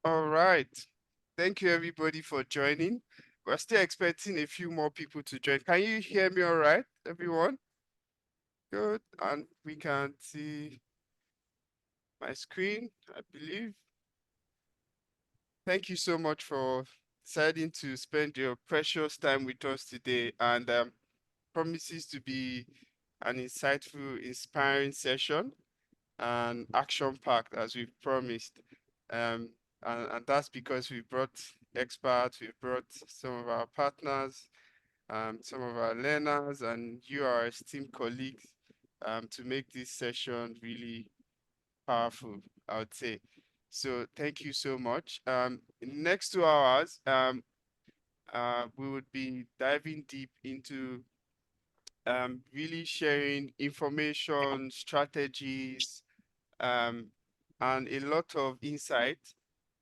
All right. Thank you, everybody, for joining. We're still expecting a few more people to join. Can you hear me all right, everyone? Good. And we can see my screen, I believe. Thank you so much for deciding to spend your precious time with us today, and promises to be an insightful, inspiring session and action-packed as we've promised. Um, and that's because we brought experts, we brought some of our partners, some of our learners, and you, our esteemed colleagues, to make this session really powerful, I would say. So thank you so much. In the next 2 hours, we would be diving deep into really sharing information, strategies, um, and a lot of insight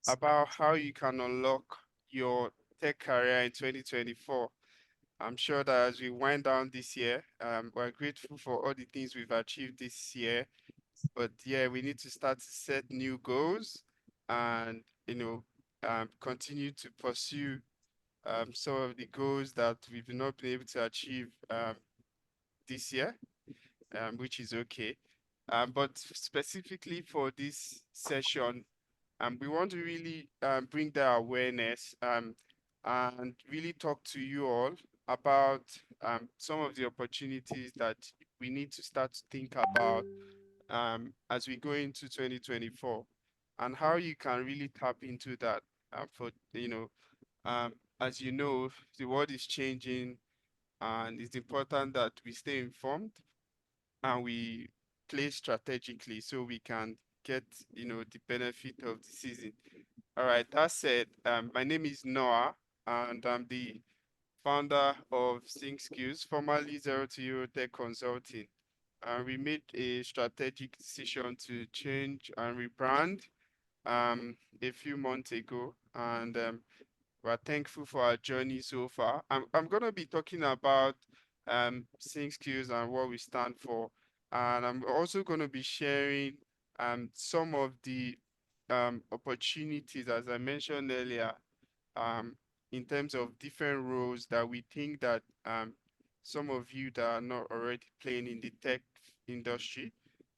about how you can unlock your tech career in 2024. I'm sure that as we wind down this year, we're grateful for all the things we've achieved this year. But yeah, we need to start to set new goals and, continue to pursue some of the goals that we've not been able to achieve this year, which is okay. But specifically for this session, we want to really bring that awareness and really talk to you all about some of the opportunities that we need to start to think about as we go into 2024 and how you can really tap into that um, as you know, the world is changing and it's important that we stay informed and we play strategically so we can get, the benefit of the season. All right, that said, my name is Noah, and I'm the founder of Sync Skills, formerly Zero to Euro Tech Consulting. We made a strategic decision to change and rebrand a few months ago, and we're thankful for our journey so far. I'm going to be talking about Sync Skills and what we stand for, and I'm also going to be sharing some of the opportunities, as I mentioned earlier, um, in terms of different roles that we think that some of you that are not already playing in the tech industry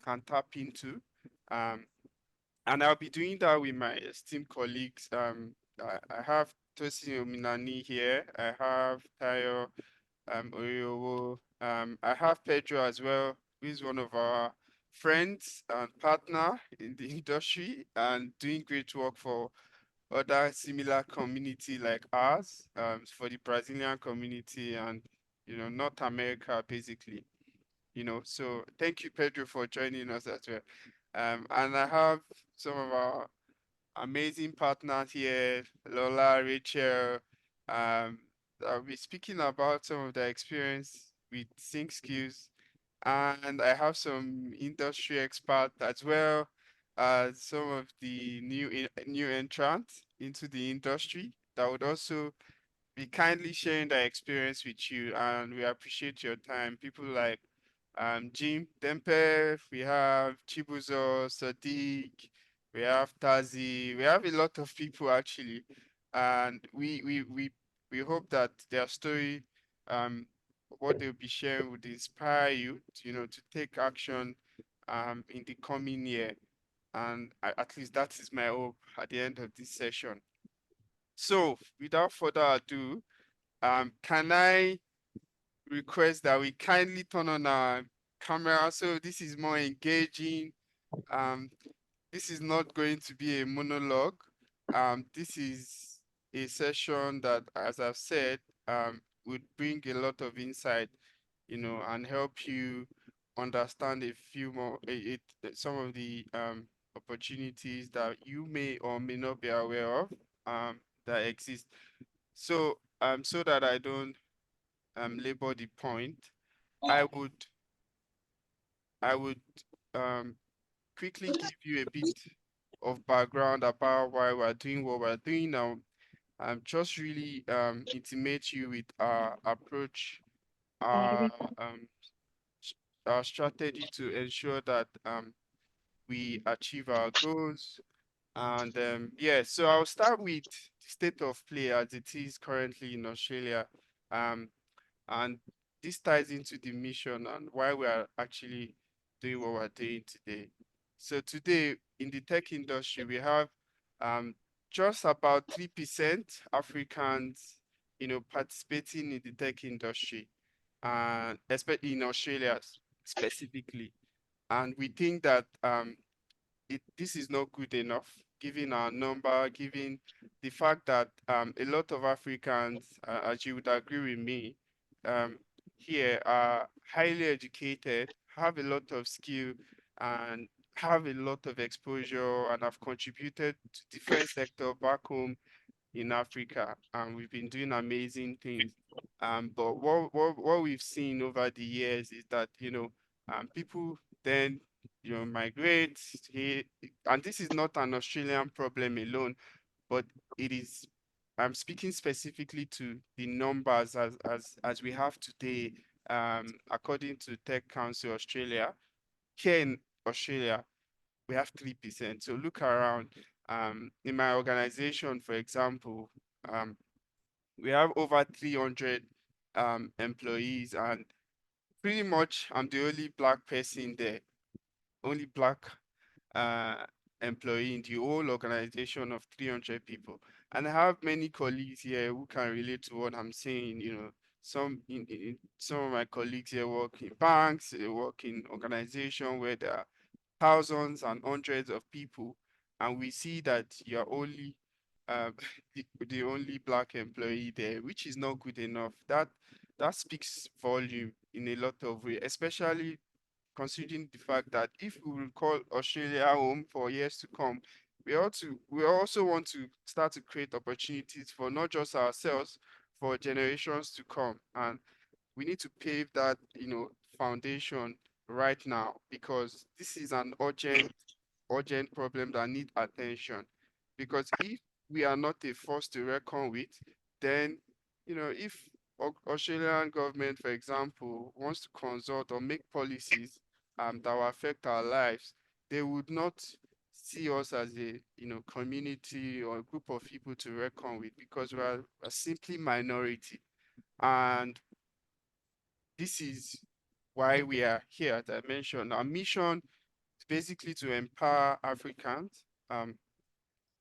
can tap into. Um, and I'll be doing that with my esteemed colleagues. I have Tosin Ominani here. I have Tayo Oyowo. I have Pedro as well, who is one of our friends and partner in the industry and doing great work for other similar community like ours, for the Brazilian community and North America basically. So thank you, Pedro, for joining us as well. And I have some of our amazing partners here, Lola, Rachel. Um, I'll be speaking about some of their experience with Sync Skills, and I have some industry experts as well as some of the new entrants into the industry that would also be kindly sharing their experience with you, and we appreciate your time. People like Jim Dempe, we have Chibuzo, Sadiq, we have Tazi, we have a lot of people actually, and we hope that their story, um, what they'll be sharing would inspire you, to take action, in the coming year, and at least that is my hope at the end of this session. So, without further ado, can I request that we kindly turn on our camera so this is more engaging. Um, this is not going to be a monologue. This is a session that, as I've said, would bring a lot of insight, and help you understand a few more, some of the opportunities that you may or may not be aware of that exist. So, so that I don't labor the point, I would I would um quickly give you a bit of background about why we're doing what we're doing now. Just really intimate you with our approach, our um s- our strategy to ensure that we achieve our goals And yeah, so I'll start with the state of play as it is currently in Australia. Um, and this ties into the mission and why we are actually doing what we're doing today. So today in the tech industry, we have um, just about 3% Africans, participating in the tech industry, and especially in Australia specifically. And we think that this is not good enough, given our number, given the fact that a lot of Africans, as you would agree with me, um, here are highly educated, have a lot of skill, and have a lot of exposure, and have contributed to different sectors back home in Africa, and we've been doing amazing things. But what we've seen over the years is that, people then, migrate here, and this is not an Australian problem alone, but it is. I'm speaking specifically to the numbers as we have today, according to Tech Council Australia. Here in Australia, we have 3%. So look around. In my organization, for example, um, we have over 300 employees, and pretty much I'm the only black person there, only black uh, employee in the whole organization of 300 people. And I have many colleagues here who can relate to what I'm saying. Some of my colleagues here work in banks, they work in organization where there are thousands and hundreds of people, and we see that you're only um, the only black employee there, which is not good enough. That speaks volume in a lot of ways, especially considering the fact that if we will call Australia home for years to come, we also want to start to create opportunities for not just ourselves, for generations to come. And we need to pave that, foundation right now, because this is an urgent problem that need attention. Because if we are not a force to reckon with, then, if Australian government, for example, wants to consult or make policies that will affect our lives, they would not see us as a, community or a group of people to reckon with, because we are a simply minority. And this is why we are here. As I mentioned, our mission is basically to empower Africans,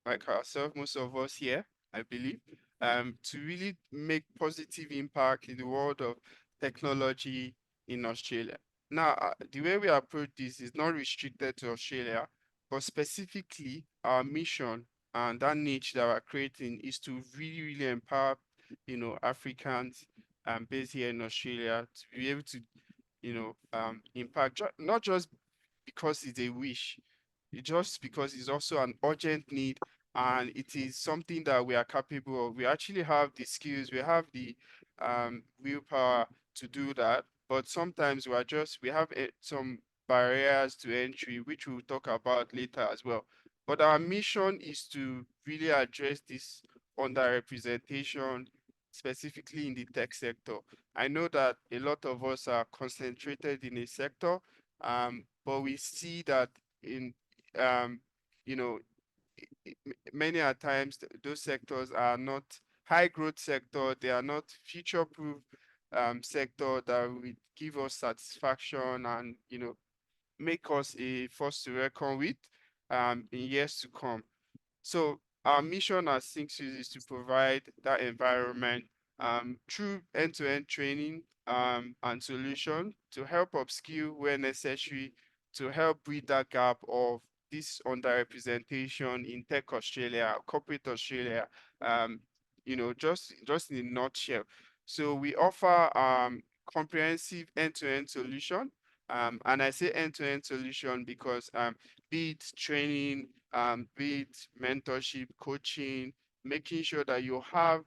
like ourselves, most of us here, I believe, to really make positive impact in the world of technology in Australia. Now, the way we approach this is not restricted to Australia, but specifically our mission and that niche that we're creating is to really, really empower, Africans based here in Australia to be able to, impact not just because it's a wish, it's just because it's also an urgent need, and it is something that we are capable of. We actually have the skills, we have the willpower to do that, but sometimes we have some barriers to entry, which we'll talk about later as well. But our mission is to really address this underrepresentation, specifically in the tech sector. I know that a lot of us are concentrated in a sector, but we see that in um, you know, many a times those sectors are not high growth sector. They are not future proof sector that will give us satisfaction and, make us a force to reckon with in years to come. So our mission as Synxis is to provide that environment through end-to-end training and solution to help upskill where necessary, to help bridge that gap of this underrepresentation in tech Australia, corporate Australia, just in a nutshell. So we offer comprehensive end-to-end solution. And I say end-to-end solution because be it training, be it mentorship, coaching, making sure that you have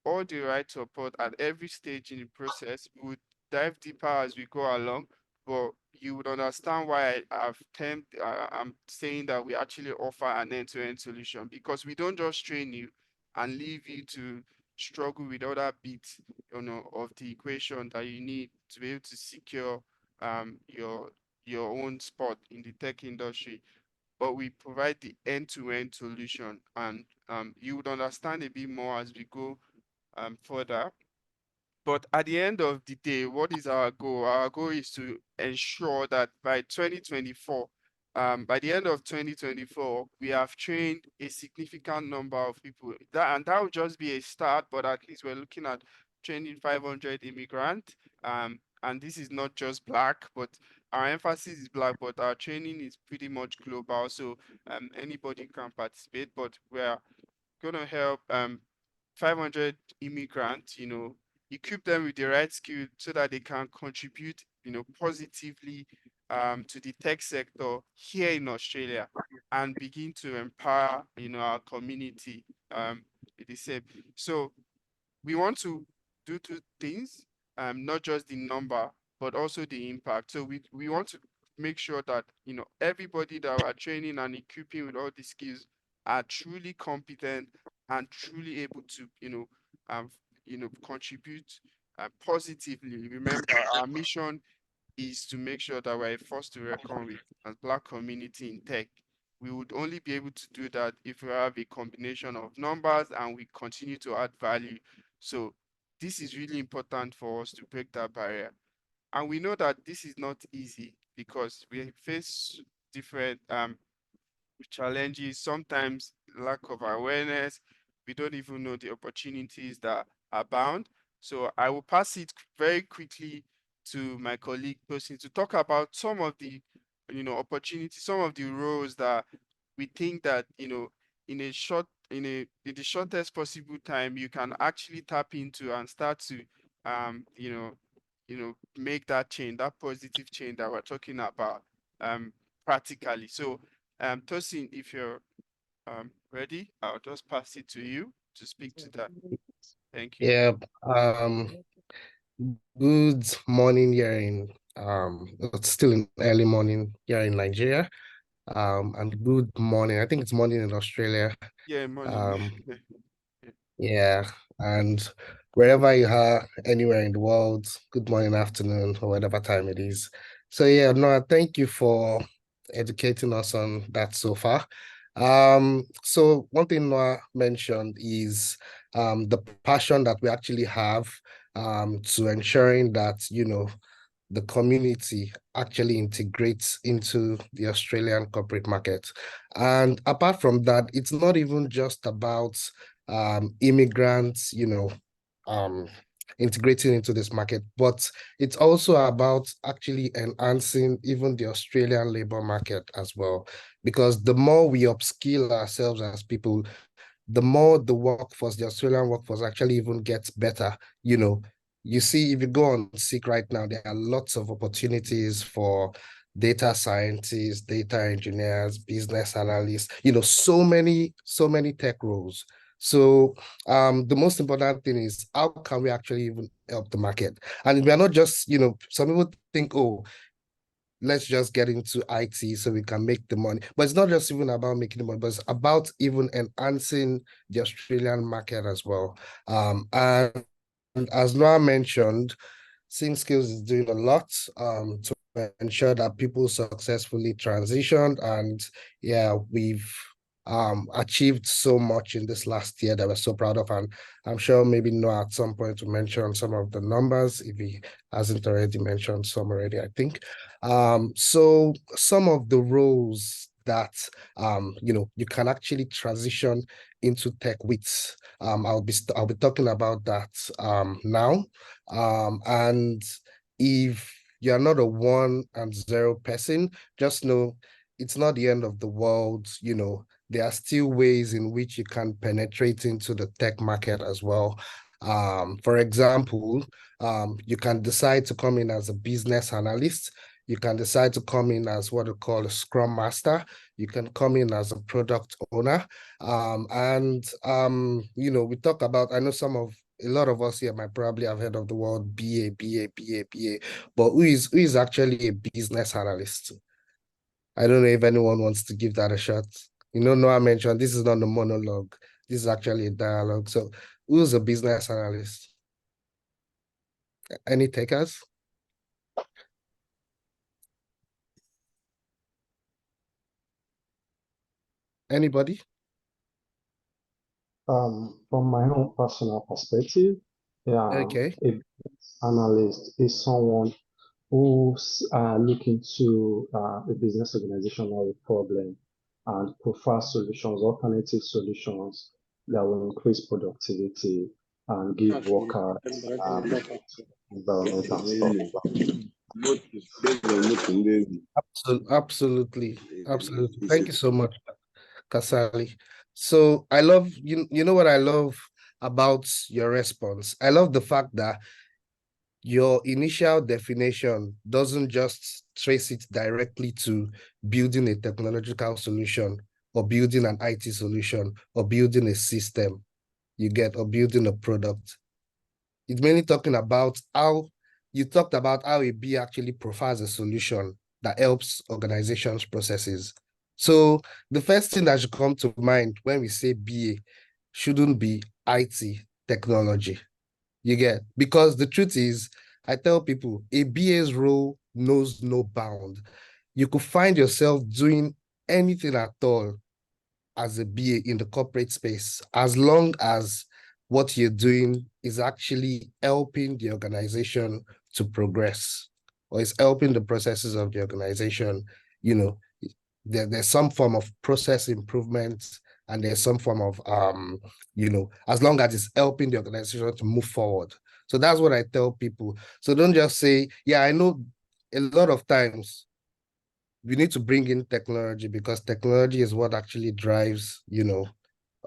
all the right support at every stage in the process. We would dive deeper as we go along, but you would understand why I'm saying that we actually offer an end-to-end solution, because we don't just train you and leave you to struggle with other bits, of the equation that you need to be able to secure um your your own spot in the tech industry. but we provide the end-to-end solution. And you would understand a bit more as we go further. But at the end of the day, what is our goal? Our goal is to ensure that by 2024, by the end of 2024, we have trained a significant number of people. And that will just be a start, but at least we're looking at training 500 immigrants. And this is not just Black, but our emphasis is Black, but our training is pretty much global. So anybody can participate, but we're going to help 500 immigrants, equip them with the right skill so that they can contribute, positively to the tech sector here in Australia and begin to empower, our community with the same. So we want to do two things, not just the number, but also the impact. So we want to make sure that, everybody that we're training and equipping with all these skills are truly competent and truly able to, contribute positively. Remember, our mission is to make sure that we're a force to reckon with as Black community in tech. We would only be able to do that if we have a combination of numbers and we continue to add value. So this is really important for us to break that barrier. And we know that this is not easy because we face different challenges, sometimes lack of awareness. We don't even know the opportunities that are bound. So I will pass it very quickly to my colleague Tosin to talk about some of the, opportunities, some of the roles that we think that, in the shortest possible time, you can actually tap into and start to, um, you know, make that change, that positive change that we're talking about, practically. So Tosin, if you're ready, I'll just pass it to you to speak to that. Thank you. Yeah, good morning here in it's still in early morning here in Nigeria. And good morning. I think it's morning in Australia. Yeah, morning. Um, yeah, and wherever you are, anywhere in the world, good morning, afternoon, or whatever time it is. So yeah, Noah, thank you for educating us on that so far. So one thing Noah mentioned is the passion that we actually have to ensuring that, the community actually integrates into the Australian corporate market. And apart from that, it's not even just about immigrants, um, integrating into this market, but it's also about actually enhancing even the Australian labor market as well. Because the more we upskill ourselves as people, the more the workforce, the Australian workforce actually even gets better. You know, you see, if you go on Seek right now, there are lots of opportunities for data scientists, data engineers, business analysts, so many tech roles. So the most important thing is how can we actually even help the market? And we are not just, some people think, oh, let's just get into IT so we can make the money. But it's not just even about making the money, but it's about even enhancing the Australian market as well. And as Noah mentioned, Sim Skills is doing a lot to ensure that people successfully transitioned. And yeah, we've achieved so much in this last year that we're so proud of. And I'm sure maybe Noah at some point to mention some of the numbers if he hasn't already mentioned some already, I think. So some of the roles that you can actually transition into tech with. I'll be talking about that now. And if you're not a 1 and 0 person, just know it's not the end of the world. There are still ways in which you can penetrate into the tech market as well. For example, you can decide to come in as a business analyst. You can decide to come in as what we call a scrum master. You can come in as a product owner. We talk about, I know a lot of us here might probably have heard of the word BA, BA, BA, BA, but who is actually a business analyst? I don't know if anyone wants to give that a shot. Noah mentioned this is not a monologue. This is actually a dialogue. So who's a business analyst? Any takers? Anybody? From my own personal perspective, yeah, Okay. a business analyst is someone who's looking to a business organization or a problem and provide solutions, alternative solutions that will increase productivity and give workers environment and stuff. Absolutely. Absolutely. Thank you so much, Kasali. So I love you know what I love about your response? I love the fact that your initial definition doesn't just trace it directly to building a technological solution or building an IT solution or building a system you get or building a product. It's mainly talking about how you talked about how a B actually provides a solution that helps organizations processes. So the first thing that should come to mind when we say BA shouldn't be IT technology. You get, because the truth is, I tell people a BA's role knows no bound. You could find yourself doing anything at all as a BA in the corporate space, as long as what you're doing is actually helping the organization to progress or is helping the processes of the organization, you know, there's some form of process improvement and there's some form of as long as it's helping the organization to move forward. So that's what I tell people. So don't just say, yeah, I know a lot of times we need to bring in technology because technology is what actually drives,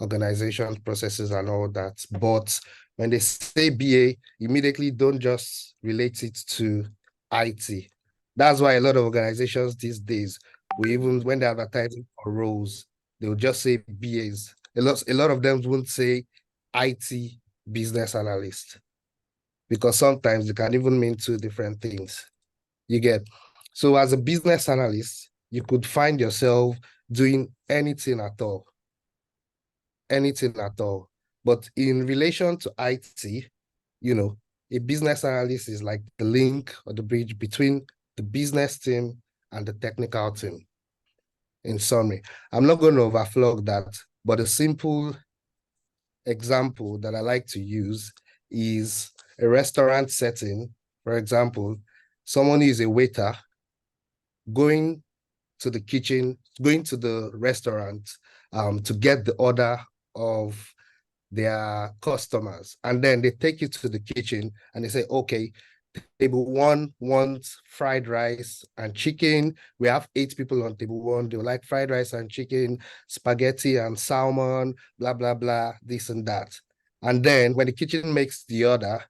organizations, processes, and all that. But when they say BA, immediately don't just relate it to IT. That's why a lot of organizations these days, we even when they're advertising for roles, they'll just say BAs. A lot of them won't say IT business analyst because sometimes they can even mean two different things. You get. So as a business analyst, you could find yourself doing anything at all, anything at all. But in relation to IT, you know, a business analyst is like the link or the bridge between the business team and the technical team. In summary, I'm not going to overflog that, but a simple example that I like to use is a restaurant setting. For example, someone who is a waiter going to the kitchen, going to the restaurant to get the order of their customers. And then they take you to the kitchen and they say, okay, table one wants fried rice and chicken. We have 8 people on table one. They like fried rice and chicken, spaghetti and salmon, blah, blah, blah, this and that. And then when the kitchen makes the order,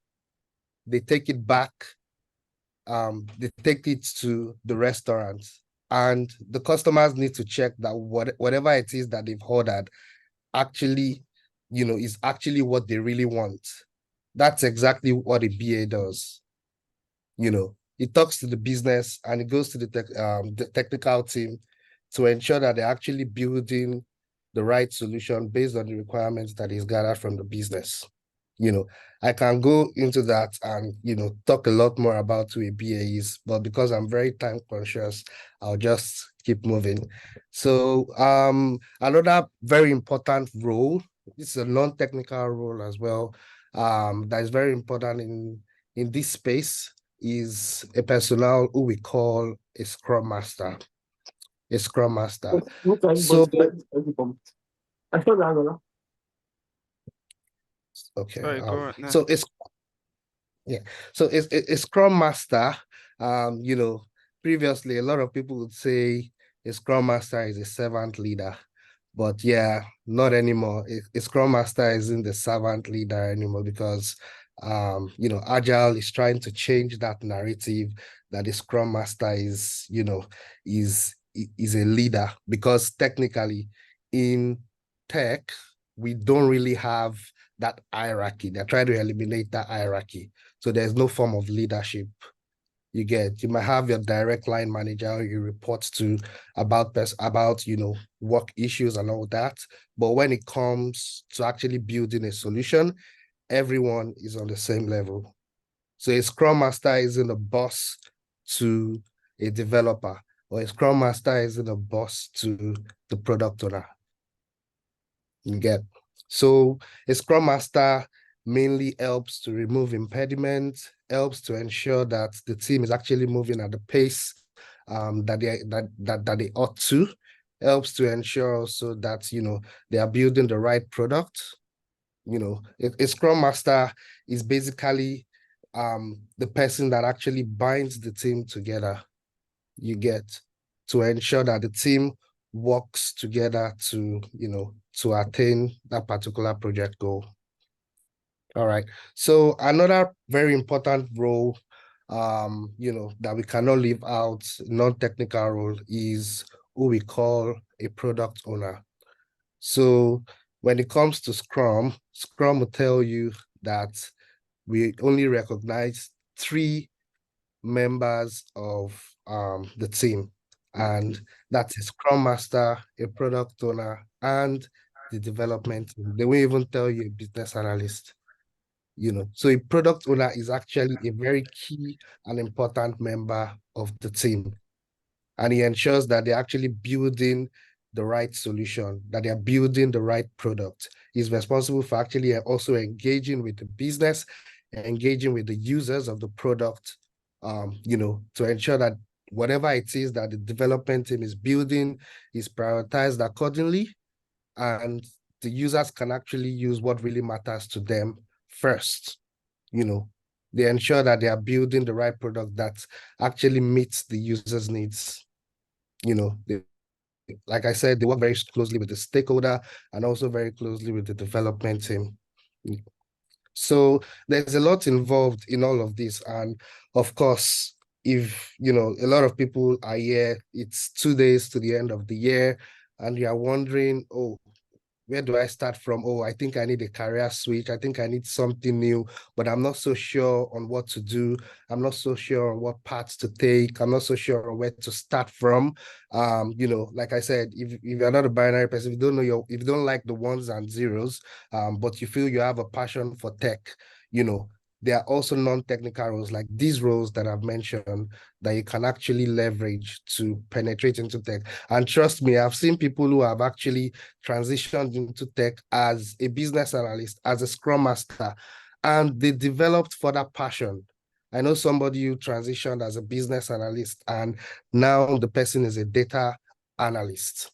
they take it back, they take it to the restaurant and the customers need to check that whatever it is that they've ordered actually, is actually what they really want. That's exactly what a BA does. It talks to the business and it goes to the technical team to ensure that they're actually building the right solution based on the requirements that is gathered from the business. You know, I can go into that and, talk a lot more about who a BA is, but because I'm very time conscious, I'll just keep moving. So, another very important role, this is a non-technical role as well, that is very important in this space is a personnel who we call a scrum master. A scrum master. So, okay. Sorry, go on now. So it's Yeah. So it's a Scrum Master. Previously a lot of people would say a Scrum Master is a servant leader, but yeah, not anymore. A Scrum Master isn't the servant leader anymore because Agile is trying to change that narrative that the Scrum Master is a leader because technically in tech we don't really have that hierarchy. They're trying to eliminate that hierarchy. So there's no form of leadership. You might have your direct line manager you report to about work issues and all that. But when it comes to actually building a solution, everyone is on the same level. So a scrum master isn't a boss to a developer, or a scrum master isn't a boss to the product owner. You get. So a Scrum Master mainly helps to remove impediments, helps to ensure that the team is actually moving at the pace that they ought to, helps to ensure also that they are building the right product. A Scrum Master is basically the person that actually binds the team together. You get, to ensure that the team works together to attain that particular project goal. All right. So another very important role that we cannot leave out, non-technical role, is who we call a product owner. So when it comes to Scrum will tell you that we only recognize 3 members of the team, and that's a Scrum Master, a product owner, and the development team. They will even tell you a business analyst. So a product owner is actually a very key and important member of the team, and he ensures that they're actually building the right solution, that they're building the right product. He's responsible for actually also engaging with the business, engaging with the users of the product, to ensure that whatever it is that the development team is building is prioritized accordingly, and the users can actually use what really matters to them first. They ensure that they are building the right product that actually meets the user's needs. Like I said, they work very closely with the stakeholder and also very closely with the development team. So there's a lot involved in all of this. And of course, if a lot of people are here, it's 2 days to the end of the year, and you are wondering, oh, where do I start from? Oh, I think I need a career switch. I think I need something new, but I'm not so sure on what to do. I'm not so sure on what paths to take. I'm not so sure on where to start from. Like I said, if you're not a binary person, if you don't like the ones and zeros, but you feel you have a passion for tech, there are also non-technical roles like these roles that I've mentioned that you can actually leverage to penetrate into tech. And trust me, I've seen people who have actually transitioned into tech as a business analyst, as a Scrum Master, and they developed further passion. I know somebody who transitioned as a business analyst, and now the person is a data analyst.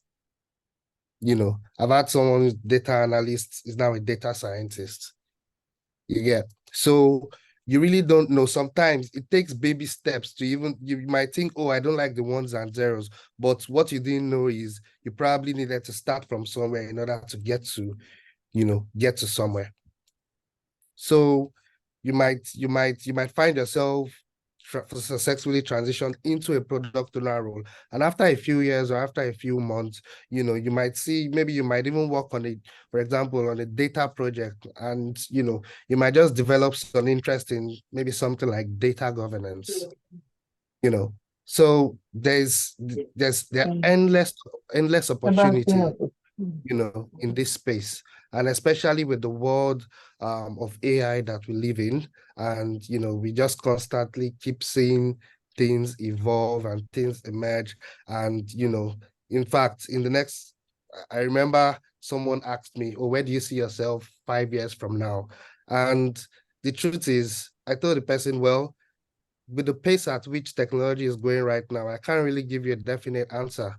I've had someone who's data analyst is now a data scientist. You get. So you really don't know. Sometimes it takes baby steps to you might think, oh, I don't like the ones and zeros. But what you didn't know is you probably needed to start from somewhere in order to get to somewhere. So you might find yourself successfully transitioned into a product owner role. And after a few years or after a few months, you might see, maybe you might even work on it, for example, on a data project, and you might just develop some interest in maybe something like data governance. you know. So there are endless opportunity, in this space, and especially with the world of AI that we live in, and we just constantly keep seeing things evolve and things emerge, and in fact, I remember someone asked me, "Oh, where do you see yourself 5 years from now?" And the truth is, I told the person, well, with the pace at which technology is going right now, I can't really give you a definite answer,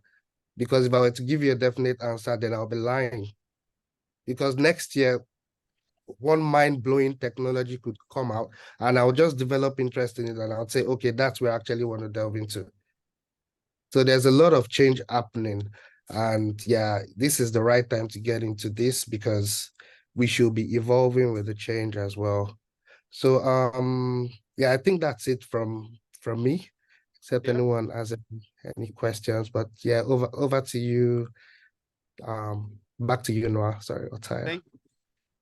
because if I were to give you a definite answer, then I'll be lying. Because next year, one mind-blowing technology could come out, and I'll just develop interest in it, and I'll say, okay, that's where I actually want to delve into. So there's a lot of change happening, and yeah, this is the right time to get into this, because we should be evolving with the change as well. So yeah, I think that's it from me, except Yeah. anyone has any questions. But yeah, over to you. Back to you, Noah. Sorry, Otaya.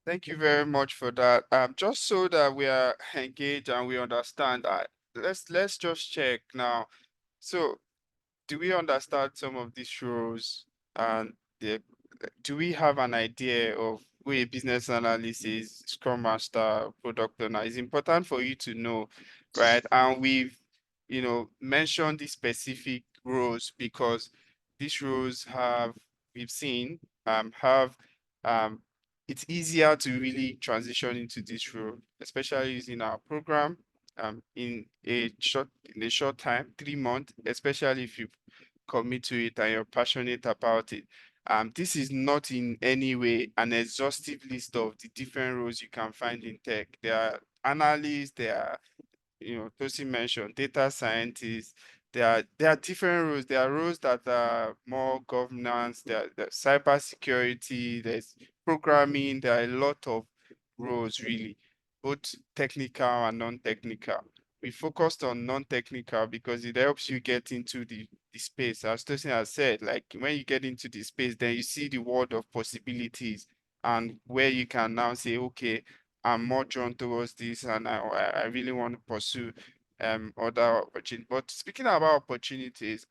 Thank you very much for that. Just so that we are engaged and we understand, let's just check now. So, do we understand some of these roles, and the do we have an idea of who a business analyst is, Scrum Master, product owner? It's important for you to know, right? And we've, mentioned these specific roles because these roles we've seen, have it's easier to really transition into this role, especially using our program in a short time, 3 months, especially if you commit to it and you're passionate about it. This is not in any way an exhaustive list of the different roles you can find in tech. There are analysts, there are, Tosin mentioned data scientists. There are different roles. There are roles that are more governance, there's cyber security, there's programming, there are a lot of roles really, both technical and non-technical. We focused on non-technical because it helps you get into the space. As Tosin has said, like when you get into the space, then you see the world of possibilities and where you can now say, okay, I'm more drawn towards this and I really want to pursue other opportunities. But speaking about opportunities,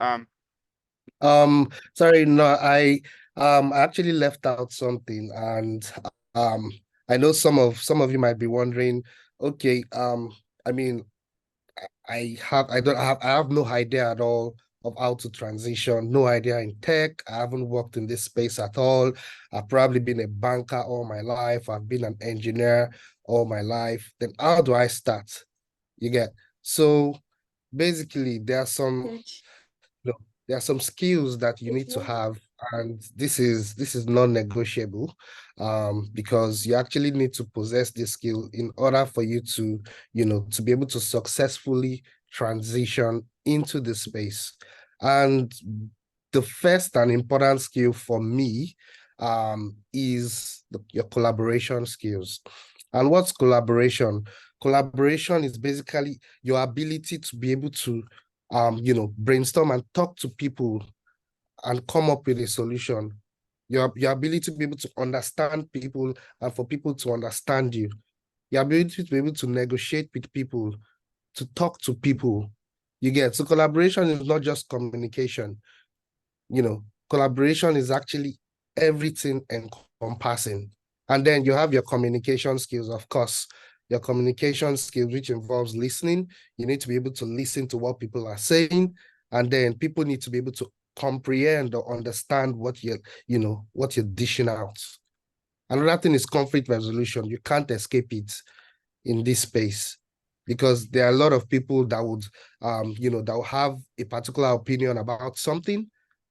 Sorry, no, I actually left out something, and um I know some of you might be wondering, okay, I mean, I have no idea at all of how to transition, no idea in tech. I haven't worked in this space at all. I've probably been a banker all my life. I've been an engineer all my life. Then how do I start? You get so basically there are some skills that you need to have, and this is non-negotiable, because you actually need to possess this skill in order for you to, to be able to successfully transition into the space. And the first and important skill for me is your collaboration skills. And what's collaboration? Collaboration is basically your ability to be able to brainstorm and talk to people and come up with a solution. Your ability to be able to understand people and for people to understand you. Your ability to be able to negotiate with people, to talk to people. You get, so collaboration is not just communication. Collaboration is actually everything encompassing. And then you have your communication skills, of course. Your communication skills, which involves listening. You need to be able to listen to what people are saying, and then people need to be able to comprehend or understand what you're dishing out. Another thing is conflict resolution. You can't escape it in this space, because there are a lot of people that would that will have a particular opinion about something,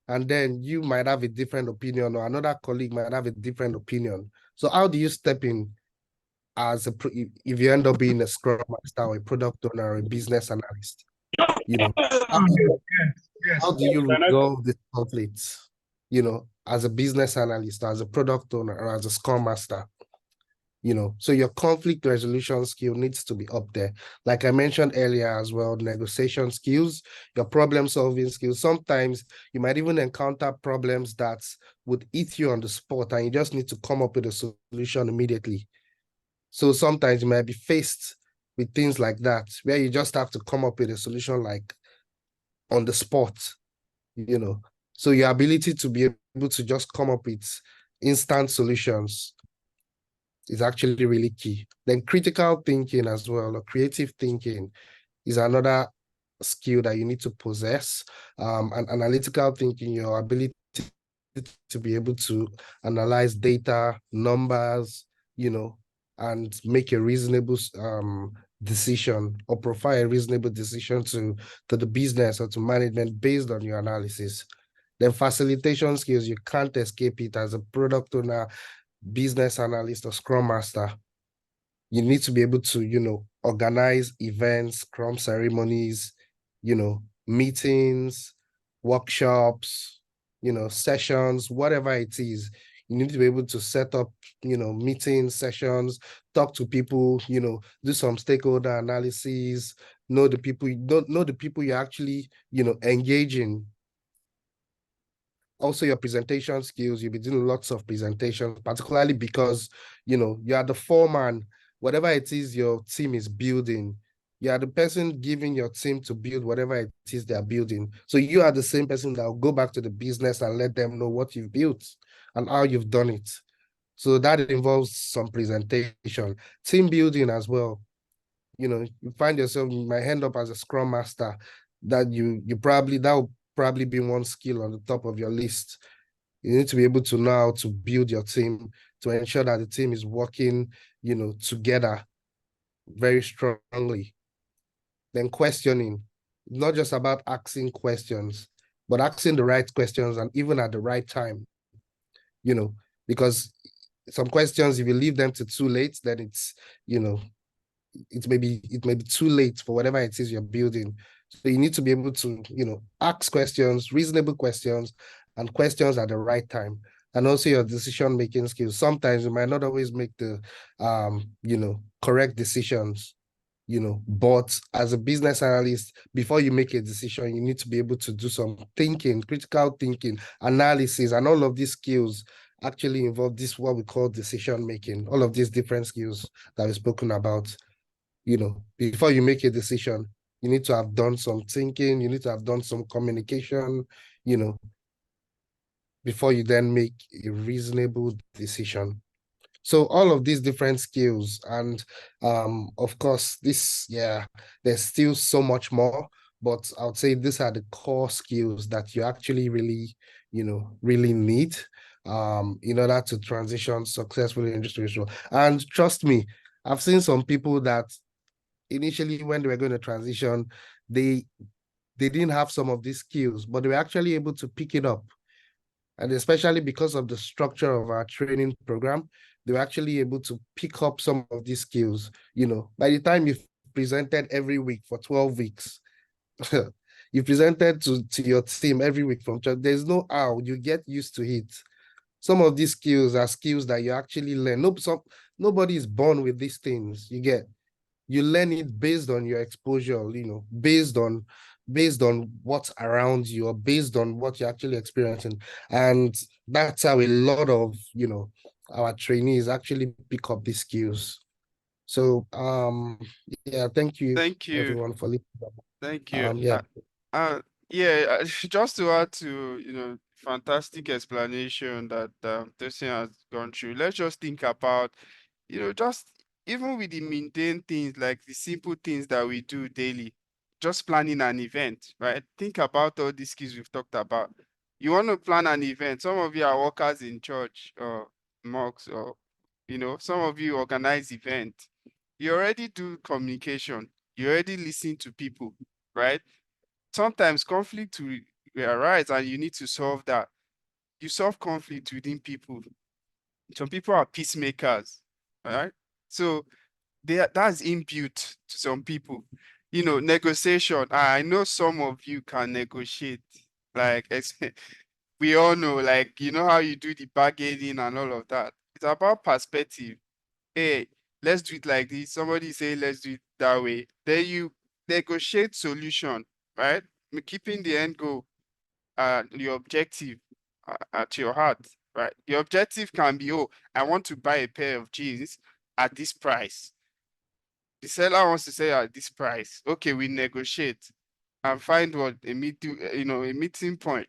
and then you might have a different opinion, or another colleague might have a different opinion. So how do you step in as if you end up being a scrum master or a product owner or a business analyst? How, Yes, how do you resolve this conflicts, as a business analyst, as a product owner, or as a scrum master? So your conflict resolution skill needs to be up there. Like I mentioned earlier as well, negotiation skills, your problem solving skills. Sometimes you might even encounter problems that would eat you on the spot, and you just need to come up with a solution immediately. So sometimes you might be faced with things like that, where you just have to come up with a solution like on the spot, you know. So your ability to be able to just come up with instant solutions is actually really key. Then critical thinking as well, or creative thinking, is another skill that you need to possess. And analytical thinking, your ability to be able to analyze data, numbers, and make a reasonable decision, or provide a reasonable decision to the business or to management based on your analysis. Then facilitation skills, you can't escape it as a product owner, business analyst, or scrum master. You need to be able to, organize events, scrum ceremonies, meetings, workshops, sessions, whatever it is. You need to be able to set up, meetings, sessions, talk to people, do some stakeholder analysis, know the people, know the people you're actually, engaging. Also, your presentation skills, you'll be doing lots of presentations, particularly because, you are the foreman, whatever it is your team is building. You are the person giving your team to build whatever it is they're building. So you are the same person that will go back to the business and let them know what you've built and how you've done it. So that involves some presentation, team building as well. You find yourself, you might end up as a scrum master, that that will probably be one skill on the top of your list. You need to be able to know how to build your team, to ensure that the team is working, together very strongly. Then questioning, not just about asking questions, but asking the right questions and even at the right time, because some questions, if you leave them to too late, then it's, it may be too late for whatever it is you're building. So you need to be able to, ask questions, reasonable questions, and questions at the right time. And also your decision making skills. Sometimes you might not always make the correct decisions, but as a business analyst, before you make a decision, you need to be able to do some thinking, critical thinking, analysis, and all of these skills actually involve this, what we call decision making, all of these different skills that we've spoken about. Before you make a decision, you need to have done some thinking, you need to have done some communication, you know, before you then make a reasonable decision. So all of these different skills, and of course, there's still so much more, but I would say these are the core skills that you actually really, really need in order to transition successfully into this role. And trust me, I've seen some people that initially when they were going to transition, they they didn't have some of these skills, but they were actually able to pick it up. And especially because of the structure of our training program, they were actually able to pick up some of these skills. By the time you've presented every week for 12 weeks, you presented to your team every week from church, there's no how, you get used to it. Some of these skills are skills that you actually learn. Nobody is born with these things. You learn it based on your exposure, based on what's around you or based on what you're actually experiencing. And that's how a lot of, our trainees actually pick up these skills. So yeah, thank you Thank you. everyone for listening. Thank you. Yeah. Yeah, just to add to, fantastic explanation that Tosin has gone through. Let's just think about, just even with the mundane things like the simple things that we do daily, just planning an event, right? Think about all these skills we've talked about. You want to plan an event. Some of you are workers in church or mosques, or, some of you organize events. You already do communication. You already listen to people, right? Sometimes conflict will arise and you need to solve that. You solve conflict within people. Some people are peacemakers, right? So that's inbuilt to some people. Negotiation. I know some of you can negotiate. Like we all know, like how you do the bargaining and all of that. It's about perspective. Hey, let's do it like this. Somebody say let's do it that way. Then you negotiate solution, right? Keeping the end goal, your objective at your heart, right? Your objective can be, oh, I want to buy a pair of jeans at this price. The seller wants to sell at this price. Okay, we negotiate and find what a meeting point,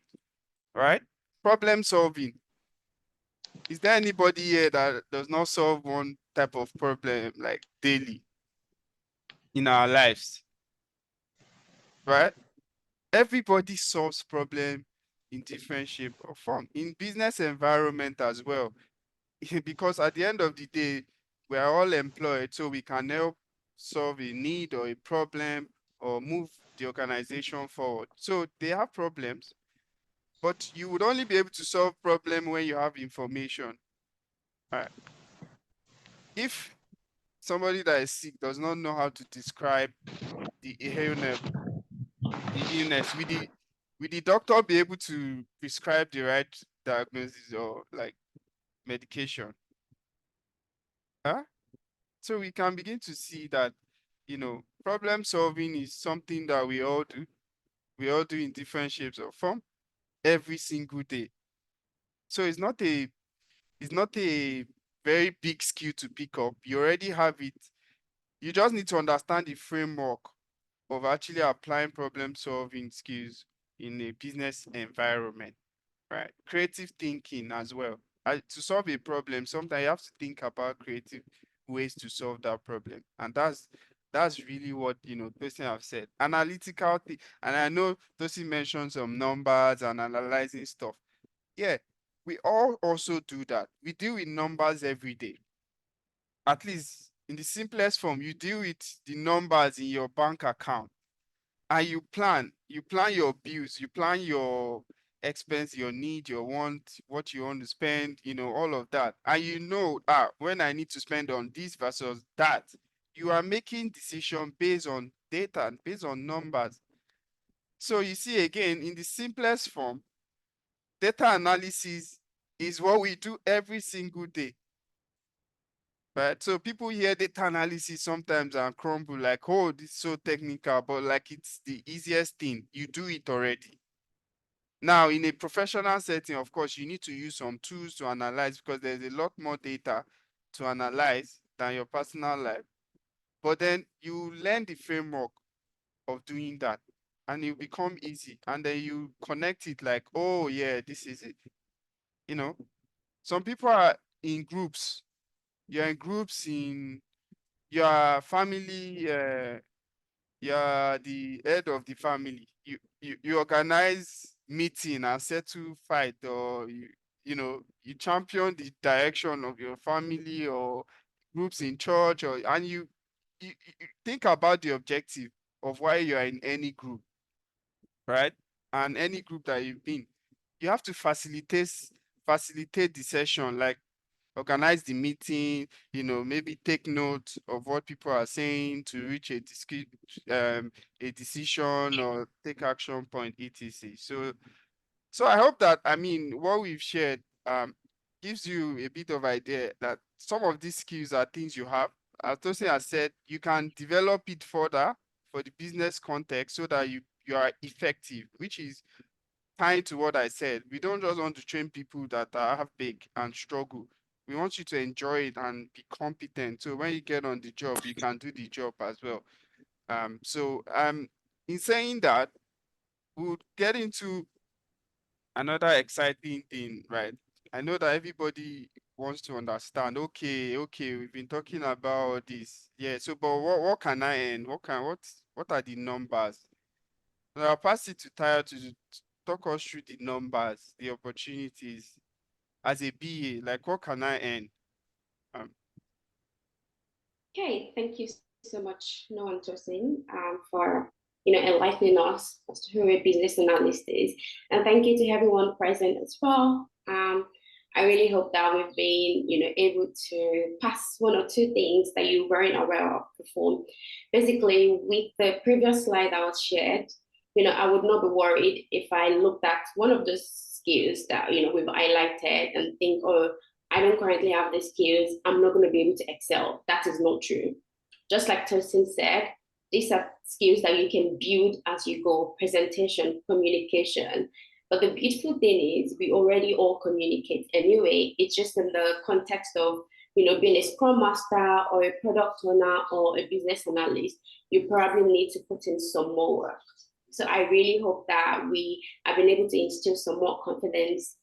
right? Problem solving. Is there anybody here that does not solve one type of problem like daily in our lives, right? Everybody solves problem in different shape or form in business environment as well. Because at the end of the day, we are all employed, so we can help solve a need or a problem or move the organization forward. So they have problems, but you would only be able to solve problem when you have information. Right? If somebody that is sick does not know how to describe the illness, will the doctor be able to prescribe the right diagnosis or like medication? Huh? So we can begin to see that, problem solving is something that we all do. We all do in different shapes or form every single day. So it's not a very big skill to pick up. You already have it. You just need to understand the framework of actually applying problem solving skills in a business environment, right? Creative thinking as well. To solve a problem, sometimes you have to think about creative ways to solve that problem. And that's really what Tosin have said. Analytical thing. And I know Tosin mentioned some numbers and analyzing stuff. Yeah, we all also do that. We deal with numbers every day. At least in the simplest form, you deal with the numbers in your bank account, and you plan your bills, you plan your expense, your need, your want, what you want to spend, all of that. And when I need to spend on this versus that, you are making decision based on data and based on numbers. So you see, again, in the simplest form, data analysis is what we do every single day. Right? So people hear data analysis sometimes and crumble like, oh, this is so technical, but like it's the easiest thing. You do it already. Now, in a professional setting, of course, you need to use some tools to analyze because there's a lot more data to analyze than your personal life. But then you learn the framework of doing that and it become easy. And then you connect it like, oh, yeah, this is it. Some people are in groups. You're in groups in your family, you're the head of the family. You organize meeting and settle fight, or you champion the direction of your family or groups in church, and you think about the objective of why you are in any group, right? And any group that you've been, you have to facilitate the session, like organize the meeting, maybe take note of what people are saying to reach a decision or take action point, etc. So I hope that, what we've shared gives you a bit of idea that some of these skills are things you have. As Tosin has said, you can develop it further for the business context so that you are effective, which is tying to what I said. We don't just want to train people that are big and struggle. We want you to enjoy it and be competent. So when you get on the job, you can do the job as well. In saying that, we'll get into another exciting thing, right? I know that everybody wants to understand. Okay, we've been talking about this. Yeah, so but what can I earn? What are the numbers? So I'll pass it to Tayo to talk us through the numbers, the opportunities as a BA. Like, what can I earn? Um, Okay, thank you so much, Noah and Tosin, for enlightening us as to who a business analyst is, and thank you to everyone present as well. I really hope that we've been, able to pass one or two things that you weren't aware of before. Basically, with the previous slide that was shared, I would not be worried if I looked at one of the skills that we've highlighted and think, oh, I don't currently have the skills, I'm not going to be able to excel. That is not true. Just like Tosin said, these are skills that you can build as you go: presentation, communication. But the beautiful thing is we already all communicate anyway. It's just in the context of being a scrum master or a product owner or a business analyst, you probably need to put in some more work. So I really hope that we have been able to instill some more confidence,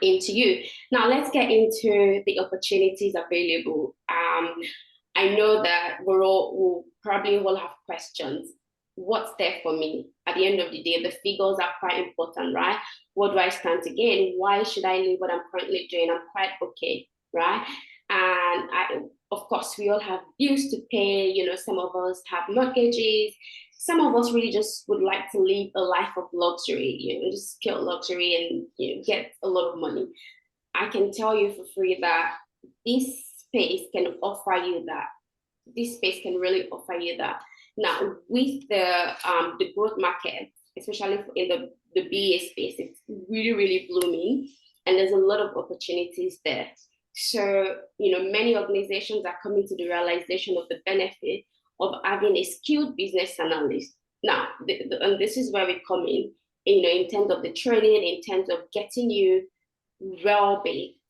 into you. Now let's get into the opportunities available. I know that we'll probably all have questions. What's there for me? At the end of the day, the figures are quite important, right? What do I stand to gain? Why should I leave what I'm currently doing? I'm quite okay, right? And of course, we all have bills to pay. Some of us have mortgages. Some of us really just would like to live a life of luxury, just pure luxury and get a lot of money. I can tell you for free that this space can offer you that. This space can really offer you that. Now, with the growth market, especially in the BA space, it's really, really blooming, and there's a lot of opportunities there. So, many organizations are coming to the realization of the benefit of having a skilled business analyst. Now, and this is where we come in terms of the training, in terms of getting you well-baked,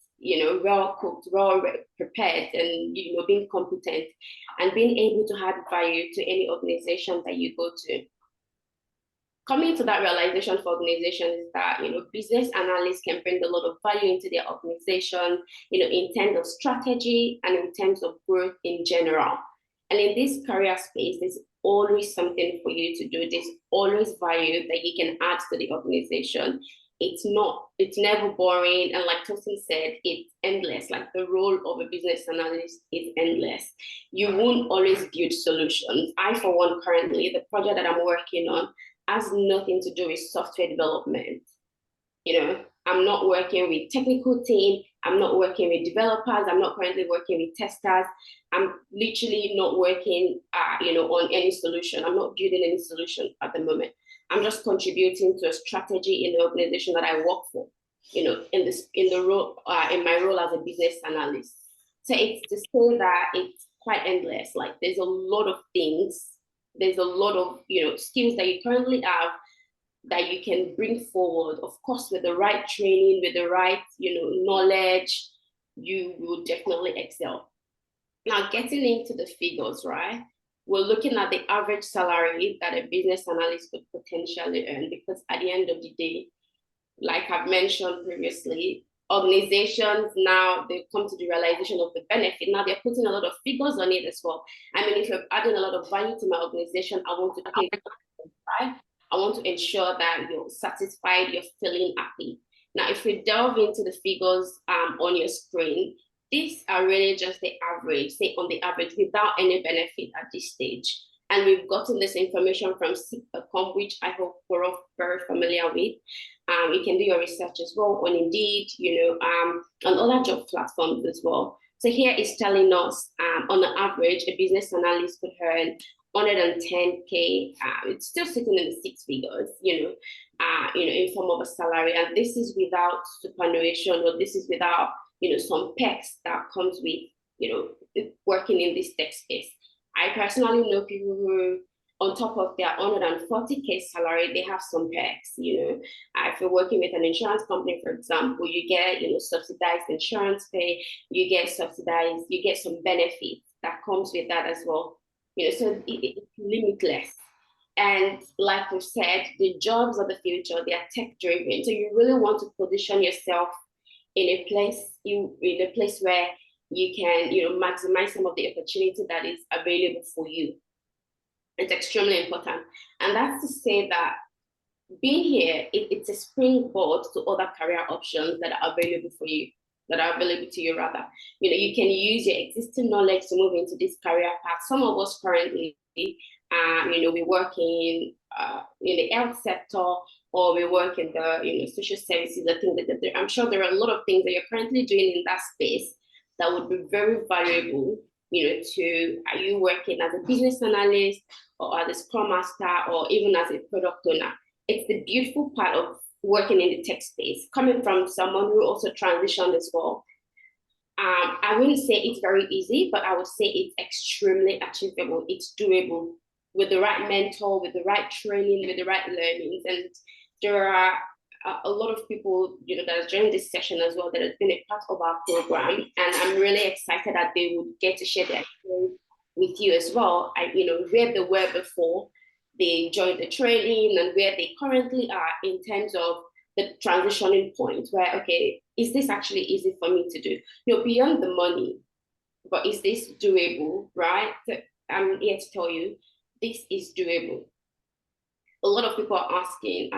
well cooked, well prepared, and being competent and being able to add value to any organization that you go to. Coming to that realization for organizations is that business analysts can bring a lot of value into their organization, in terms of strategy and in terms of growth in general. And in this career space, there's always something for you to do. There's always value that you can add to the organization. it's never boring. And like Tosin said, it's endless. Like the role of a business analyst is endless. You won't always build solutions. I, for one, currently, the project that I'm working on has nothing to do with software development. I'm not working with technical team. I'm not working with developers. I'm not currently working with testers. I'm literally not working, on any solution. I'm not building any solution at the moment. I'm just contributing to a strategy in the organization that I work for, in the role, in my role as a business analyst. So it's to say that it's quite endless. Like there's a lot of things, there's a lot of, skills that you currently have that you can bring forward. Of course, with the right training, with the right, knowledge, you will definitely excel. Now, getting into the figures, right? We're looking at the average salary that a business analyst could potentially earn, because at the end of the day, like I've mentioned previously, organizations now, they come to the realization of the benefit. Now they're putting a lot of figures on it as well. I mean, if you're adding a lot of value to my organization, I want to pay, right? I want to ensure that you're satisfied, you're feeling happy. Now, if we delve into the figures on your screen, these are really just the average, say on the average, without any benefit at this stage. And we've gotten this information from Seek.com, which I hope we're all very familiar with. You can do your research as well on Indeed, on other job platforms as well. So here is telling us, on the average, a business analyst could earn 110K. It's still sitting in the six figures, in form of a salary. And this is without superannuation, or this is without, some perks that comes with, working in this tech space. I personally know people who, on top of their 140K salary, they have some perks, if you're working with an insurance company, for example, you get, subsidized insurance pay, you get some benefits that comes with that as well. So it's limitless. And like we said, the jobs of the future, they are tech driven. So you really want to position yourself in a place where you can, maximize some of the opportunity that is available for you. It's extremely important. And that's to say that being here, it's a springboard to other career options that are available for you, that are available to you rather. You can use your existing knowledge to move into this career path. Some of us currently, we work in the health sector, or we work in the social services. I think that I'm sure there are a lot of things that you're currently doing in that space that would be very valuable, are you working as a business analyst, or as a scrum master, or even as a product owner. It's the beautiful part of working in the tech space, coming from someone who also transitioned as well. I wouldn't say it's very easy, but I would say it's extremely achievable. It's doable with the right mentor, with the right training, with the right learnings. And there are a lot of people, that are joining this session as well, that has been a part of our program. And I'm really excited that they would get to share their experience with you as well. Where they were before they joined the training, and where they currently are in terms of the transitioning point where, okay, is this actually easy for me to do? Beyond the money, but is this doable, right? So I'm here to tell you, this is doable. A lot of people are asking,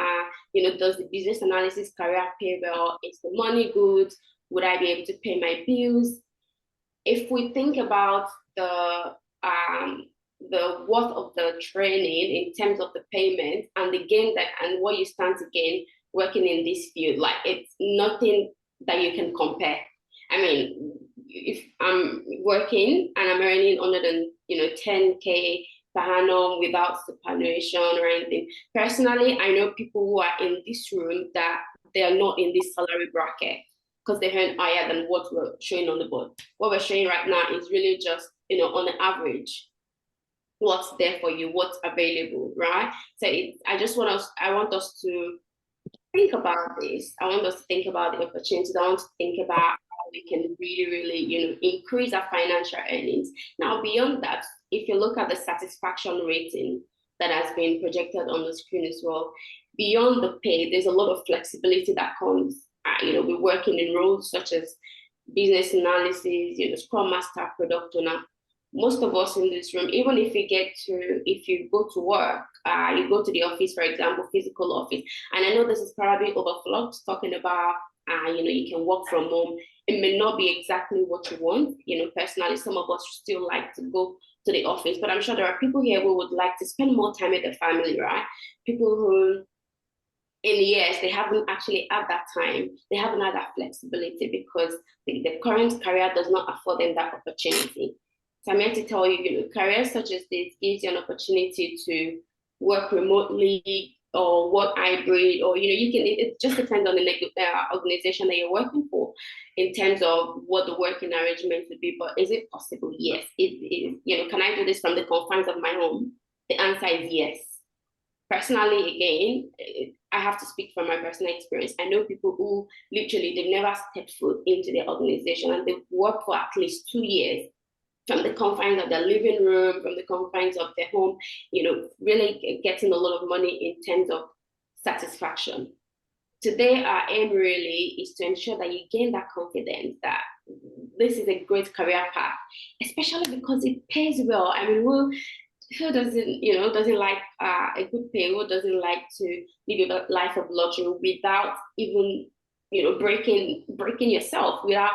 does the business analysis career pay well? Is the money good? Would I be able to pay my bills? If we think about the worth of the training in terms of the payment and the gain and what you stand to gain working in this field, like it's nothing that you can compare. I mean, if I'm working and I'm earning 10K per annum without superannuation or anything, personally, I know people who are in this room that they are not in this salary bracket because they earn higher than what we're showing on the board. What we're showing right now is really just, on the average, what's there for you, what's available, right? So I want us to think about this. I want us to think about the opportunities. I want to think about how we can really, really, increase our financial earnings. Now, beyond that, if you look at the satisfaction rating that has been projected on the screen as well, beyond the pay, there's a lot of flexibility that comes. We're working in roles such as business analysis, Scrum Master, Product Owner. most of us in this room, even if you go to work, you go to the office, for example, physical office, and I know this is probably overflowed, talking about, you can work from home. It may not be exactly what you want. Personally, some of us still like to go to the office, but I'm sure there are people here who would like to spend more time with their family, right? People who in years they haven't actually had that time, they haven't had that flexibility because the current career does not afford them that opportunity. So I'm here to tell you, careers such as this gives you an opportunity to work remotely or work hybrid, or it just depends on the organization that you're working for in terms of what the working arrangement would be. But is it possible? Yes. Can I do this from the confines of my home? The answer is yes. Personally, again, I have to speak from my personal experience. I know people who literally they've never stepped foot into the organization, and they've worked for at least 2 years from the confines of their living room, from the confines of their home, really getting a lot of money in terms of satisfaction. Today, our aim really is to ensure that you gain that confidence that this is a great career path, especially because it pays well. I mean, who doesn't like a good pay? Who doesn't like to live a life of luxury without even, breaking yourself, without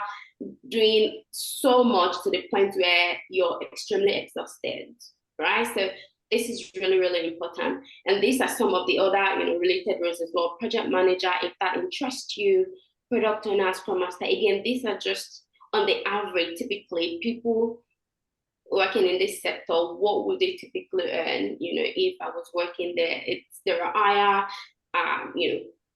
doing so much to the point where you're extremely exhausted, right? So this is really, really important. And these are some of the other, related roles as well. Project manager, if that interests you, product owner, scrum master. Again, these are just on the average, typically people working in this sector, what would they typically earn? If I was working there, there are higher,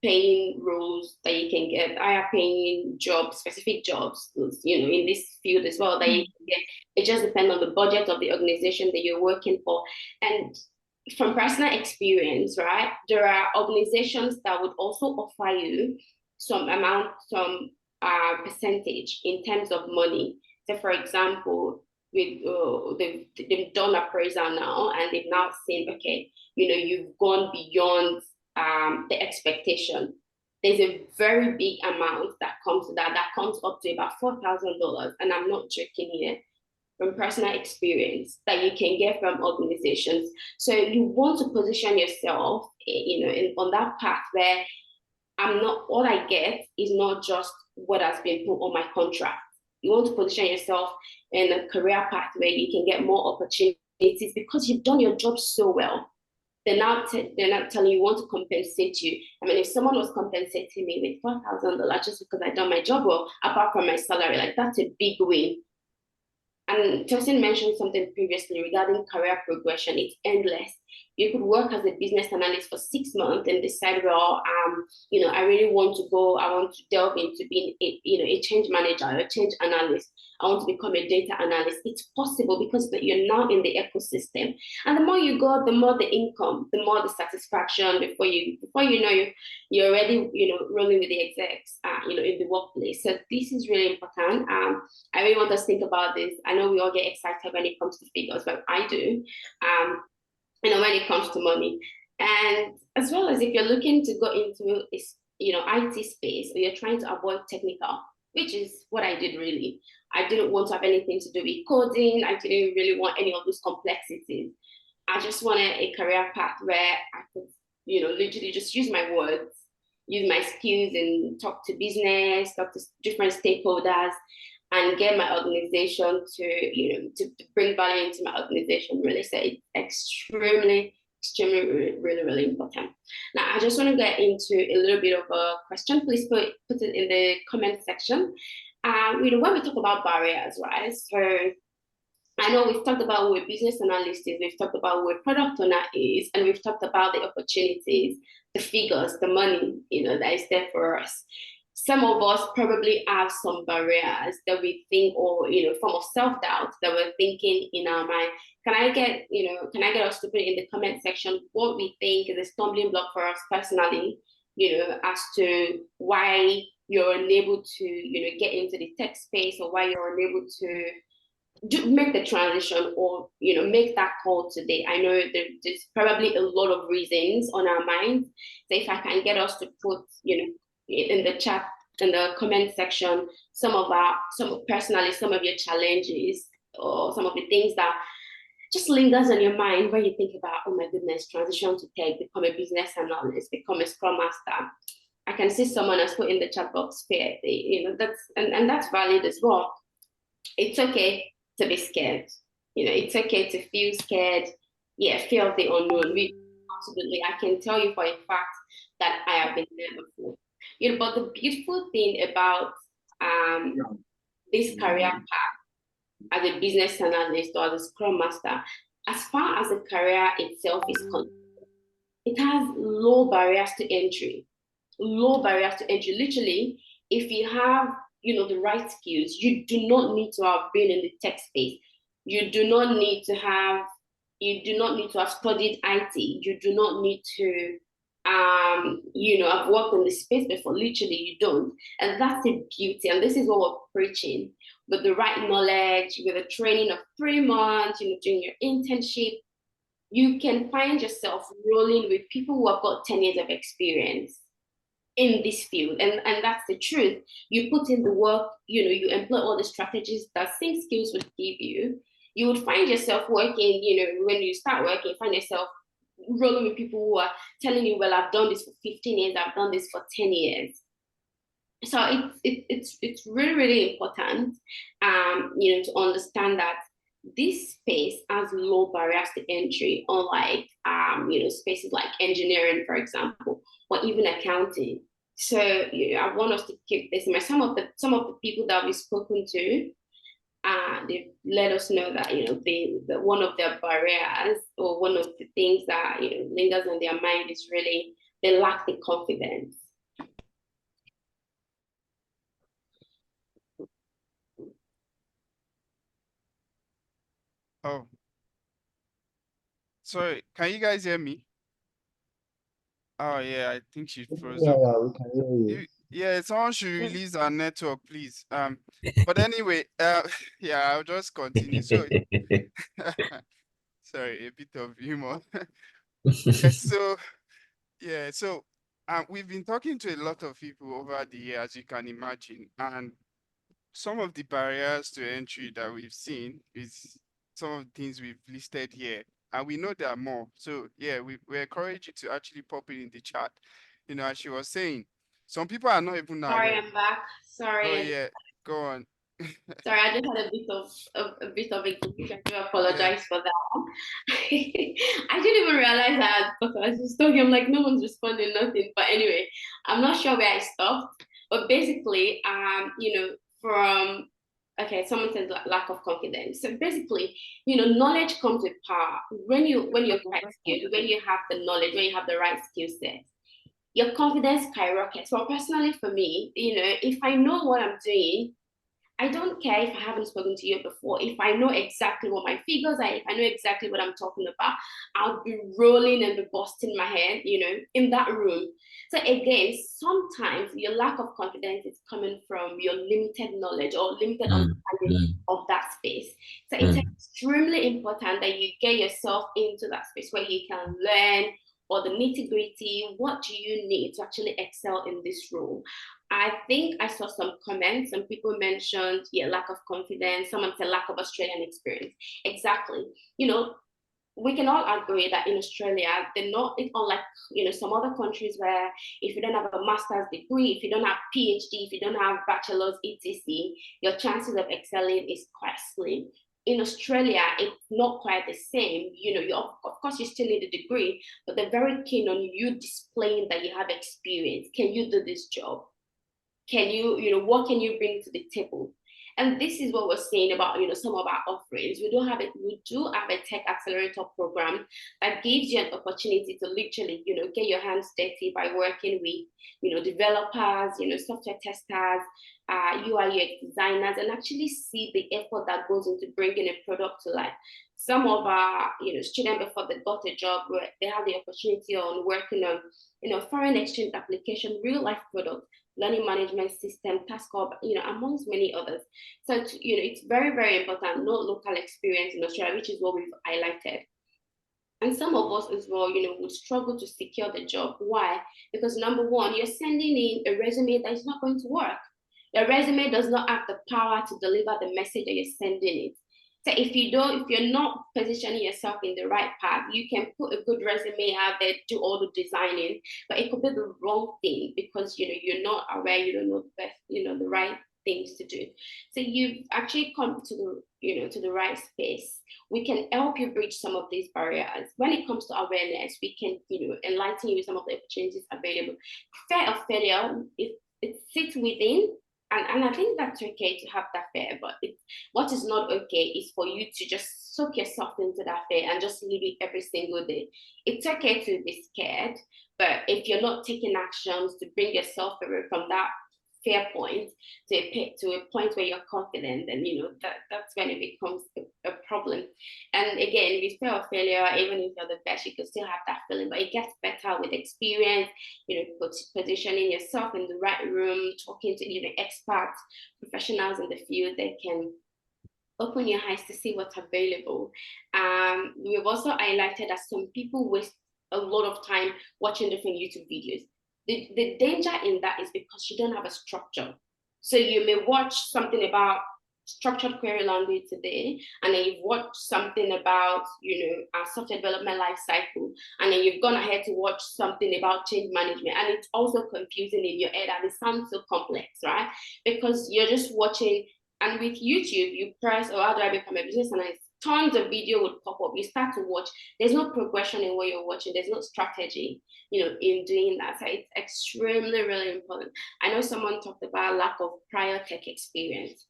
paying roles that you can get, higher paying jobs, specific jobs, in this field as well that you can get. It just depends on the budget of the organization that you're working for. And from personal experience, right, there are organizations that would also offer you some percentage in terms of money. So for example, they've done appraisal now, and they've now seen, okay, you've gone beyond the expectation. There's a very big amount that comes to that comes up to about $4,000, and I'm not joking here, from personal experience, that you can get from organizations. So you want to position yourself, on that path where all I get is not just what has been put on my contract. You want to position yourself in a career path where you can get more opportunities because you've done your job so well. They're not telling you want to compensate you. I mean, if someone was compensating me with $4,000 just because I done my job well, apart from my salary, like that's a big win. And Justin mentioned something previously regarding career progression. It's endless. You could work as a business analyst for 6 months and decide, well, I really want to delve into being a change manager or a change analyst. I want to become a data analyst. It's possible because you're now in the ecosystem. And the more you go, the more the income, the more the satisfaction. Before you know, you're already, rolling with the execs, in the workplace. So this is really important. I really want us to think about this. I know we all get excited when it comes to figures, but I do. When it comes to money. And as well as if you're looking to go into IT space, or you're trying to avoid technical, which is what I did really. I didn't want to have anything to do with coding. I didn't really want any of those complexities. I just wanted a career path where I could, literally just use my words, use my skills and talk to business, talk to different stakeholders, and get my organization to bring value into my organization. Really, so it's extremely, really, really important. Now, I just want to get into a little bit of a question. Please put it in the comment section. When we talk about barriers, right? So I know we've talked about what business analyst is, we've talked about what product owner is, and we've talked about the opportunities, the figures, the money, that is there for us. Some of us probably have some barriers that we think, or form of self-doubt that we're thinking in our mind. Can I get us to put in the comment section what we think is a stumbling block for us personally, as to why you're unable to, get into the tech space, or why you're unable to make the transition, or make that call today. I know there's probably a lot of reasons on our minds. So if I can get us to put, in the chat, in the comment section, some of your challenges, or some of the things that just lingers on your mind when you think about, oh my goodness, transition to tech, become a business analyst, become a scrum master. I can see someone has put in the chat box fear. That's and that's valid as well. It's okay to be scared. It's okay to feel scared. Yeah, fear of the unknown. Absolutely, I can tell you for a fact that I have been there before. But the beautiful thing about this career path as a business analyst or as a scrum master, as far as the career itself is concerned, it has low barriers to entry. Low barriers to entry. Literally, if you have the right skills, you do not need to have been in the tech space. You do not need to have studied IT. You do not need to I've worked in this space before. Literally, you don't. And that's the beauty. And this is what we're preaching. With the right knowledge, with a training of 3 months, doing your internship, you can find yourself rolling with people who have got 10 years of experience in this field. And that's the truth. You put in the work, you employ all the strategies that same skills would give you. You would find yourself working, when you start working, find yourself rolling with people who are telling you, well, I've done this for 15 years, I've done this for 10 years. So it's really, really important, to understand that this space has low barriers to entry, unlike, spaces like engineering, for example, or even accounting. So I want us to keep this in mind. Some of the people that we've spoken to, they've let us know that the one of their barriers or one of the things that lingers on their mind is really they lack the confidence. Oh, sorry. Can you guys hear me? Oh yeah, I think she froze Yeah, up. yeah, we can hear you. Yeah, someone should release our network, please. But anyway, yeah, I'll just continue. So, sorry, a bit of humor. So we've been talking to a lot of people over the year, as you can imagine, and some of the barriers to entry that we've seen is some of the things we've listed here, and we know there are more. So yeah, we encourage you to actually pop it in the chat. As she was saying, some people are not even Sorry, aware. I'm back. Oh Sorry. yeah, go on. Sorry, I just had a bit of a glitch. I do Yeah. apologize for that. I didn't even realize that because I was just talking. I'm like, no one's responding, nothing. But anyway, I'm not sure where I stopped. But basically, from okay, someone said lack of confidence. So basically, knowledge comes with power. When you're quite skilled, when you have the knowledge, when you have the right skill set, your confidence skyrockets. Well, personally for me, if I know what I'm doing, I don't care if I haven't spoken to you before. If I know exactly what my figures are, if I know exactly what I'm talking about, I'll be rolling and be busting my head, in that room. So again, sometimes your lack of confidence is coming from your limited knowledge or limited understanding of that space. So it's extremely important that you get yourself into that space where you can learn or the nitty-gritty. What do you need to actually excel in this role? I think I saw some comments. Some people mentioned, lack of confidence. Someone said lack of Australian experience. Exactly. We can all agree that in Australia, it's unlike, some other countries where if you don't have a master's degree, if you don't have PhD, if you don't have bachelor's, etc., your chances of excelling is quite slim. In Australia, it's not quite the same. Of course, you still need a degree, but they're very keen on you displaying that you have experience. Can you do this job? Can what can you bring to the table? And this is what we're saying about, some of our offerings. We do have a tech accelerator program that gives you an opportunity to literally, get your hands dirty by working with, developers, software testers, UI UX designers, and actually see the effort that goes into bringing a product to life. Some of our, students before they got a job, where they have the opportunity on working on, foreign exchange application, real life product, learning management system, task hub, amongst many others. So, it's very, very important, no local experience in Australia, which is what we've highlighted. And some of us as well, would struggle to secure the job. Why? Because number one, you're sending in a resume that is not going to work. Your resume does not have the power to deliver the message that you're sending it. So if you're not positioning yourself in the right path, you can put a good resume out there, do all the designing, but it could be the wrong thing because you're not aware, you don't know the best, the right things to do. So you've actually come to to the right space. We can help you bridge some of these barriers. When it comes to awareness, we can, enlighten you with some of the opportunities available. Fear of failure, it sits within, and I think that's okay to have that fear, but what is not okay is for you to just soak yourself into that fear and just live it every single day. It's okay to be scared, but if you're not taking actions to bring yourself away from that fear point to a point where you're confident, then that's when it becomes a problem. And again, with fear of failure, even if you're the best, you can still have that feeling, but it gets better with experience, positioning yourself in the right room, talking to experts, professionals in the field that can open your eyes to see what's available. We've also highlighted that some people waste a lot of time watching different YouTube videos. The danger in that is because you don't have a structure. So you may watch something about structured query language today, and then you've watched something about, our software development life cycle, and then you've gone ahead to watch something about change management, and it's also confusing in your head, and it sounds so complex, right? Because you're just watching. And with YouTube, you press, or how do I become a business analyst? Tons of video would pop up. You start to watch. There's no progression in what you're watching. There's no strategy, in doing that. So it's extremely, really important. I know someone talked about lack of prior tech experience.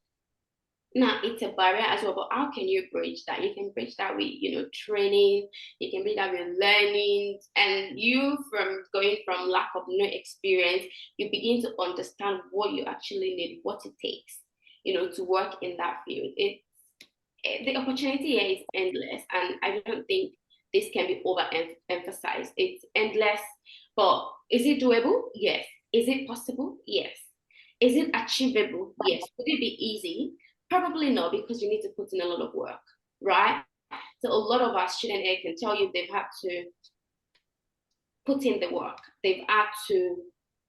Now it's a barrier as well, but how can you bridge that? You can bridge that with, training. You can bridge that with learning, and you from going from lack of no experience, you begin to understand what you actually need, what it takes, to work in that field. The opportunity here is endless, and I don't think this can be overemphasized. It's endless, but is it doable? Yes. Is it possible? Yes. Is it achievable? Yes. Would it be easy? Probably not, because you need to put in a lot of work, right? So a lot of our student here can tell you they've had to put in the work. They've had to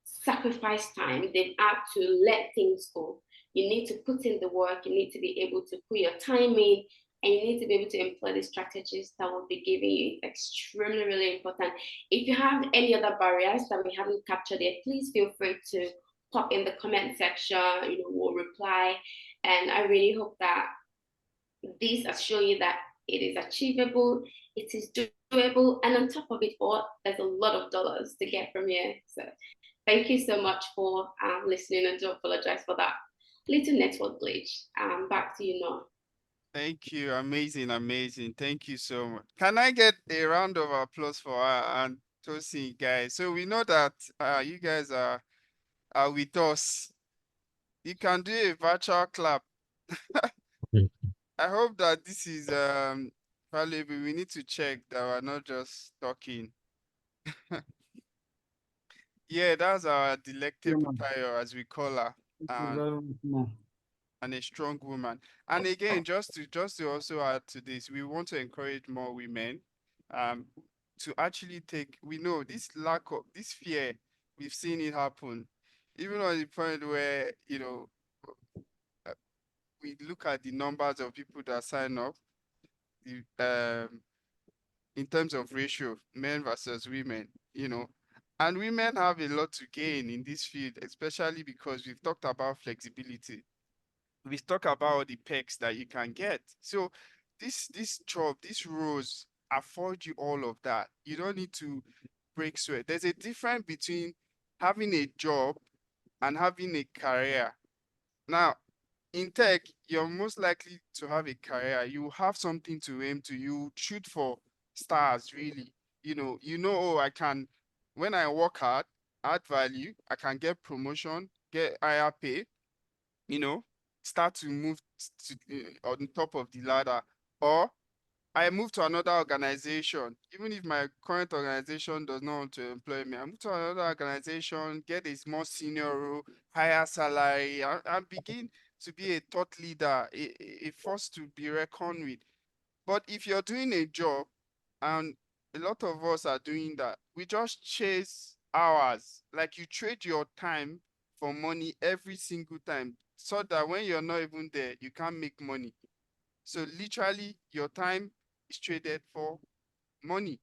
sacrifice time. They've had to let things go. You need to put in the work. You need to be able to put your time in, and you need to be able to employ the strategies that will be giving you. Extremely, really important. If you have any other barriers that we haven't captured yet, please feel free to pop in the comment section. We'll reply. And I really hope that this has shown you that it is achievable, it is doable, and on top of it all, there's a lot of dollars to get from here. So thank you so much for listening, and do apologize for that little network glitch. Back to you, Noah. Thank you. Amazing, amazing. Thank you so much. Can I get a round of applause for her and Tosin, guys? So we know that you guys are with us. You can do a virtual clap. I hope that this is valuable. We need to check that we're not just talking. Yeah, that's our delectable Tayo, as we call her, and a strong woman. And again, just to also add to this, we want to encourage more women um to actually take. We know this lack of this fear, we've seen it happen, even on the point where uh, we look at the numbers of people that sign up, the in terms of ratio, men versus women, and women have a lot to gain in this field, especially because we've talked about flexibility. We've talked about all the perks that you can get. So this job, these roles afford you all of that. You don't need to break sweat. There's a difference between having a job and having a career. Now, in tech, you're most likely to have a career. You have something to aim to. You shoot for stars, really. Oh, I can, when I work hard, add value, I can get promotion, get higher pay, you know, start to move on top of the ladder. Or I move to another organization, even if my current organization does not want to employ me. I move to another organization, get a more senior role, higher salary, and begin to be a thought leader, a force to be reckoned with. But if you're doing a job, and a lot of us are doing that, we just chase hours. Like you trade your time for money every single time, so that when you're not even there, you can't make money. So literally, your time is traded for money.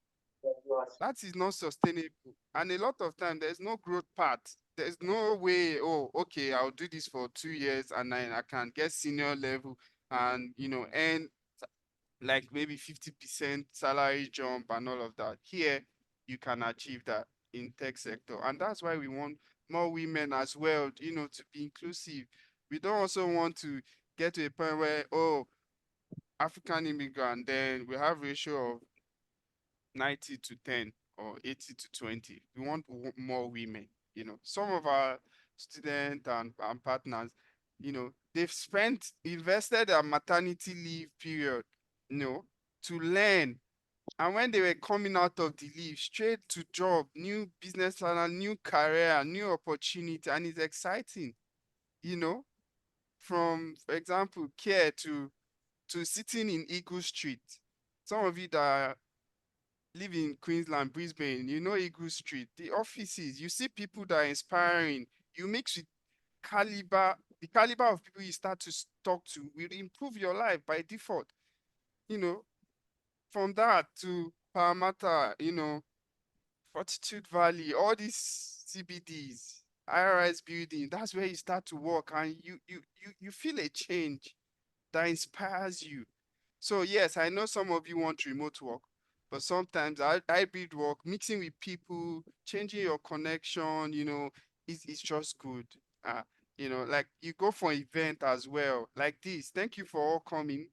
That is not sustainable. And a lot of time, there's no growth path. There's no way, oh, okay, I'll do this for 2 years and then I can get senior level and, earn like maybe 50% salary jump and all of that. Here, you can achieve that in tech sector. And that's why we want more women as well, to be inclusive. We don't also want to get to a point where, oh, African immigrant, then we have ratio of 90 to 10 or 80 to 20. We want more women. Some of our students and partners, they've invested their maternity leave period, to learn. And when they were coming out of the leave, straight to job, new business and new career, new opportunity, and it's exciting, you know, from, for example, care to sitting in Eagle Street. Some of you that live in Queensland, Brisbane, you know Eagle Street, the offices, you see people that are inspiring. You mix with the caliber of people you start to talk to will improve your life by default. From that to Parramatta, Fortitude Valley, all these CBDs, IRS building, that's where you start to work and you feel a change that inspires you. So yes, I know some of you want remote work, but sometimes hybrid work, mixing with people, changing your connection, is just good. Like you go for event as well, like this. Thank you for all coming,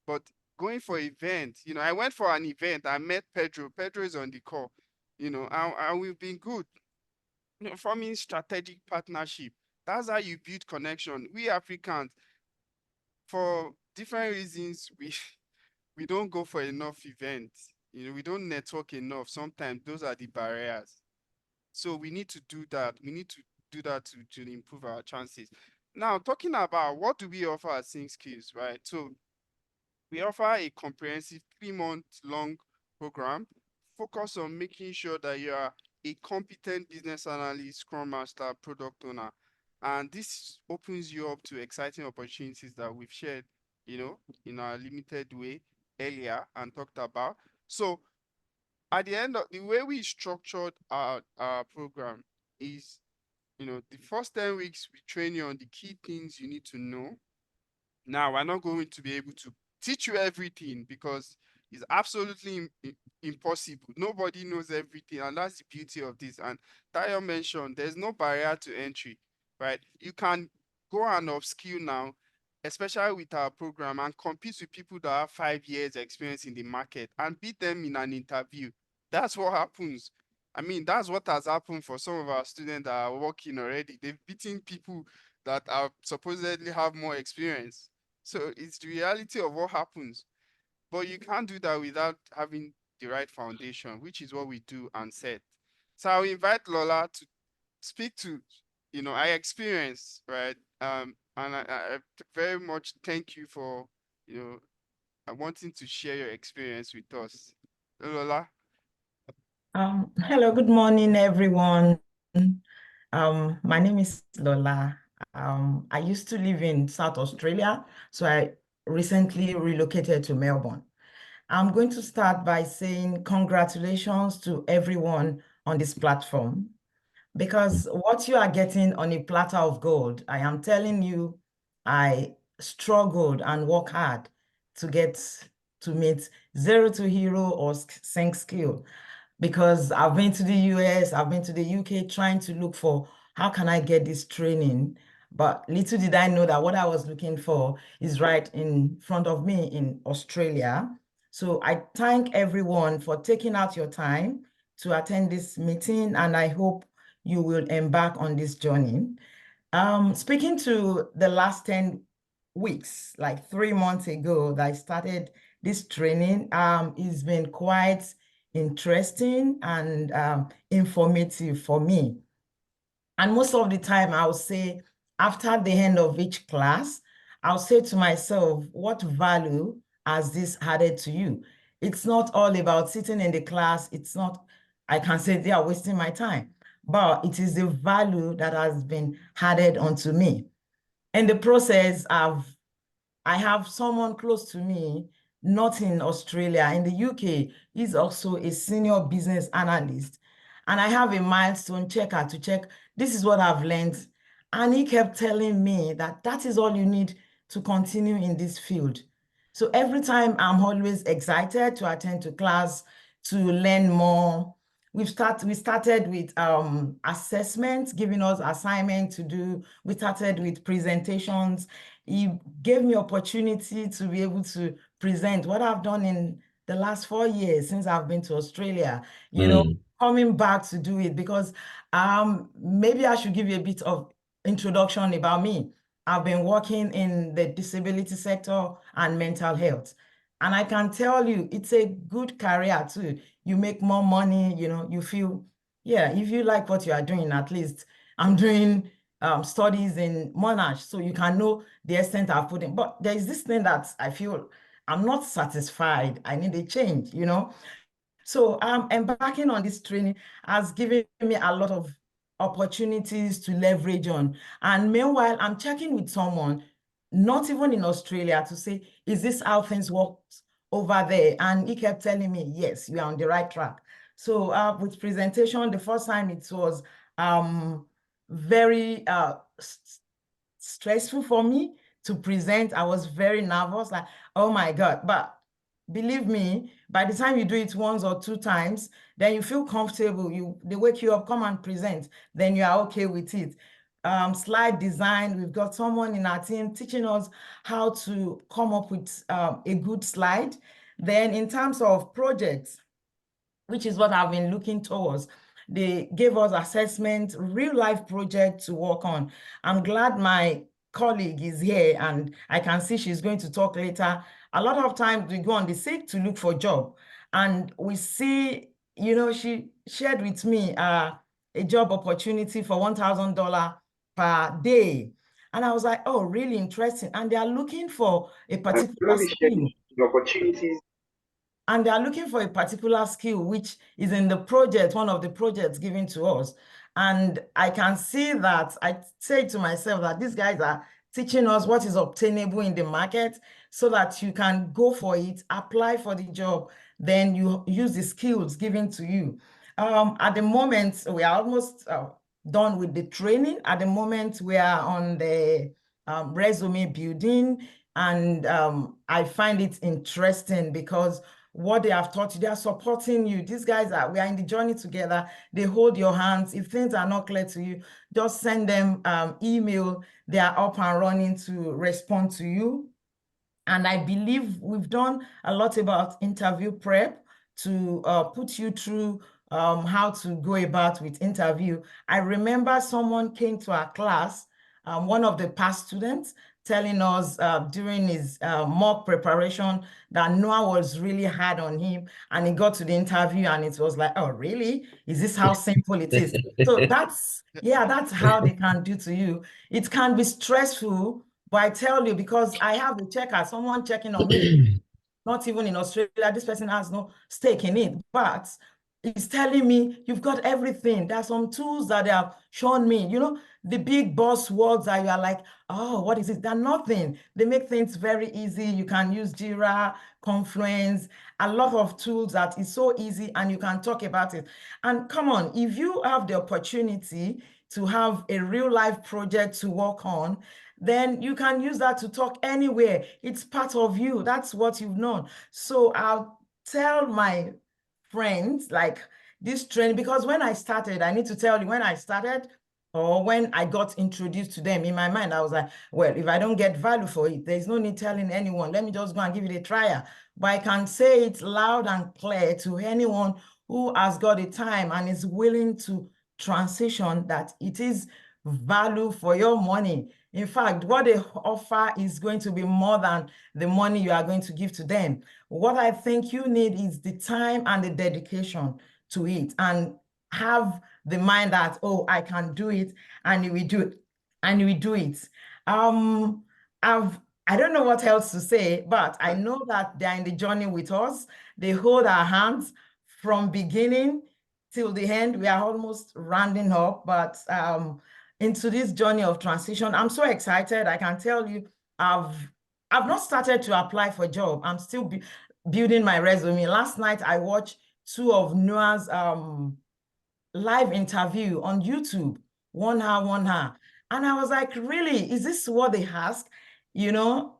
but going for event, I went for an event. I met Pedro. Pedro is on the call, and we've been good. Forming strategic partnership. That's how you build connection. We Africans, for different reasons, we don't go for enough events. We don't network enough. Sometimes those are the barriers. So we need to do that. We need to do that to improve our chances. Now, talking about what do we offer at Think Skills, right? So we offer a comprehensive 3-month long program focused on making sure that you are a competent business analyst, scrum master, product owner. And this opens you up to exciting opportunities that we've shared, in our limited way earlier and talked about. So at the end of the way we structured our program is, the first 10 weeks we train you on the key things you need to know. Now, we're not going to be able to teach you everything because it's absolutely impossible. Nobody knows everything, and that's the beauty of this. And Tayo mentioned there's no barrier to entry, right? You can go and upskill now, especially with our program, and compete with people that have 5 years experience in the market and beat them in an interview. That's what happens. I mean, that's what has happened for some of our students that are working already. They've beaten people that are supposedly have more experience. So it's the reality of what happens. But you can't do that without having the right foundation, which is what we do and set. So I'll invite Lola to speak to, our experience, right? And I very much thank you for, wanting to share your experience with us. Lola? Hello, good morning, everyone. My name is Lola. I used to live in South Australia, so I recently relocated to Melbourne. I'm going to start by saying congratulations to everyone on this platform, because what you are getting on a platter of gold, I am telling you, I struggled and worked hard to get to meet zero to hero or sync skill, because I've been to the US, I've been to the UK trying to look for how can I get this training. But little did I know that what I was looking for is right in front of me in Australia. So I thank everyone for taking out your time to attend this meeting, and I hope you will embark on this journey. Speaking to the last 10 weeks, like 3 months ago that I started this training, it's been quite interesting and informative for me. And most of the time, I'll say, after the end of each class, I'll say to myself, what value has this added to you? It's not all about sitting in the class. It's not, I can say they are wasting my time, but it is the value that has been added onto me. In the process, I have someone close to me, not in Australia, in the UK. He's also a senior business analyst. And I have a milestone checker to check, this is what I've learned. And he kept telling me that that is all you need to continue in this field. So every time I'm always excited to attend to class, to learn more. We started with assessments, giving us assignments to do. We started with presentations. He gave me opportunity to be able to present what I've done in the last 4 years since I've been to Australia, coming back to do it because maybe I should give you a bit of introduction about me. I've been working in the disability sector and mental health. And I can tell you, it's a good career too. You make more money, you feel, yeah, if you like what you are doing, at least I'm doing studies in Monash, so you can know the extent I've put in. But there is this thing that I feel I'm not satisfied. I need a change, So embarking on this training has given me a lot of opportunities to leverage on. And meanwhile, I'm checking with someone, not even in Australia, to say, is this how things work over there? And he kept telling me, yes, you are on the right track. So with presentation, the first time it was very stressful for me to present. I was very nervous, like, oh my God. But believe me, by the time you do it once or two times, then you feel comfortable. They wake you up, come and present, then you are okay with it. Slide design, we've got someone in our team teaching us how to come up with a good slide. Then in terms of projects, which is what I've been looking towards, they gave us assessment, real life project to work on. I'm glad my colleague is here and I can see she's going to talk later. A lot of times we go on the seek to look for job and we see, she shared with me a job opportunity for $1,000 per day. And I was like, oh, really interesting. And they are looking for a particular skill. The opportunities. And they are looking for a particular skill, which is in the project, one of the projects given to us. And I can see that, I say to myself that these guys are teaching us what is obtainable in the market so that you can go for it, apply for the job, then you use the skills given to you. At the moment, we are almost done with the training. At the moment, we are on the resume building. And I find it interesting because what they have taught you, they are supporting you. These guys we are in the journey together. They hold your hands. If things are not clear to you, just send them email. They are up and running to respond to you. And I believe we've done a lot about interview prep to put you through how to go about with interview. I remember someone came to our class, one of the past students, telling us during his mock preparation that Noah was really hard on him, and he got to the interview and it was like, oh, really? Is this how simple it is? So that's how they can do to you. It can be stressful, but I tell you, because I have a checker, someone checking on me, not even in Australia, this person has no stake in it, but it's telling me, you've got everything. There are some tools that they have shown me, the big boss words that you are like, oh, what is it? They're nothing. They make things very easy. You can use Jira, Confluence, a lot of tools that is so easy and you can talk about it. And come on, if you have the opportunity to have a real life project to work on, then you can use that to talk anywhere. It's part of you. That's what you've known. So I'll tell my friends like this training, because when I started, I need to tell you, when I started or when I got introduced to them, in my mind, I was like, well, if I don't get value for it, there's no need telling anyone. Let me just go and give it a try. But I can say it loud and clear to anyone who has got the time and is willing to transition that it is value for your money. In fact, what they offer is going to be more than the money you are going to give to them. What I think you need is the time and the dedication to it, and have the mind that, oh, I can do it, and we do it, and we do it. I don't know what else to say, but I know that they're in the journey with us. They hold our hands from beginning till the end. We are almost rounding up, but into this journey of transition, I'm so excited. I can tell you, I've I've not started to apply for job. I'm still building my resume. Last night I watched two of Noah's live interview on YouTube, 1 hour, 1 hour. And I was like, really, is this what they ask? You know?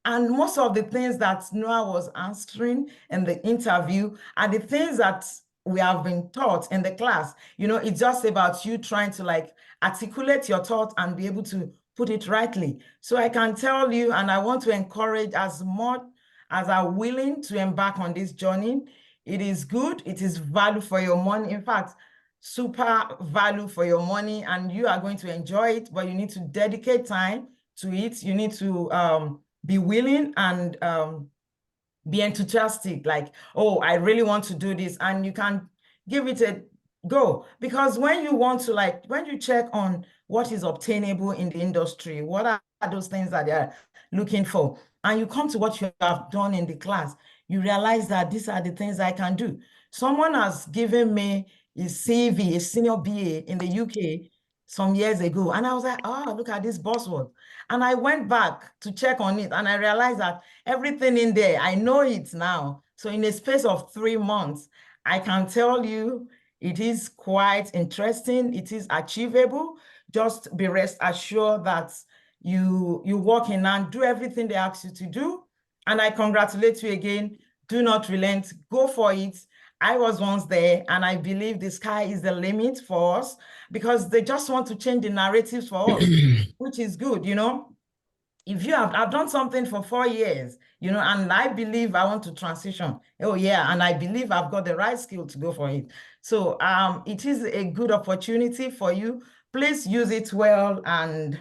And most of the things that Noah was answering in the interview are the things that we have been taught in the class. You know, it's just about you trying to like articulate your thought and be able to put it rightly. So I can tell you, and I want to encourage as much as are willing to embark on this journey. It is good. It is value for your money. In fact, super value for your money, and you are going to enjoy it, but you need to dedicate time to it. You need to be willing and be enthusiastic, like, oh, I really want to do this, and you can give it a go. Because when you want to, like, when you check on what is obtainable in the industry, what are those things that they're looking for, and you come to what you have done in the class, you realize that these are the things I can do. Someone has given me a CV, a senior BA in the UK some years ago, and I was like, oh, look at this buzzword. And I went back to check on it, and I realized that everything in there, I know it now. So in a space of 3 months, I can tell you it is quite interesting. It is achievable. Just be rest assured that you walk in and do everything they ask you to do. And I congratulate you again. Do not relent. Go for it. I was once there, and I believe the sky is the limit for us, because they just want to change the narratives for us, which is good, you know. If I've done something for 4 years, you know, and I believe I want to transition. Oh yeah, and I believe I've got the right skill to go for it. So it is a good opportunity for you. Please use it well. And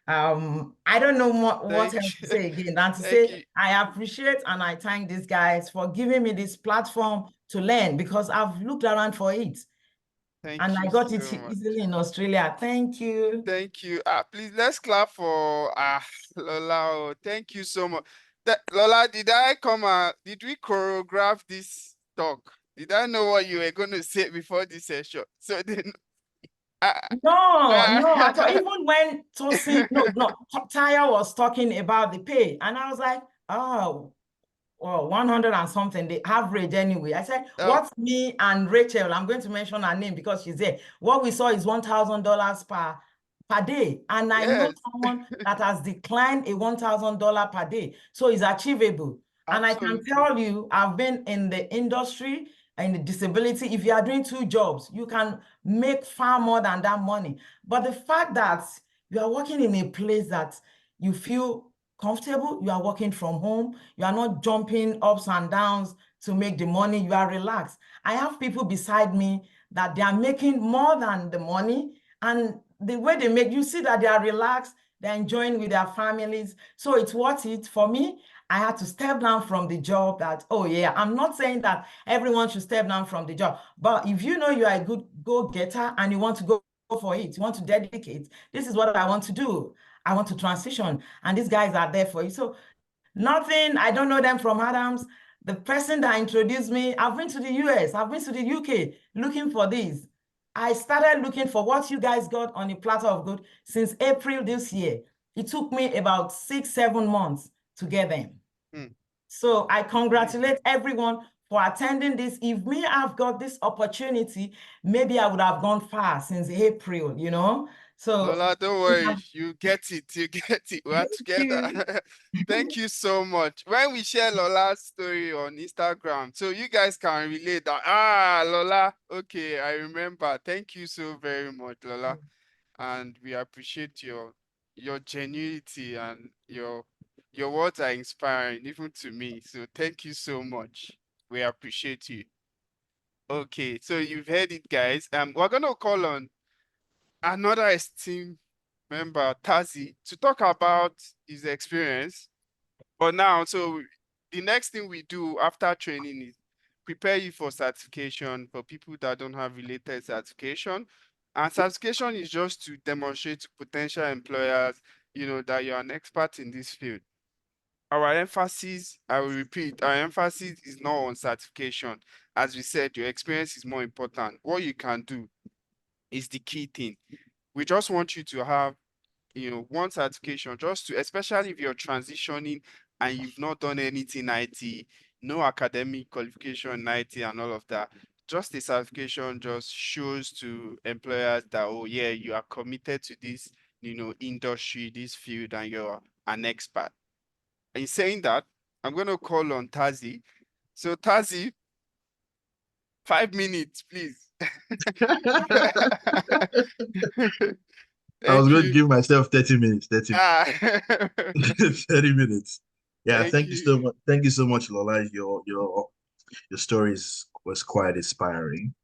I don't know what Thank else to you. say again than to Thank you. say I appreciate and I thank these guys for giving me this platform to learn, because I've looked around for it and Thank I you got it so much. easily in Australia. Thank you. Thank you. Please let's clap for Lola. Oh, thank you so much. Lola, did we choreograph this talk? Did I know what you were going to say before this session? So then, uh, No, no, I thought uh, even when Taya was talking about the pay, and I was like, oh, well, 100 and something, the average anyway. I said, um, what's me and Rachel? I'm going to mention her name because she's there. What we saw is $1,000 per day. And I know yes, someone that has declined a $1,000 per day. So it's achievable. And I can absolutely. tell you, I've been in the industry and the disability. If you are doing 2 jobs, you can make far more than that money. But the fact that you are working in a place that you feel comfortable, you are working from home, you are not jumping ups and downs to make the money, you are relaxed. I have people beside me that they are making more than the money, and the way they make, you see that they are relaxed, they're enjoying with their families. So it's worth it. For me, I had to step down from the job that, oh yeah, I'm not saying that everyone should step down from the job, but if you know you are a good go-getter and you want to go for it, you want to dedicate, this is what I want to do. I want to transition, and these guys are there for you. So nothing, I don't know them from Adams. The person that introduced me, I've been to the US, I've been to the UK looking for this. I started looking for what you guys got on a platter of good since April this year. It took me about 6, 7 months to get them. Hmm. So I congratulate everyone for attending this. If me, I've got this opportunity, maybe I would have gone far since April, you know? So Lola, don't worry. You get it. You get it. We're thank you. together. Thank you so much. When we share Lola's story on Instagram, so you guys can relate that. Lola. Okay, I remember. Thank you so very much, Lola. And we appreciate your genuinity and your words are inspiring, even to me. So thank you so much. We appreciate you. Okay, so you've heard it, guys. We're gonna call on another esteemed member, Tazi, to talk about his experience. But now, so the next thing we do after training is prepare you for certification for people that don't have related certification. And certification is just to demonstrate to potential employers, that you're an expert in this field. Our emphasis, I will repeat, our emphasis is not on certification. As we said, your experience is more important. What you can do is the key thing. We just want you to have one certification, just to, especially if you're transitioning and you've not done anything IT, no academic qualification in IT and all of that, just a certification just shows to employers that, oh yeah, you are committed to this, industry, this field, and you're an expert. In saying that, I'm going to call on Tazi. So Tazi, 5 minutes, please. I was Thank going to you. give myself 30 minutes, 30 minutes. Yeah, Thank thank you you. so much. Thank you so much, Lola. Your story was quite inspiring.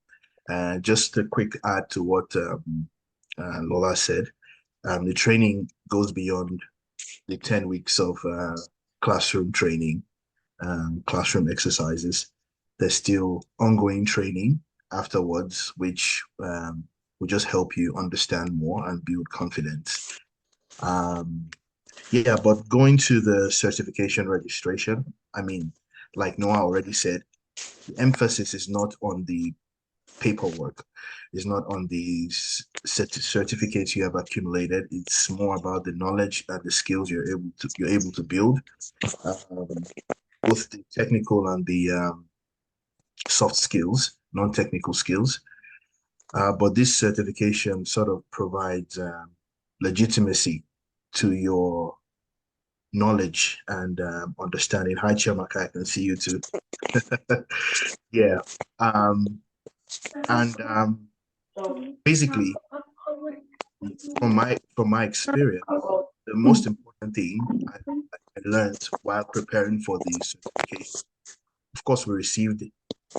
And just a quick add to what Lola said. The training goes beyond the 10 weeks of classroom training, classroom exercises. There's still ongoing training afterwards, which will just help you understand more and build confidence. Yeah, but going to the certification registration, I mean, like Noah already said, the emphasis is not on the paperwork, it's not on the certificates you have accumulated. It's more about the knowledge and the skills you're able to build, um, both the technical and the soft skills, non-technical skills. But this certification sort of provides legitimacy to your knowledge and understanding. Hi, Chiamaka, I can see you too. Yeah. Um, and basically, from my experience, the most important thing I learned while preparing for the certification, of course, we received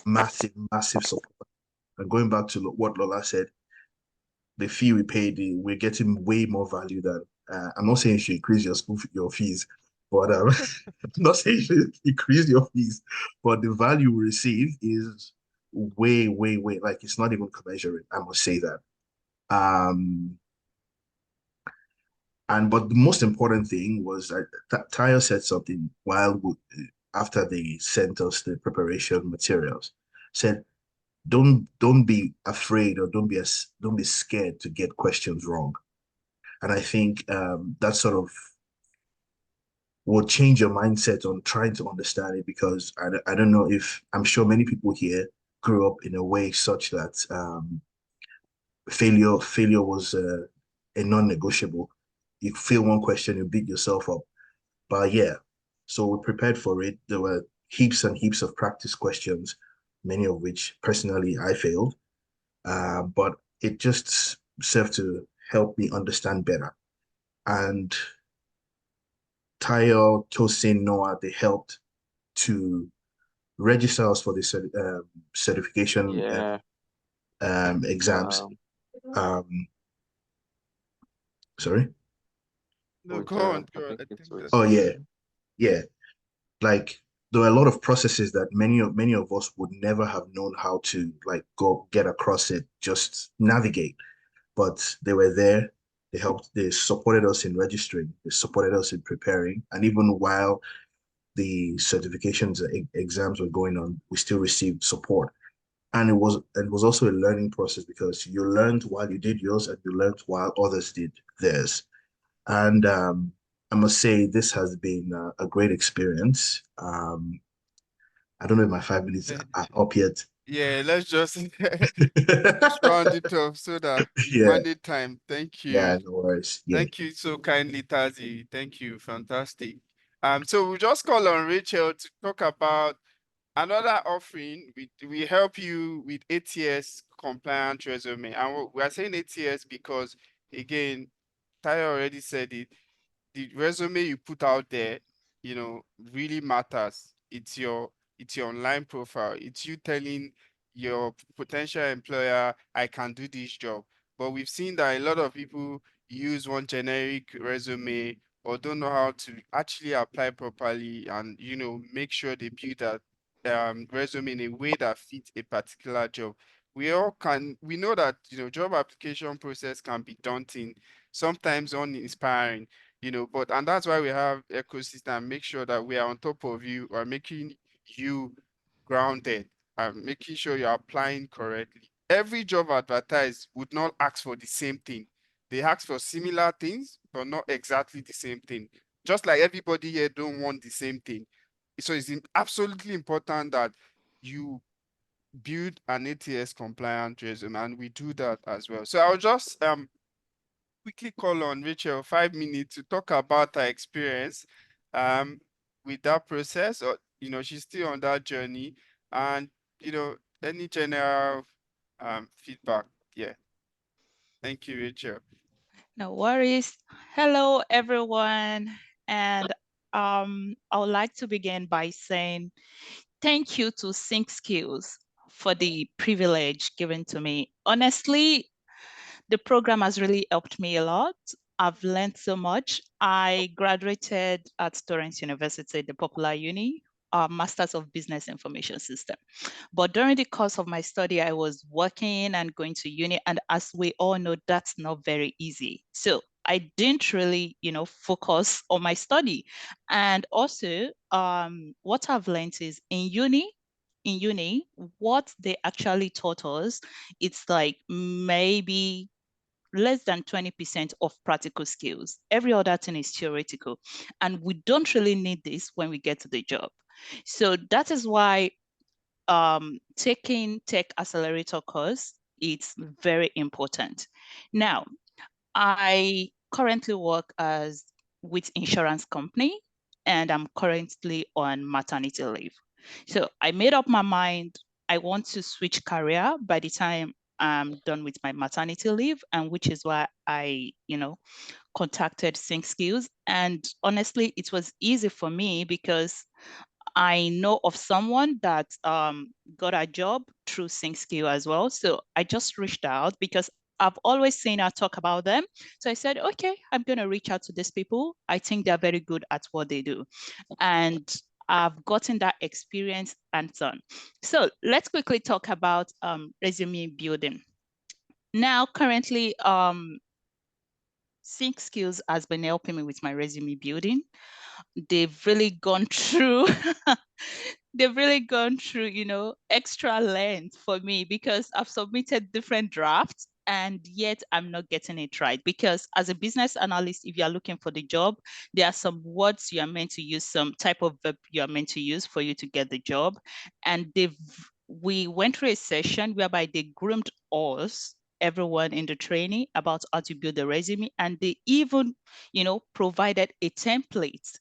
massive, massive support. And going back to what Lola said, the fee we paid, we're getting way more value than. I'm not saying you should increase your fees, but I'm not saying you should increase your fees, but the value we receive is way, way, way, like it's not even commensurate. I must say that. Um, but the most important thing was that Tayo said something after they sent us the preparation materials. Said, don't be afraid or don't be scared to get questions wrong. And I think that sort of will change your mindset on trying to understand it, because I don't know if I'm sure many people here grew up in a way such that failure was a non-negotiable. You fail one question, you beat yourself up. But yeah, so we prepared for it. There were heaps and heaps of practice questions, many of which personally I failed. But it just served to help me understand better. And Tayo, Tosin, Noah, they helped to register us for the certification Yeah. exams. Um, Um, sorry? No, with go on, I go on. think I it's think with Oh yeah, yeah. Like there were a lot of processes that many of us would never have known how to like go get across it, just navigate. But they were there. They supported us in registering, they supported us in preparing. And even while the certifications exams were going on, we still received support. And it was also a learning process, because you learned while you did yours and you learned while others did theirs. And I must say this has been a great experience. I don't know if my 5 minutes Eh, are up yet. yeah, let's just just round it off so that you've Yeah, managed time. Thank yeah, you. no worries. Yeah. Thank you so kindly, Tazi. Thank you. Fantastic. So we just call on Rachel to talk about another offering. We help you with ATS compliant resume. And we are saying ATS because again, Tayo already said it. The resume you put out there, really matters. It's your online profile. It's you telling your potential employer, I can do this job. But we've seen that a lot of people use one generic resume or don't know how to actually apply properly and make sure they build that resume in a way that fits a particular job. We know that job application process can be daunting, sometimes uninspiring, but and that's why we have ecosystem, make sure that we are on top of you or making you grounded and making sure you're applying correctly. Every job advertised would not ask for the same thing. They ask for similar things, but not exactly the same thing. just like everybody here don't want the same thing. So it's absolutely important that you build an ATS compliant resume, and we do that as well. So I'll just quickly call on Rachel 5 minutes to talk about her experience with that process, or she's still on that journey, and any general feedback. Yeah. Thank you, Rachel. No worries. Hello, everyone. And I would like to begin by saying thank you to Sync Skills for the privilege given to me. Honestly, the program has really helped me a lot. I've learned so much. I graduated at Torrance University, the popular uni, Masters of Business Information System. But during the course of my study, I was working and going to uni. And as we all know, that's not very easy. So I didn't really, focus on my study. And also, what I've learned is in uni, what they actually taught us, it's like maybe less than 20% of practical skills. Every other thing is theoretical. And we don't really need this when we get to the job. So that is why taking tech accelerator course, it's very important. Now, I currently work as with insurance company, and I'm currently on maternity leave. So I made up my mind I want to switch career by the time I'm done with my maternity leave, and which is why I, contacted Sync Skills. And honestly, it was easy for me because I know of someone that got a job through Sync Skill as well. So I just reached out because I've always seen her talk about them. So I said, okay, I'm going to reach out to these people. I think they're very good at what they do. And I've gotten that experience and so on. So let's quickly talk about resume building. Now, currently, Sync Skills has been helping me with my resume building. They've really gone through they've really gone through, extra length for me because I've submitted different drafts and yet I'm not getting it right. Because as a business analyst, if you are looking for the job, there are some words you are meant to use, some type of verb you are meant to use for you to get the job. And we went through a session whereby they groomed us, everyone in the training, about how to build a resume. And they even, provided a template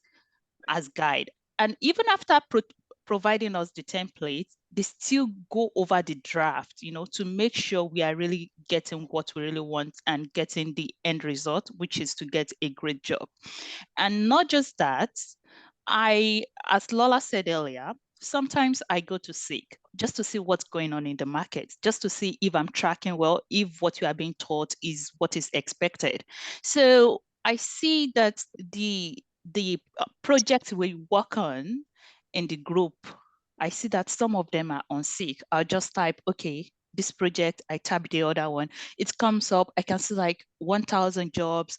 as guide. And even after providing us the template, they still go over the draft, to make sure we are really getting what we really want and getting the end result, which is to get a great job. And not just that, as Lola said earlier, sometimes I go to Seek just to see what's going on in the market, just to see if I'm tracking well, if what you are being taught is what is expected. So I see that the projects we work on in the group, I see that some of them are on Seek. I'll just type, okay, this project, I tab the other one. It comes up, I can see like 1,000 jobs,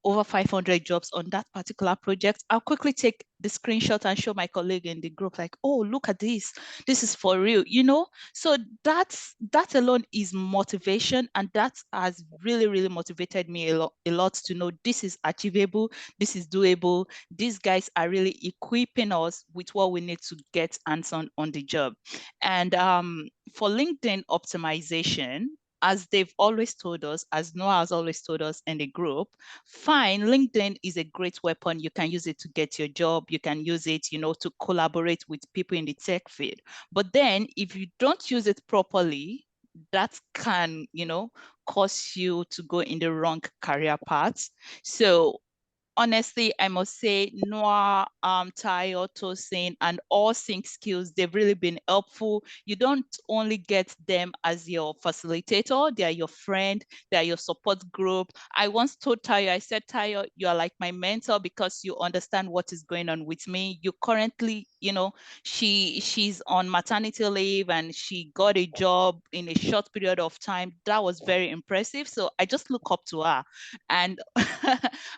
over 500 jobs on that particular project. I'll quickly take the screenshot and show my colleague in the group, like, oh, look at this. This is for real, So that alone is motivation. And that has really, really motivated me a lot to know this is achievable, this is doable. These guys are really equipping us with what we need to get hands-on on the job. And for LinkedIn optimization, as they've always told us, as Noah has always told us in the group, fine, LinkedIn is a great weapon. You can use it to get your job. You can use it, to collaborate with people in the tech field. But then if you don't use it properly, that can, cause you to go in the wrong career path. So honestly, I must say Noah, Tayo, Tosin, and all Sync Skills, they've really been helpful. You don't only get them as your facilitator, they are your friend, they are your support group. I once told Tayo, I said, Tayo, you are like my mentor because you understand what is going on with me. You currently, she's on maternity leave and she got a job in a short period of time. That was very impressive. So I just look up to her. And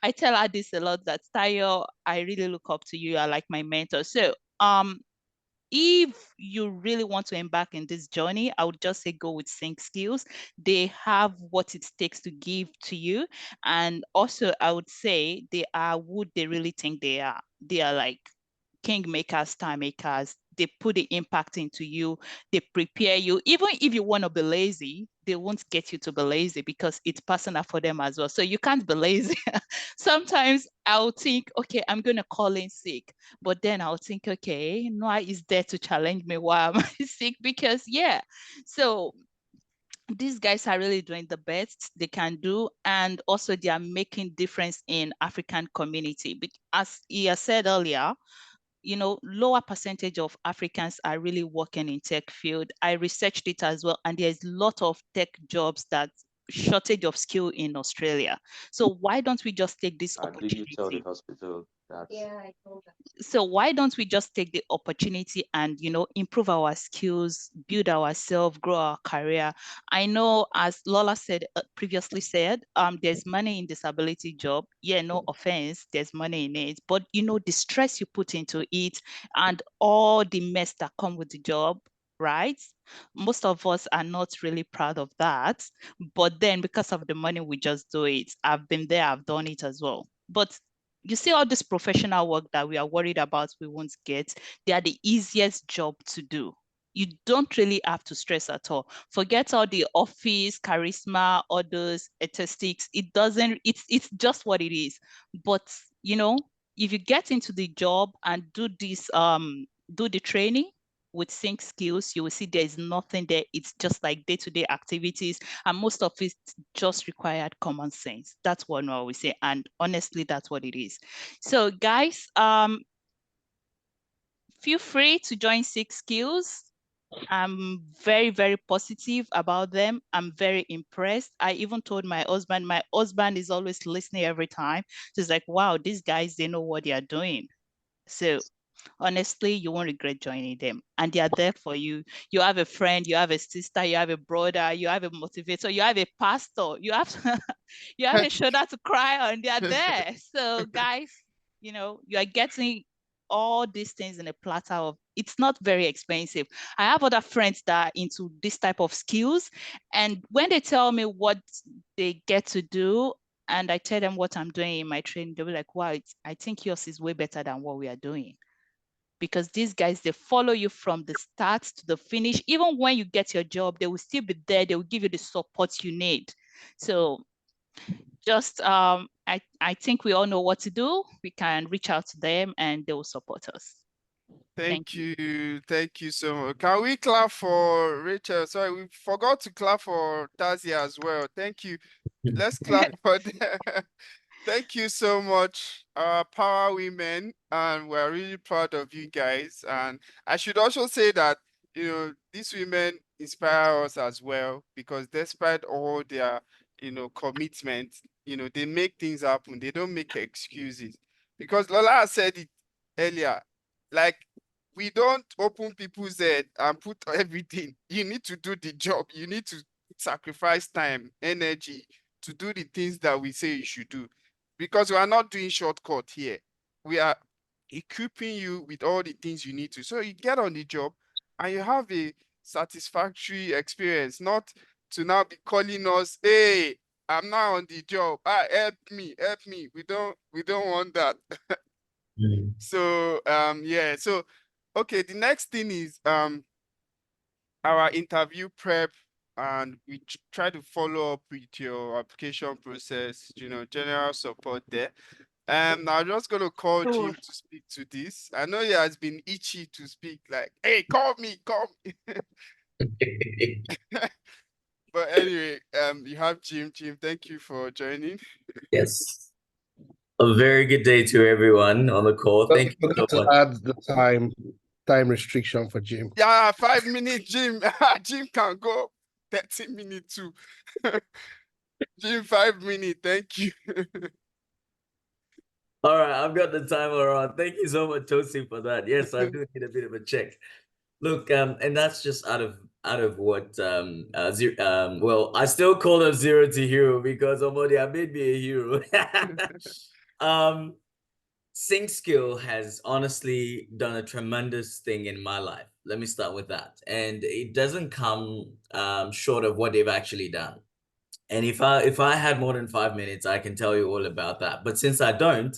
I tell her this a lot, that Tayo, I really look up to you. You are like my mentor. So if you really want to embark in this journey, I would just say go with Sync Skills. They have what it takes to give to you. And also, I would say they are who they really think they are. They are like king makers, star makers. They put the impact into you. They prepare you. Even if you want to be lazy, they won't get you to be lazy because it's personal for them as well. So you can't be lazy. Sometimes I'll think, okay, I'm going to call in sick. But then I'll think, okay, Noah is there to challenge me while I'm sick because, yeah. So these guys are really doing the best they can do, and also they are making difference in African community. As he has said earlier, lower percentage of Africans are really working in tech field. I researched it as well, and there's a lot of tech jobs that shortage of skill in Australia. So why don't we just take this opportunity? Did you tell the hospital that? Yeah, I told them. So why don't we just take the opportunity and, improve our skills, build ourselves, grow our career? I know, as Lola said previously said, there's money in disability job. Yeah, no offense, there's money in it. But, the stress you put into it and all the mess that come with the job, right? Most of us are not really proud of that. But then because of the money, we just do it. I've been there, I've done it as well. But you see all this professional work that we are worried about we won't get, they are the easiest job to do. You don't really have to stress at all. Forget all the office, charisma, all those statistics. It's just what it is. But if you get into the job and do the training with Sync Skills, you will see there is nothing there. It's just like day-to-day activities, and most of it just required common sense. That's what I always say, and honestly, that's what it is. So, guys, feel free to join Sync Skills. I'm very, very positive about them. I'm very impressed. I even told my husband is always listening every time. He's like, wow, these guys, they know what they are doing. So honestly, you won't regret joining them, and they are there for you. You have a friend, you have a sister, you have a brother, you have a motivator, you have a pastor, you have you have a shoulder to cry on. They are there. So guys, you are getting all these things in a platter of, it's not very expensive. I have other friends that are into this type of skills, and when they tell me what they get to do, and I tell them what I'm doing in my training, they'll be like, wow, I think yours is way better than what we are doing. Because these guys, they follow you from the start to the finish. Even when you get your job, they will still be there. They will give you the support you need. So just, I think we all know what to do. We can reach out to them and they will support us. Thank you. Thank you so much. Can we clap for Rachel? Sorry, we forgot to clap for Tazia as well. Thank you. Let's clap for them. Thank you so much, power women, and we're really proud of you guys. And I should also say that, these women inspire us as well, because despite all their, commitment, they make things happen. They don't make excuses. Because Lola said it earlier, like, we don't open people's head and put everything. You need to do the job. You need to sacrifice time, energy to do the things that we say you should do, because we are not doing shortcut here. We are equipping you with all the things you need to. So you get on the job and you have a satisfactory experience, not to now be calling us, hey, I'm now on the job. Help me, help me. We don't want that. So yeah. So okay, the next thing is our interview prep, and we try to follow up with your application process, general support there. I'm just gonna call Jim to speak to this. I know he has been itchy to speak, like, hey, call me, call me. But anyway, you have Jim. Jim, thank you for joining. Yes. A very good day to everyone on the call. Thank you so much. Add the time restriction for Jim. Yeah, 5 minutes, Jim. Jim can go 30 minutes too. Jim, 5 minutes. Thank you. All right, I've got the timer on. Thank you so much, Tosi, for that. Yes, I do need a bit of a check. Look, and that's just out of what well, I still call them zero to hero because Omodi, I made me a hero. Sync skill has honestly done a tremendous thing in my life. Let me start with that. And it doesn't come short of what they've actually done. And if I had more than 5 minutes, I can tell you all about that. But since I don't,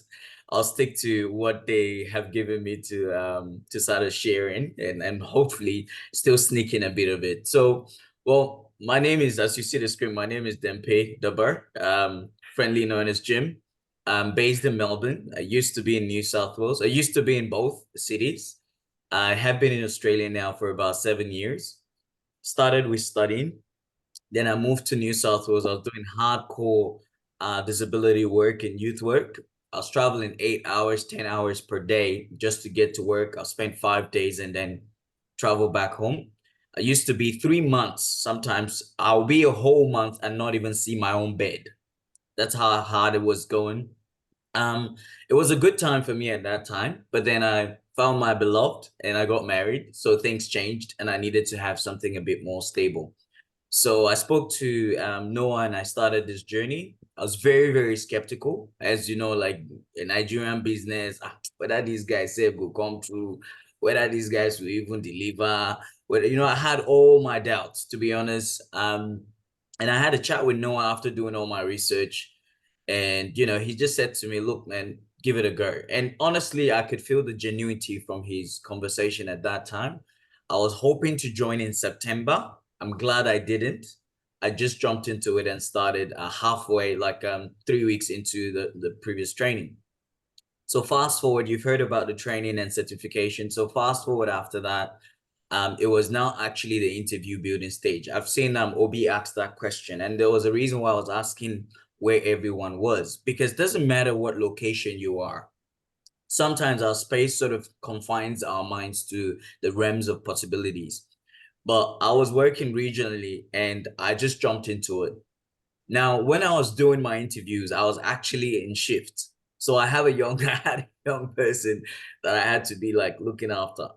I'll stick to what they have given me to start sharing and hopefully still sneak in a bit of it. So, well, my name is, as you see the screen, my name is Dempe Dabar, friendly known as Jim. I'm based in Melbourne. I used to be in New South Wales. I used to be in both cities. I have been in Australia now for about 7 years. Started with studying, then I moved to New South Wales. I was doing hardcore disability work and youth work. I was traveling 8 hours, 10 hours per day just to get to work. I spent 5 days and then travel back home. I used to be 3 months. Sometimes I'll be a whole month and not even see my own bed. That's how hard it was going. Um, it was a good time for me at that time, but then I found my beloved and I got married. So things changed and I needed to have something a bit more stable. So I spoke to Noah and I started this journey. I was very, very skeptical. As you know, like a Nigerian business, whether these guys say will come through, whether these guys will even deliver, whether, I had all my doubts, to be honest. And I had a chat with Noah after doing all my research. And, he just said to me, look, man, give it a go. And honestly, I could feel the genuinity from his conversation at that time. I was hoping to join in September. I'm glad I didn't. I just jumped into it and started halfway, like 3 weeks into the previous training. So fast forward, you've heard about the training and certification. So fast forward after that, it was now actually the interview building stage. I've seen Obi ask that question, and there was a reason why I was asking where everyone was, because it doesn't matter what location you are. Sometimes our space sort of confines our minds to the realms of possibilities. But I was working regionally and I just jumped into it. Now, when I was doing my interviews, I was actually in shift. So I have a young, I had a young person that I had to be like looking after.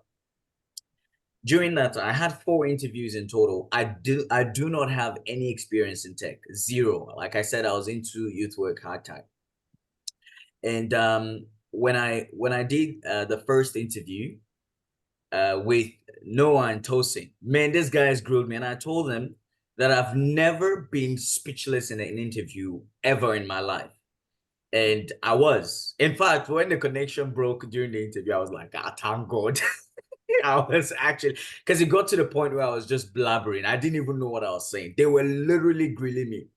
During that, I had 4 interviews in total. I do not have any experience in tech, zero. Like I said, I was into youth work hard time. And when I did the first interview with Noah and Tosin, man, these guys grilled me, and I told them that I've never been speechless in an interview ever in my life. And I was. In fact, when the connection broke during the interview, I was like, thank God. I was actually, because it got to the point where I was just blabbering. I didn't even know what I was saying. They were literally grilling me.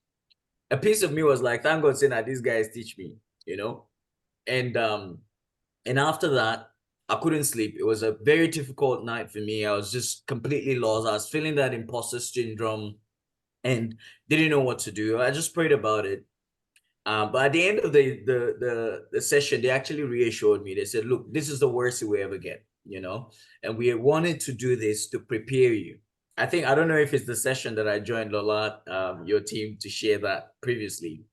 A piece of me was like, thank God saying that these guys teach me, you know? And after that, I couldn't sleep. It was a very difficult night for me. I was just completely lost. I was feeling that imposter syndrome and didn't know what to do. I just prayed about it. But at the end of the session, they actually reassured me. They said, look, this is the worst you will ever get, and we wanted to do this to prepare you. I don't know if it's the session that I joined Lola, your team, to share that previously,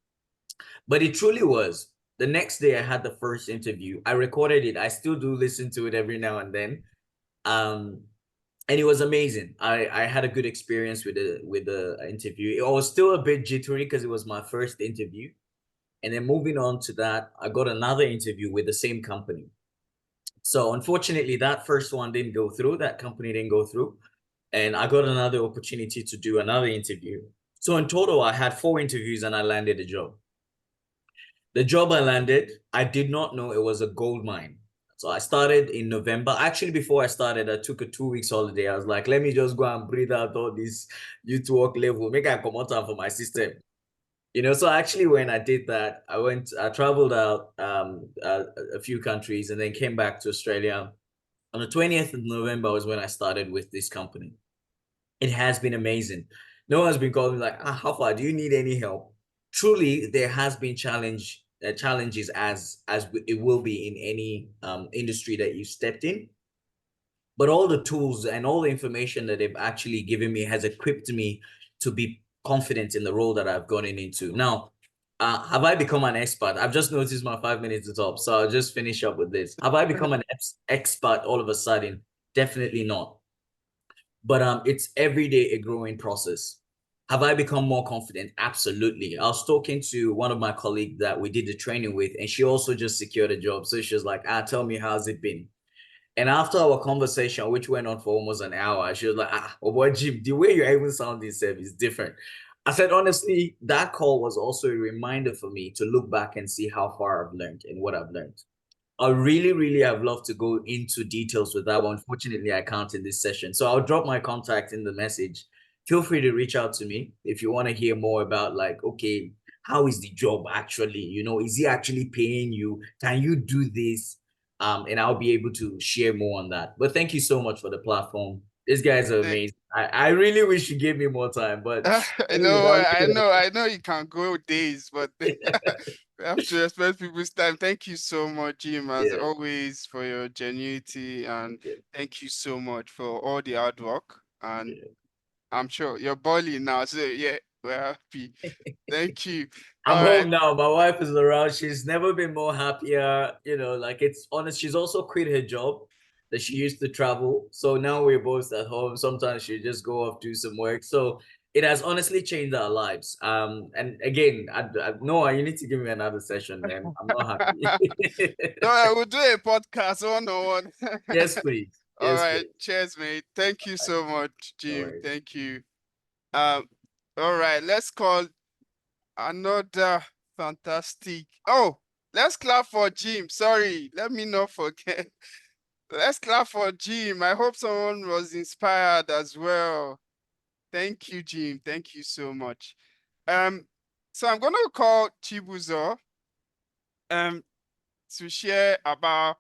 but it truly was. The next day I had the first interview. I recorded it. I still do listen to it every now and then. Um, and it was amazing. I had a good experience with the interview. It was still a bit jittery because it was my first interview. And then moving on to that, I got another interview with the same company. So unfortunately, that first one didn't go through. That company didn't go through. And I got another opportunity to do another interview. So in total, I had 4 interviews and I landed a job. The job I landed, I did not know it was a gold mine. So I started in November. Actually, before I started, I took a 2 weeks holiday. I was like, let me just go and breathe out all this youth work level, make I come out for my system. So actually when I did that, I traveled out a few countries and then came back to Australia. On the 20th of November was when I started with this company. It has been amazing. No one's been calling me like, how far? Do you need any help? Truly, there has been challenges as it will be in any industry that you stepped in. But all the tools and all the information that they've actually given me has equipped me to be confident in the role that I've gotten into. Now, have I become an expert? I've just noticed my 5 minutes is up, so I'll just finish up with this. Have I become an expert all of a sudden? Definitely not. But it's every day a growing process. Have I become more confident? Absolutely. I was talking to one of my colleagues that we did the training with, and she also just secured a job. So she was like, tell me, how's it been? And after our conversation, which went on for almost an hour, she was like, oh boy, Jim, the way you're even sounding is different. I said, honestly, that call was also a reminder for me to look back and see how far I've learned and what I've learned. I really, really have loved to go into details with that, but unfortunately, I can't in this session. So I'll drop my contact in the message. Feel free to reach out to me if you want to hear more about, like, okay, how is the job actually? You know, is he actually paying you? Can you do this? And I'll be able to share more on that. But thank you so much for the platform. These guys are amazing. I really wish you gave me more time, but anyways, I know you can go days, but we have to respect people's time. Thank you so much, Jim, as Yeah. always, for your genuinity, and thank you so much for all the hard work. And I'm sure you're boiling now, so yeah, we're happy. Thank you. I'm All right. home now. My wife is around. She's never been more happier. You know, like, it's honest. She's also quit her job that she used to travel. So now we're both at home. Sometimes she just go off, do some work. So it has honestly changed our lives. And again, Noah, you need to give me another session, man. I'm not happy. No, I will do a podcast one-on-one. Yes, please. All Yes, right. please. Cheers, mate. Thank you so much, No Jim. worries. Thank you. All right. Let's call another fantastic. Oh, let's clap for Jim. Sorry, let me not forget. Let's clap for Jim. I hope someone was inspired as well. Thank you, Jim. Thank you so much. So I'm gonna call Chibuzo to share about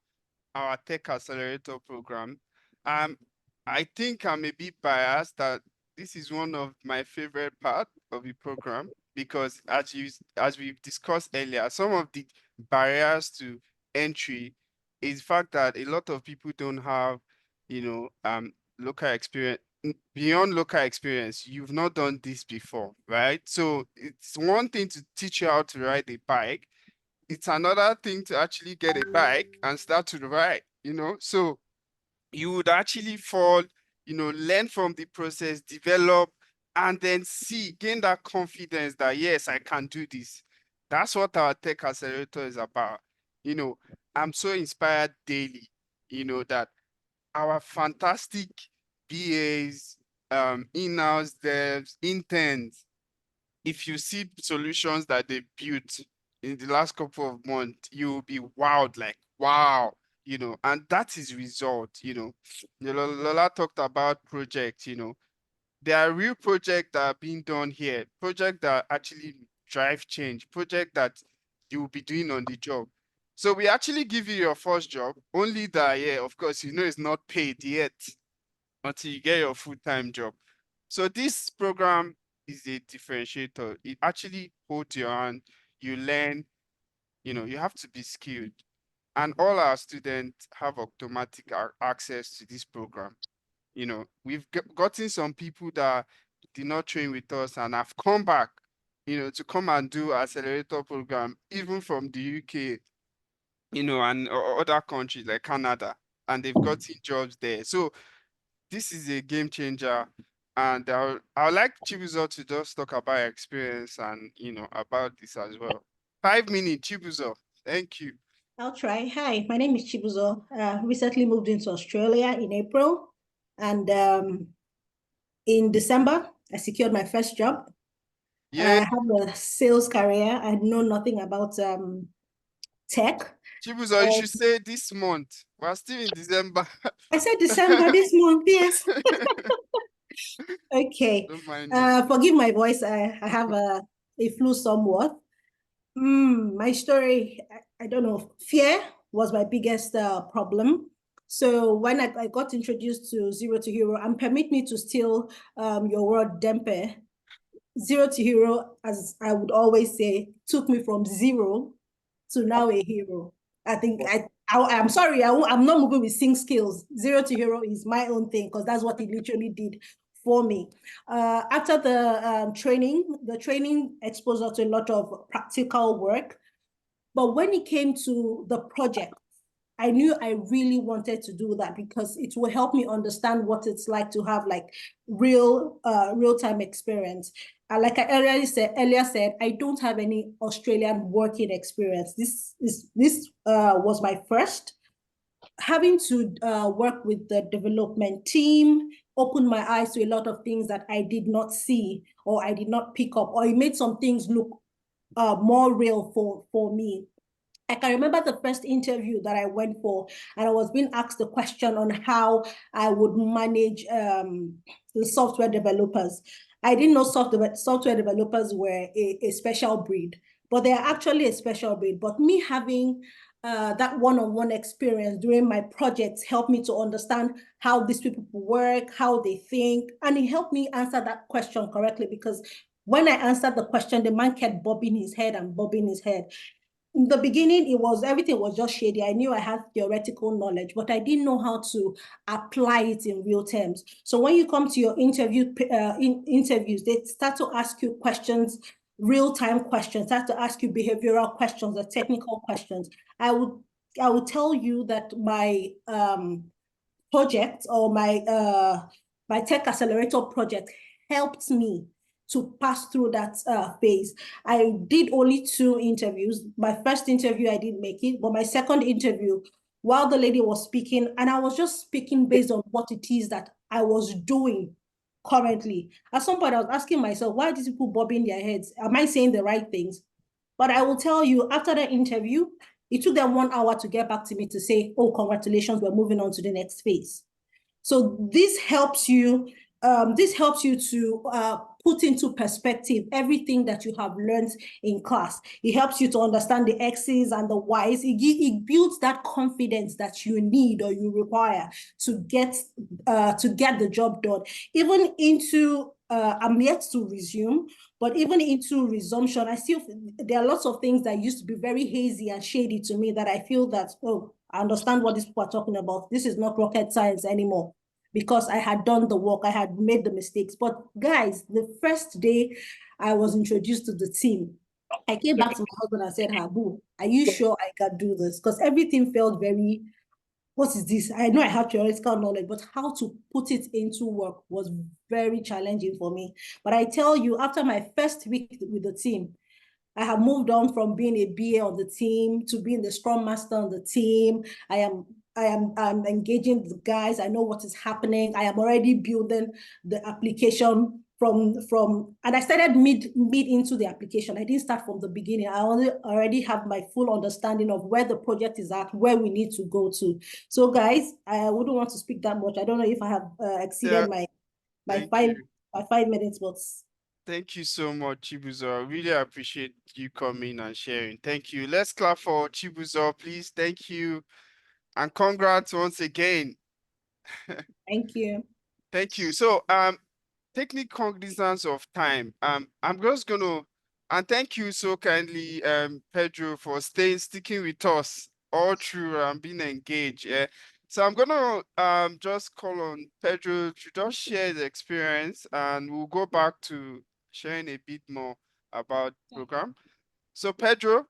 our Tech Accelerator program. Um, I think I'm a bit biased that this is one of my favorite part of the program because as we've discussed earlier, some of the barriers to entry is the fact that a lot of people don't have, local experience. Beyond local experience, you've not done this before, right? So it's one thing to teach you how to ride a bike, it's another thing to actually get a bike and start to ride, So you would actually fall, learn from the process, develop, and then gain that confidence that, yes, I can do this. That's what our Tech Accelerator is about. I'm so inspired daily, that our fantastic BAs, in-house devs, interns, if you see solutions that they built in the last couple of months, you'll be wowed, like, wow, and that is result, Lola talked about projects, there are real projects that are being done here, projects that actually drive change, projects that you will be doing on the job. So we actually give you your first job, only that, yeah, of course, it's not paid yet until you get your full-time job. So this program is a differentiator. It actually holds your hand. You learn, you have to be skilled. And all our students have automatic access to this program. We've gotten some people that did not train with us and have come back, to come and do accelerator program, even from the UK, and other countries like Canada, and they've gotten jobs there. So this is a game changer. And I would like Chibuzo to just talk about your experience and, about this as well. 5 minutes, Chibuzo. Thank you. I'll try. Hi, my name is Chibuzo. Recently moved into Australia in April. And in December, I secured my first job. Yeah. I have a sales career. I know nothing about tech. Chibuzo, you should say this month. We're still in December. I said December this month, yes. Okay. Don't mind me. Forgive my voice. I have a flu somewhat. My story, I don't know. Fear was my biggest problem. So when I got introduced to Zero to Hero, and permit me to steal your word, Dempe, Zero to Hero, as I would always say, took me from zero to now a hero. I think I'm sorry, I'm not moving with sing skills. Zero to Hero is my own thing because that's what it literally did for me. After the training exposed us to a lot of practical work. But when it came to the project, I knew I really wanted to do that because it will help me understand what it's like to have like real-time experience. like I earlier said, I don't have any Australian working experience. This was my first. Having to work with the development team opened my eyes to a lot of things that I did not see or I did not pick up, or it made some things look more real for me. I can remember the first interview that I went for, and I was being asked a question on how I would manage the software developers. I didn't know software developers were a special breed, but they are actually a special breed. But me having that one-on-one experience during my projects helped me to understand how these people work, how they think, and it helped me answer that question correctly, because when I answered the question, the man kept bobbing his head and bobbing his head. In the beginning, everything was just shady. I knew I had theoretical knowledge, but I didn't know how to apply it in real terms. So when you come to your interviews, they start to ask you questions, real-time questions, start to ask you behavioral questions or technical questions. I would tell you that my project, or my tech accelerator project, helped me to pass through that phase. I did only 2 interviews. My first interview, I didn't make it, but my second interview, while the lady was speaking, and I was just speaking based on what it is that I was doing currently. At some point, I was asking myself, why are these people bobbing their heads? Am I saying the right things? But I will tell you, after the interview, it took them 1 hour to get back to me to say, oh, congratulations, we're moving on to the next phase. So this helps you to put into perspective everything that you have learned in class. It helps you to understand the X's and the Y's. It builds that confidence that you need or you require to get the job done. Even into I'm yet to resume, but even into resumption, I still, there are lots of things that used to be very hazy and shady to me that I feel that, oh, I understand what these people are talking about. This is not rocket science anymore, because I had done the work, I had made the mistakes. But guys, the first day I was introduced to the team, I came back to my husband and said, Habu, are you sure I can do this? Because everything felt very, what is this? I know I have theoretical knowledge, but how to put it into work was very challenging for me. But I tell you, after my first week with the team, I have moved on from being a BA on the team to being the Scrum Master on the team. I'm engaging the guys. I know what is happening. I am already building the application from and I started mid into the application. I didn't start from the beginning. I already have my full understanding of where the project is at, where we need to go to. So guys, I wouldn't want to speak that much. I don't know if I have exceeded my Thank 5 minutes, but Thank you so much, Chibuzo. I really appreciate you coming and sharing. Thank you. Let's clap for Chibuzo, please. Thank you. And congrats once again. thank you. Thank you. So, taking cognizance of time, I'm just gonna, and thank you so kindly, Pedro, for sticking with us all through and being engaged. Yeah. So I'm gonna just call on Pedro to just share the experience, and we'll go back to sharing a bit more about the program. So Pedro,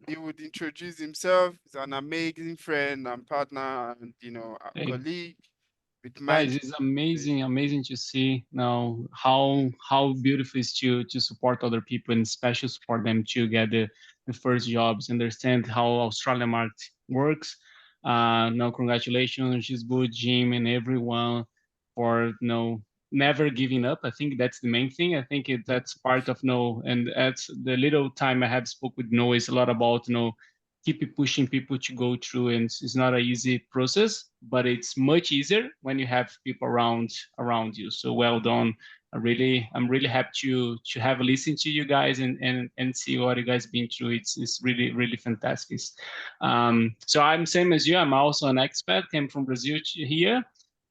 he would introduce himself. He's an amazing friend and partner, and a Hey, colleague with guys, mind. it's amazing to see now how beautiful it is to support other people and especially support them to get the first jobs, understand how Australian market works. Now congratulations, Gisbo, Jim, and everyone for never giving up. I think that's the main thing. I think that's part of and that's the little time I have spoke with Noah is a lot about keep pushing people to go through, and it's not an easy process, but it's much easier when you have people around you. So well done. I'm really happy to have listened to you guys and see what you guys been through. It's really fantastic. So I'm same as you. I'm also an expat. Came from Brazil here.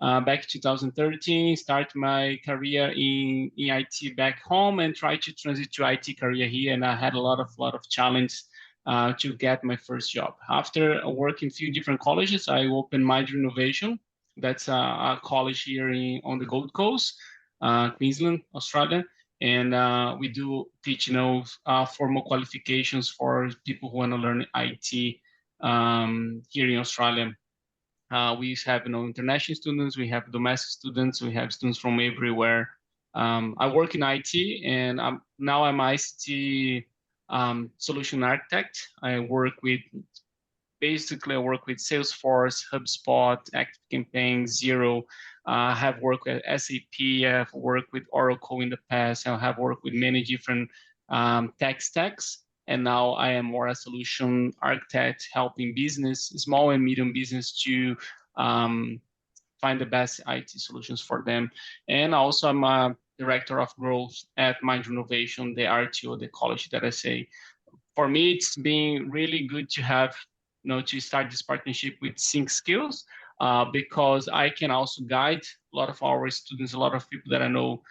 Back 2013, start my career in IT back home and try to transit to IT career here. And I had a lot of challenge to get my first job. After working a few different colleges, I opened Mind Innovation. That's a college here on the Gold Coast, Queensland, Australia. And we do teach, formal qualifications for people who want to learn IT here in Australia. We have international students, we have domestic students, we have students from everywhere. I work in IT, and I'm ICT solution architect. I work with Salesforce, HubSpot, ActiveCampaign, Zero. I have worked at SAP. I have worked with Oracle in the past. I have worked with many different tech stacks. And now I am more a solution architect, helping small and medium business, to find the best IT solutions for them. And also I'm a director of growth at Mind Innovation, the RTO, the college that I say. For me, it's been really good to have, to start this partnership with Sync Skills, because I can also guide a lot of our students, a lot of people that I know,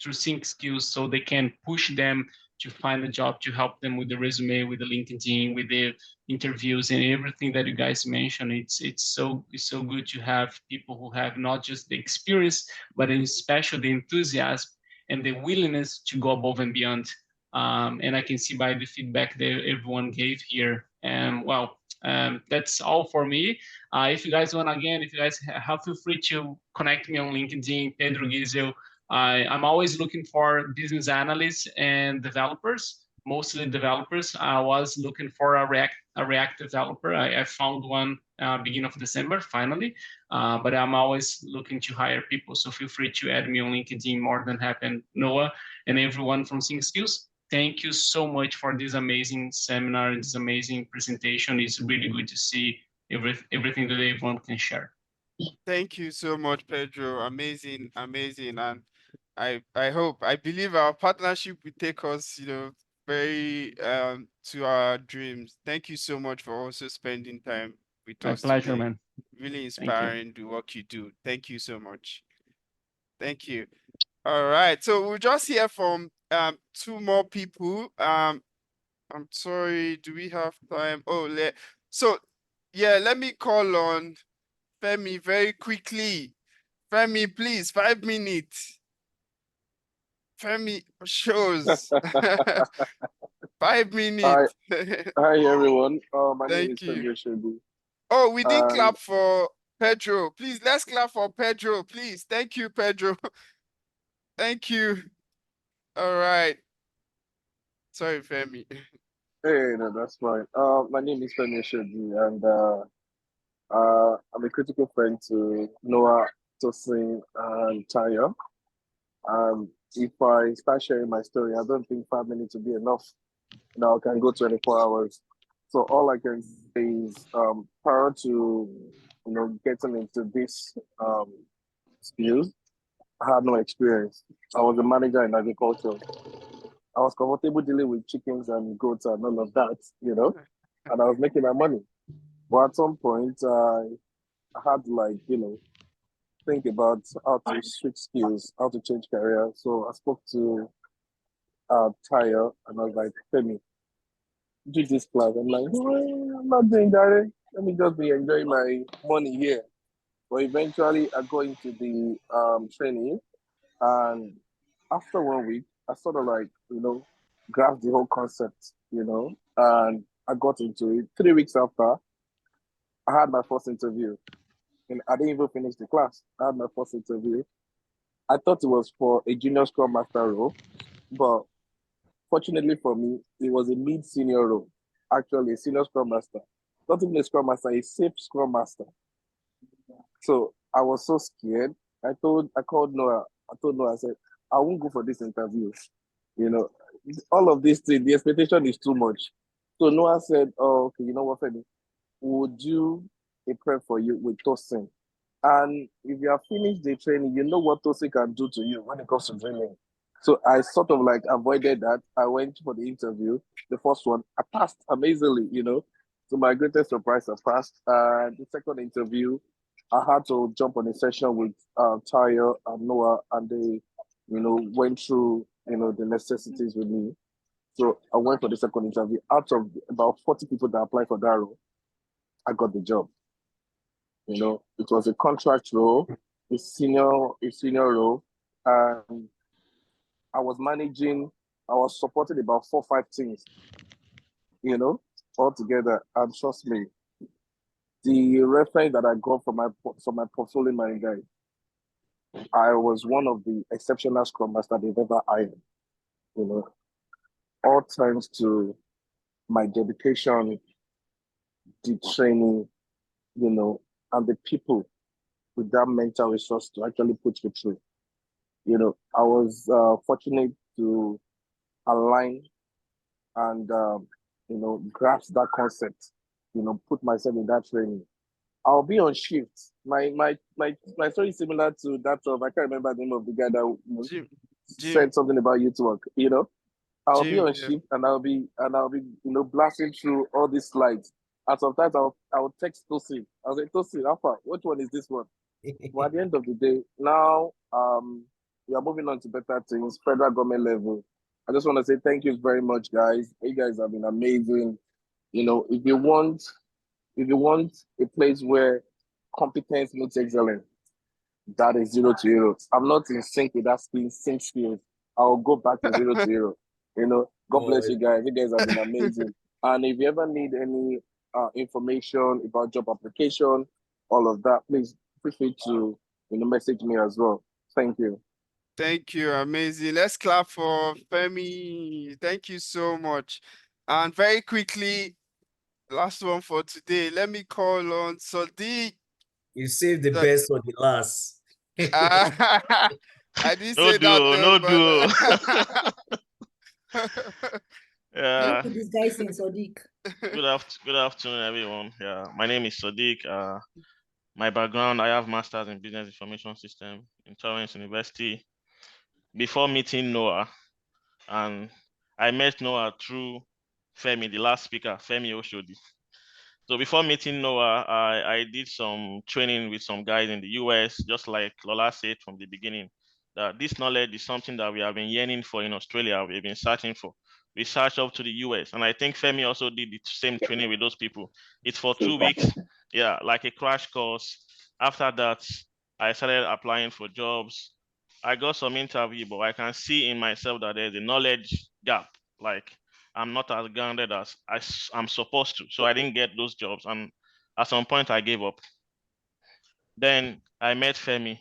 through Sync Skills, so they can push them to find a job, to help them with the resume, with the LinkedIn, with the interviews, and everything that you guys mentioned. It's so good to have people who have not just the experience, but especially the enthusiasm and the willingness to go above and beyond. And I can see by the feedback that everyone gave here. And well, that's all for me. If you guys want, again, if you guys have, feel free to connect me on LinkedIn, Pedro Gizel. I'm always looking for business analysts and developers, mostly developers. I was looking for a React developer. I found one beginning of December, finally. But I'm always looking to hire people. So feel free to add me on LinkedIn. More than happy. And Noah and everyone from Sync Skills, thank you so much for this amazing seminar, this amazing presentation. It's really good to see everything that everyone can share. Thank you so much, Pedro. Amazing, amazing. And I believe our partnership will take us, very to our dreams. Thank you so much for also spending time with My us pleasure, today. man. Really Thank you. inspiring the work you do. Thank you so much. Thank you. All right. So we'll just hear from two more people. I'm sorry, do we have time? So yeah, let me call on Femi very quickly. Femi, please, 5 minutes. Femi shows. 5 minutes. Hi everyone. My name Thank is you. Femi Oshobu. Oh, we didn't And clap for Pedro. Please, let's clap for Pedro, please. Thank you, Pedro. Thank you. All right. Sorry, Femi. hey, no, that's fine. My name is Femi Oshobu, and I'm a critical friend to Noah, Tosin, and Tanya. If I start sharing my story, I don't think 5 minutes will be enough. Now I can go 24 hours. So all I can say is, prior to getting into this skills, I had no experience. I was a manager in agriculture. I was comfortable dealing with chickens and goats and all of that, and I was making my money. But at some point, I had to think about how to switch skills, how to change career. So I spoke to Tayo, and I was like, Femi, do this class. I'm like, "No, I'm not doing that. Let me just be enjoying my money here." But eventually, I go into the training, and after 1 week, I sort of grasped the whole concept, and I got into it. 3 weeks after, I had my first interview, and I didn't even finish the class. I had my first interview. I thought it was for a junior scrum master role, but fortunately for me, it was a mid-senior role, actually a senior scrum master. Not even a scrum master, a safe scrum master. So I was so scared. I called Noah. I told Noah, I said, I won't go for this interview. All of this thing, the expectation is too much. So Noah said, oh, okay, you know what, Femi? We'll do a prep for you with Tosin. And if you have finished the training, you know what Tosin can do to you when it comes to drilling. So I sort of avoided that. I went for the interview, the first one. I passed amazingly, To my greatest surprise, I passed. The second interview, I had to jump on a session with Tayo and Noah, and they, went through, the necessities with me. So I went for the second interview. Out of about 40 people that applied for that role, I got the job. It was a contract role, a senior role, and I was supporting about 4 or 5 teams, all together. And trust me, the reference that I got from my portfolio manager, I was one of the exceptional scrum masters they've ever hired. You know, all thanks to my dedication, the training, and the people with that mental resource to actually put me through. I was fortunate to align and grasp that concept. Put myself in that training. I'll be on shift. My story is similar to that of, I can't remember the name of the guy that Jim, said something about youth work. I'll be on Yeah. shift and I'll be blasting through all these slides. And sometimes I'll text Tosin. I'll say, Tosin, Alpha, which one is this one? But at the end of the day, now we are moving on to better things, federal government level. I just want to say thank you very much, guys. You guys have been amazing. If you want a place where competence meets excellence, that is 0 to hero. I'm not in sync with that sync skills. I'll go back to 0 to hero. God bless Boy. you guys. You guys have been amazing. And if you ever need any information about job application, all of that, please feel free to message me as well. Thank you. Thank you, amazing. Let's clap for Femi. Thank you so much. And very quickly, last one for today. Let me call on Sadiq. You saved the best for the last. I didn't No say that do, though, no do. but What Yeah. could this guy say, Sadiq? Good afternoon, everyone. Yeah, my name is Sadiq. My background, I have masters in business information system in Torrance University. Before meeting Noah, and I met Noah through Femi, the last speaker, Femi Oshodi. So before meeting Noah, I did some training with some guys in the US, just like Lola said from the beginning, that this knowledge is something that we have been yearning for in Australia, we've been searching for. We searched up to the US, and I think Femi also did the same training with those people. It's for 2 weeks, yeah, like a crash course. After that, I started applying for jobs. I got some interview, but I can see in myself that there's a knowledge gap. Like I'm not as grounded as I'm supposed to. So I didn't get those jobs. And at some point I gave up. Then I met Femi.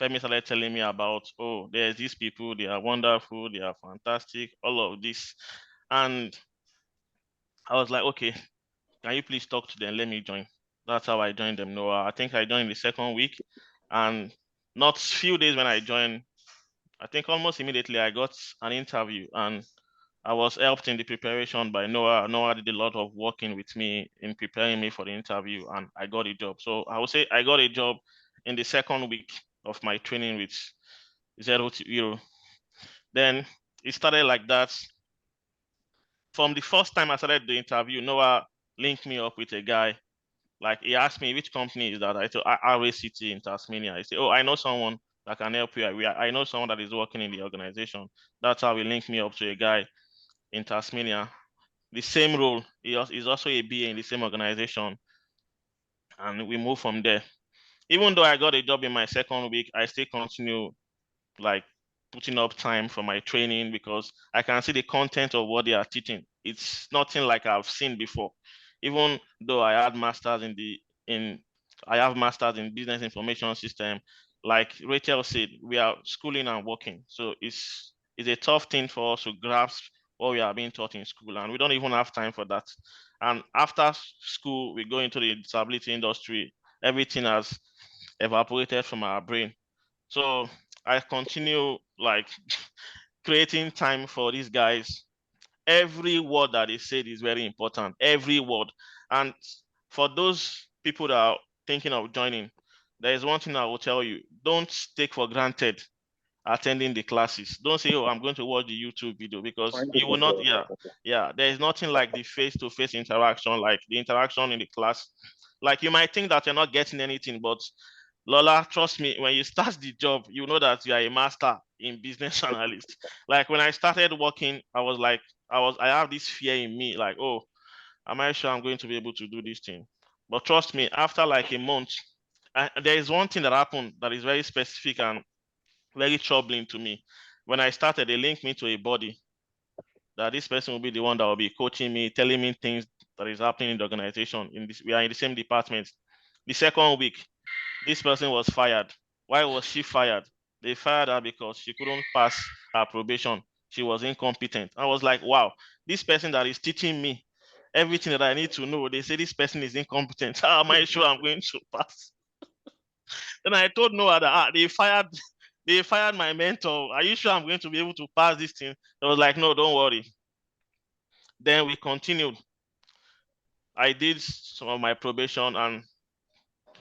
Femi started telling me about, oh, there's these people, they are wonderful, they are fantastic, all of this. And I was like, okay, can you please talk to them? Let me join. That's how I joined them. No, I think I joined the second week. And not few days when I joined, I think almost immediately I got an interview, and I was helped in the preparation by Noah. Noah did a lot of working with me in preparing me for the interview, and I got a job. So I would say I got a job in the second week of my training with 0 to hero. Then it started like that. From the first time I started the interview, Noah linked me up with a guy. Like he asked me, which company is that? I told RACT in Tasmania. He said, oh, I know someone that can help you. I know someone that is working in the organization. That's how he linked me up to a guy in Tasmania. The same role. He's also a BA in the same organization. And we moved from there. Even though I got a job in my second week, I still continue like putting up time for my training because I can see the content of what they are teaching. It's nothing like I've seen before. Even though I had masters in I have masters in business information system, like Rachel said, we are schooling and working. So it's a tough thing for us to grasp what we are being taught in school, and we don't even have time for that. And after school, we go into the disability industry. Everything has evaporated from our brain. So I continue like creating time for these guys. Every word that they said is very important. Every word. And for those people that are thinking of joining, there is one thing I will tell you: don't take for granted attending the classes. Don't say, oh, I'm going to watch the YouTube video, because you will not. Yeah. There is nothing like the face-to-face interaction, like the interaction in the class. Like you might think that you're not getting anything, but Lola, trust me, when you start the job, you know that you are a master in business analyst. Like when I started working, I was like, I have this fear in me, like, oh, am I sure I'm going to be able to do this thing? But trust me, after like a month, there is one thing that happened that is very specific and very troubling to me. When I started, they linked me to a body that this person will be the one that will be coaching me, telling me things that is happening in the organization. We are in the same department. The second week, this person was fired. Why was she fired? They fired her because she couldn't pass her probation. She was incompetent. I was like, wow, this person that is teaching me everything that I need to know, they say this person is incompetent. How am I sure I'm going to pass? Then I told Noah that they fired my mentor. Are you sure I'm going to be able to pass this thing? I was like, no, don't worry. Then we continued. I did some of my probation, and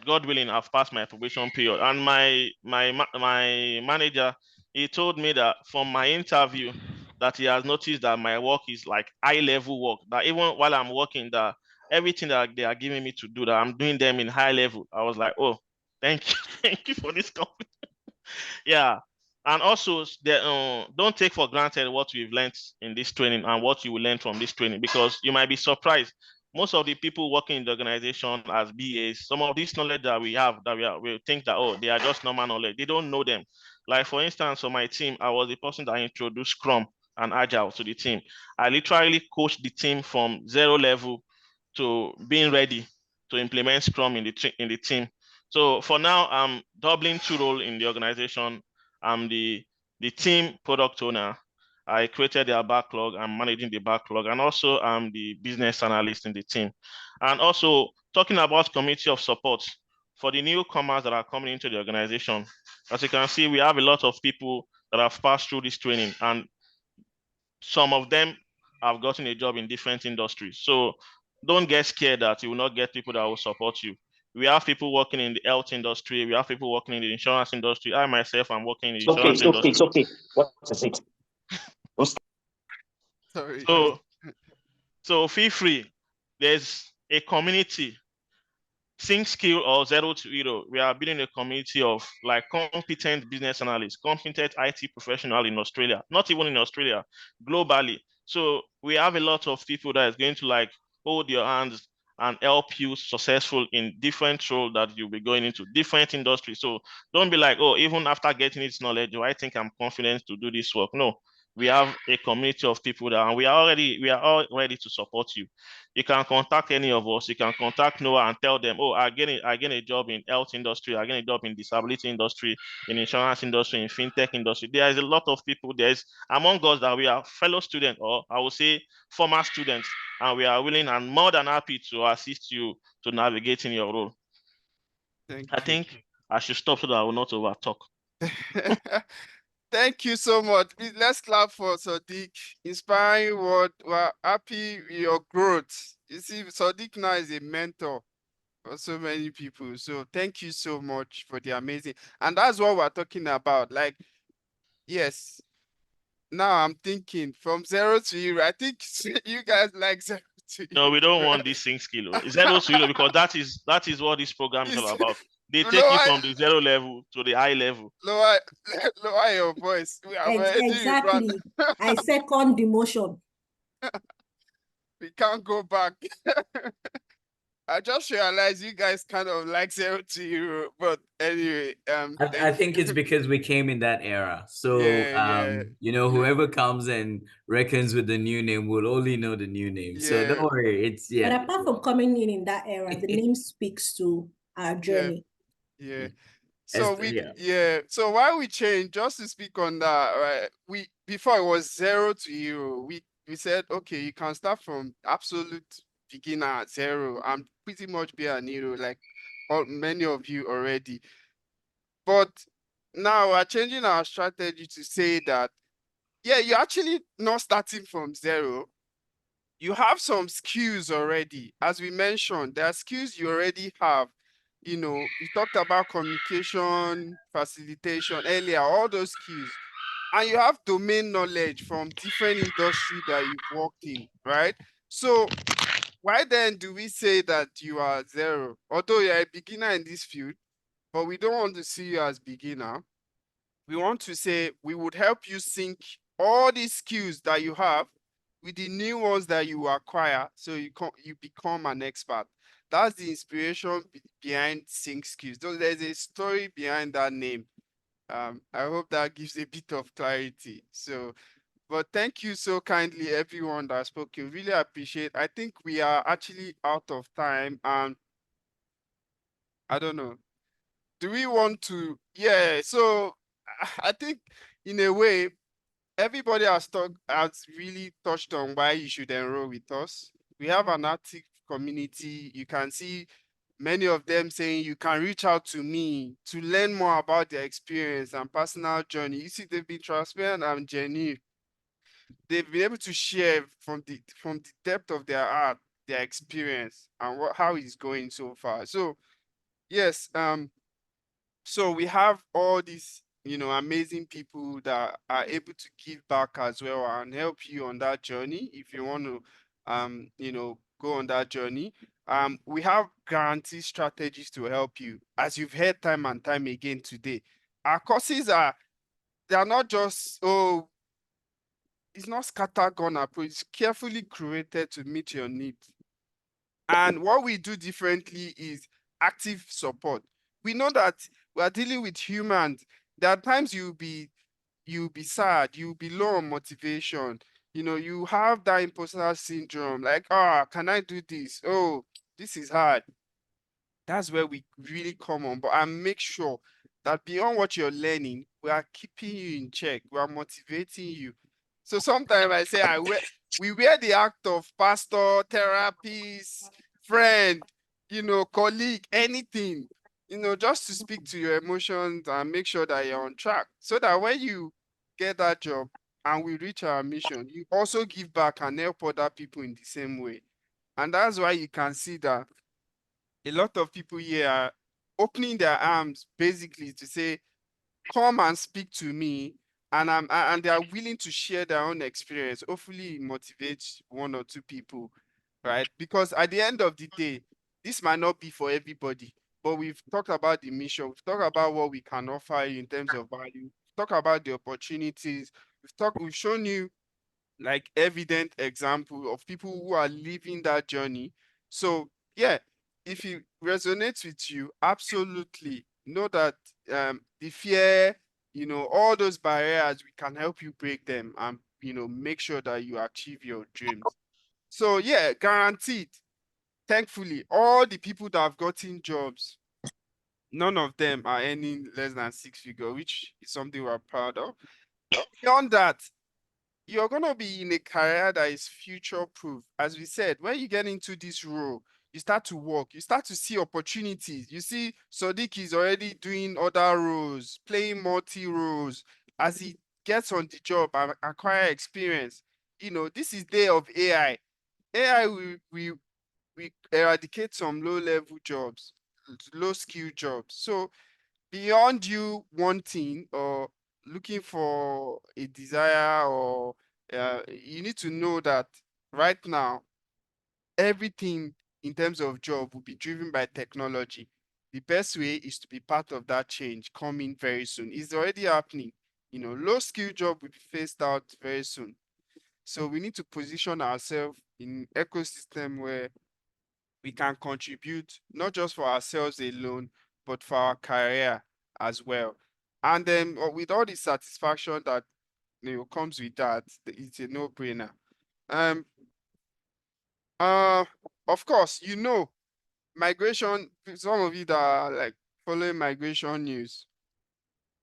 God willing, I've passed my probation period. And my manager, he told me that from my interview, that he has noticed that my work is like high level work. That even while I'm working, that everything that they are giving me to do, that I'm doing them in high level. I was like, oh, thank you, thank you for this compliment. Yeah. And also, don't take for granted what we've learned in this training and what you will learn from this training, because you might be surprised. Most of the people working in the organization as BAs, some of this knowledge that we have, we think that, oh, they are just normal knowledge. They don't know them. Like, for instance, on my team, I was the person that introduced Scrum and Agile to the team. I literally coached the team from 0 level to being ready to implement Scrum in the team. So for now, I'm doubling 2 roles in the organization. I'm the team product owner. I created their backlog. I'm managing the backlog, and also I'm the business analyst in the team. And also, talking about community of support for the newcomers that are coming into the organization. As you can see, we have a lot of people that have passed through this training, and some of them have gotten a job in different industries. So don't get scared that you will not get people that will support you. We have people working in the health industry. We have people working in the insurance industry. I myself am working in the insurance industry. It's okay. What is it? Sorry. So feel free. There's a community, Think Skill or Zero to Hero. We are building a community of like competent business analysts, competent IT professional in Australia, not even in Australia, globally. So we have a lot of people that is going to like hold your hands and help you successful in different roles that you'll be going into, different industries. So don't be like, oh, even after getting this knowledge, do I think I'm confident to do this work? No, we have a community of people that, and we are all ready to support you. You can contact any of us. You can contact Noah and tell them, oh, I get a job in health industry, I get a job in disability industry, in insurance industry, in fintech industry. There is a lot of people. There's among us that we are fellow students, or I would say former students, and we are willing and more than happy to assist you to navigate in your role. I think I should stop so that I will not over talk. Thank you so much. Please, let's clap for Sadiq. Inspiring word. We're happy with your growth. You see, Sadiq now is a mentor for so many people. So thank you so much for the amazing. And that's what we're talking about. Like, yes. Now I'm thinking from 0 to hero. I think you guys like 0 to hero. No, we don't want this Think Skill. Zero to Hero, because that is what this program is all about. They take you from the 0 level to the high level. Lower your voice. We are Exactly. I second the motion. We can't go back. I just realized you guys kind of like 0 to hero, but anyway, I think it's because we came in that era. So whoever comes and reckons with the new name will only know the new name. So don't worry, But apart from coming in that era, the name speaks to our journey. Yeah. So so why we changed, just to speak on that, right? Before it was 0 to hero, we said, okay, you can start from absolute beginner at 0 and pretty much be an hero, like many of you already. But now we're changing our strategy to say that, yeah, you're actually not starting from 0. You have some skills already. As we mentioned, there are skills you already have. You know, we talked about communication, facilitation earlier, all those skills. And you have domain knowledge from different industry that you've worked in, right? So why then do we say that you are 0? Although you're a beginner in this field, but we don't want to see you as beginner. We want to say we would help you sync all these skills that you have with the new ones that you acquire, so you become an expert. That's the inspiration behind Sync Skills. So there's a story behind that name. I hope that gives a bit of clarity. So, but thank you so kindly, everyone that spoke. You really appreciate. I think we are actually out of time, and I don't know. do we want to? Yeah, so I think in a way, everybody has really touched on why you should enroll with us. We have an active community. You can see many of them saying you can reach out to me to learn more about their experience and personal journey. You see, they've been transparent and genuine. They've been able to share from the depth of their heart, their experience and how it's going so far. So yes, so we have all these, amazing people that are able to give back as well and help you on that journey if you want to, go on that journey. We have guarantee strategies to help you, as you've heard time and time again today. Our courses they are not just, oh, it's not scattergun approach. It's carefully curated to meet your needs. And what we do differently is active support. We know that we are dealing with humans. There are times you'll be sad, you'll be low on motivation. You have that imposter syndrome, like, can I do this? Oh, this is hard. That's where we really come on, but I make sure that beyond what you're learning, we are keeping you in check. We are motivating you. So sometimes I say we wear the act of pastor, therapist, friend, colleague, anything, just to speak to your emotions and make sure that you're on track. So that when you get that job and we reach our mission, you also give back and help other people in the same way. And that's why you can see that a lot of people here are opening their arms basically to say, come and speak to me. And they are willing to share their own experience. Hopefully it motivates one or two people, right? Because at the end of the day, this might not be for everybody, but we've talked about the mission, we've talked about what we can offer you in terms of value, we've talked about the opportunities, we've shown you like evident example of people who are living that journey. So yeah, if it resonates with you, absolutely know that the fear, all those barriers, we can help you break them and make sure that you achieve your dreams. So yeah, guaranteed. Thankfully, all the people that have gotten jobs, none of them are earning less than 6 figure, which is something we're proud of. Beyond that, you're going to be in a career that is future proof. As we said, when you get into this role, you start to work, you start to see opportunities. You see, Sadiq is already doing other roles, playing multi roles as he gets on the job and acquire experience. This is day of AI. AI will eradicate some low level jobs, low skill jobs. So beyond you wanting or looking for a desire, or you need to know that right now everything in terms of job will be driven by technology. The best way is to be part of that change coming very soon. It's already happening. Low skill job will be phased out very soon. So we need to position ourselves in ecosystem where we can contribute not just for ourselves alone, but for our career as well. And then with all the satisfaction that comes with that, it's a no-brainer. Um, uh, of course, migration. Some of you that are like following migration news,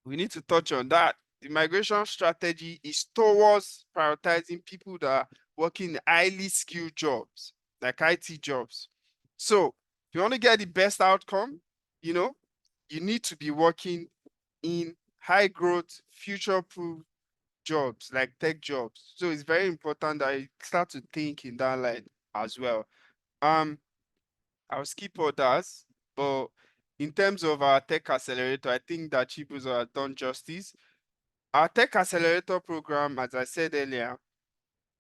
we need to touch on that. The migration strategy is towards prioritizing people that are working in highly skilled jobs, like IT jobs. So if you want to get the best outcome, you need to be working in high growth, future proof jobs, like tech jobs. So it's very important that you start to think in that line as well. Um, I'll skip others, but in terms of our tech accelerator, I think that Chibuzo has done justice. Our tech accelerator program, as I said earlier,